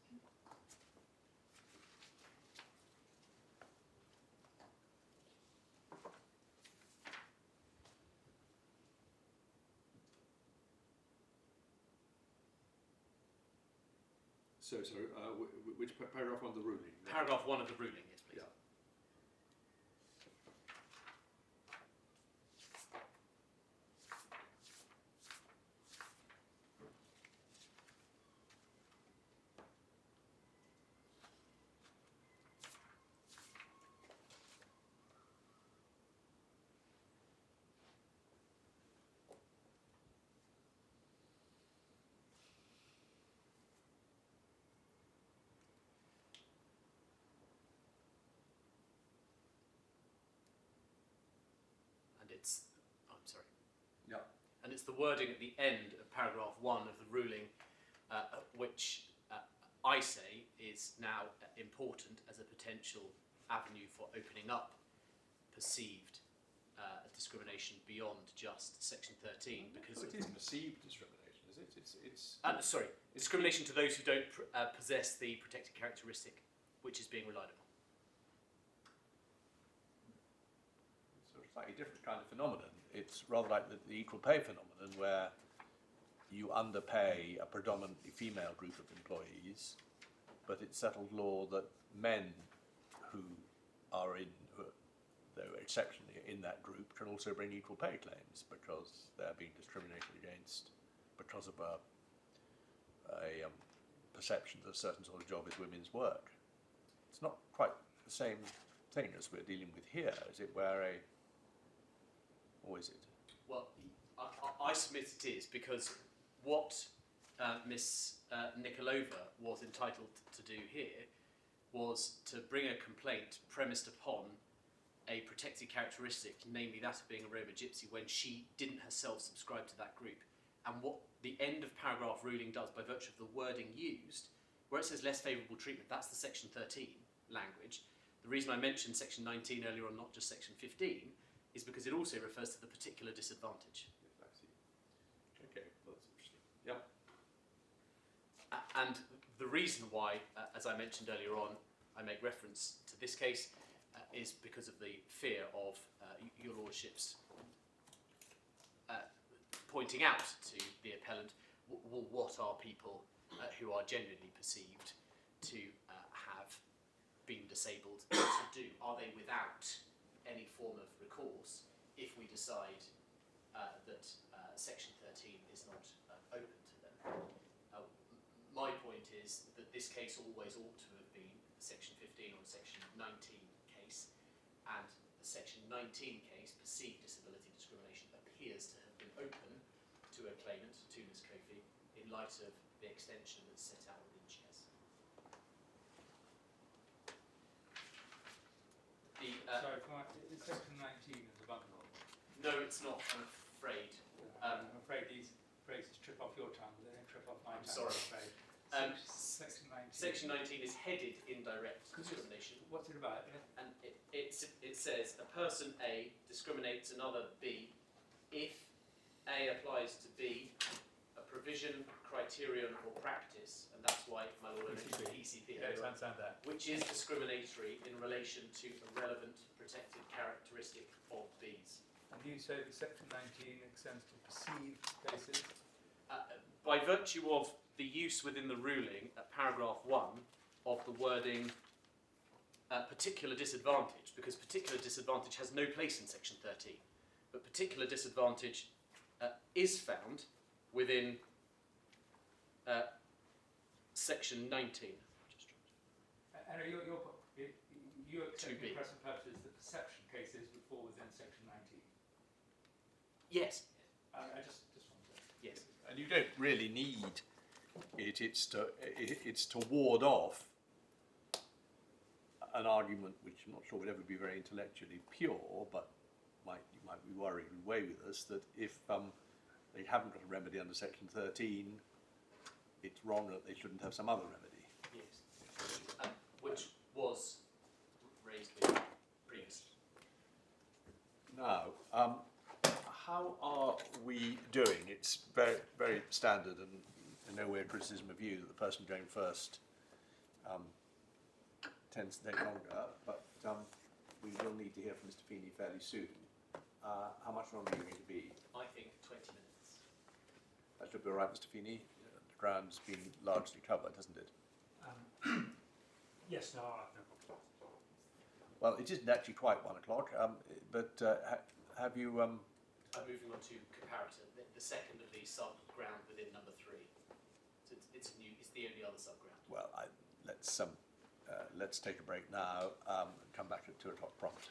So, which paragraph on the ruling? Paragraph 1 of the ruling, yes, please. Yeah. I'm sorry. Yeah. And it's the wording at the end of paragraph 1 of the ruling, which I say is now important as a potential avenue for opening up perceived discrimination beyond just section 13, because it is perceived discrimination, is it? It's sorry, discrimination to those who don't possess the protected characteristic which is being relied upon. a slightly different kind of phenomenon. It's rather like the equal pay phenomenon, where you underpay a predominantly female group of employees, but it's settled law that men who are though exceptionally in that group, can also bring equal pay claims because they're being discriminated against because of a perception that a certain sort of job is women's work. It's not quite the same thing as we're dealing with here, is it? Or is it? Well, I submit it is, because what Miss Nikolova was entitled to do here was to bring a complaint premised upon a protected characteristic, namely that of being a Roma gypsy, when she didn't herself subscribe to that group. And what the end of paragraph ruling does, by virtue of the wording used, where it says less favourable treatment, that's the section 13 language. The reason I mentioned section 19 earlier on, not just section 15, is because it also refers to the particular disadvantage. Yes, I see. Okay, well, that's interesting. Yeah. And the reason why, as I mentioned earlier on, I make reference to this case is because of the fear of your lordships pointing out to the appellant, what are people who are genuinely perceived to have been disabled to do? Are they without any form of recourse if we decide that section 13 is not open to them? My point is that this case always ought to have been the section 15 or section 19 case, and the section 19 case, perceived disability discrimination, appears to have been open to a claimant, to Ms. Coffey, in light of the extension that's set out within CHES. No, it's not, I'm afraid. I'm afraid these phrases trip off your tongue, they don't trip off my I'm tongue, sorry. I'm afraid. Section 19. Section 19 is headed indirect discrimination, What's it about? and it says a person A discriminates another B if A applies to B a provision, criterion or practice, and that's why my lord I mentioned PCP Yeah, earlier on, sound that. which is discriminatory in relation to a relevant protected characteristic of B's. And you say that section 19 extends to perceived cases? By virtue of the use within the ruling at paragraph 1 of the wording particular disadvantage, because particular disadvantage has no place in section 13, but particular disadvantage is found within section 19. And you accept 2B. in present purposes the perception cases would fall within section 19? Yes. I just wanted to... Yes. And you don't really need it. It's to ward off an argument which I'm not sure would ever be very intellectually pure, but you might be worried away with us that if they haven't got a remedy under section 13, it's wrong that they shouldn't have some other remedy. Yes. Which was raised with previously. Now, how are we doing? It's very, very standard and in no way a criticism of you that the person going first tends to take longer, but we will need to hear from Mr. Feeney fairly soon. How much longer are you going to be? I think 20 minutes. That should be all right, Mr. Feeney. The ground's been largely covered, hasn't it? Yes, no. Well, it isn't actually quite 1 o'clock, but have you... I'm moving on to comparator, the second of the sub-ground within number 3. So it's the only other sub-ground. Well, let's take a break now and come back at 2 o'clock prompt.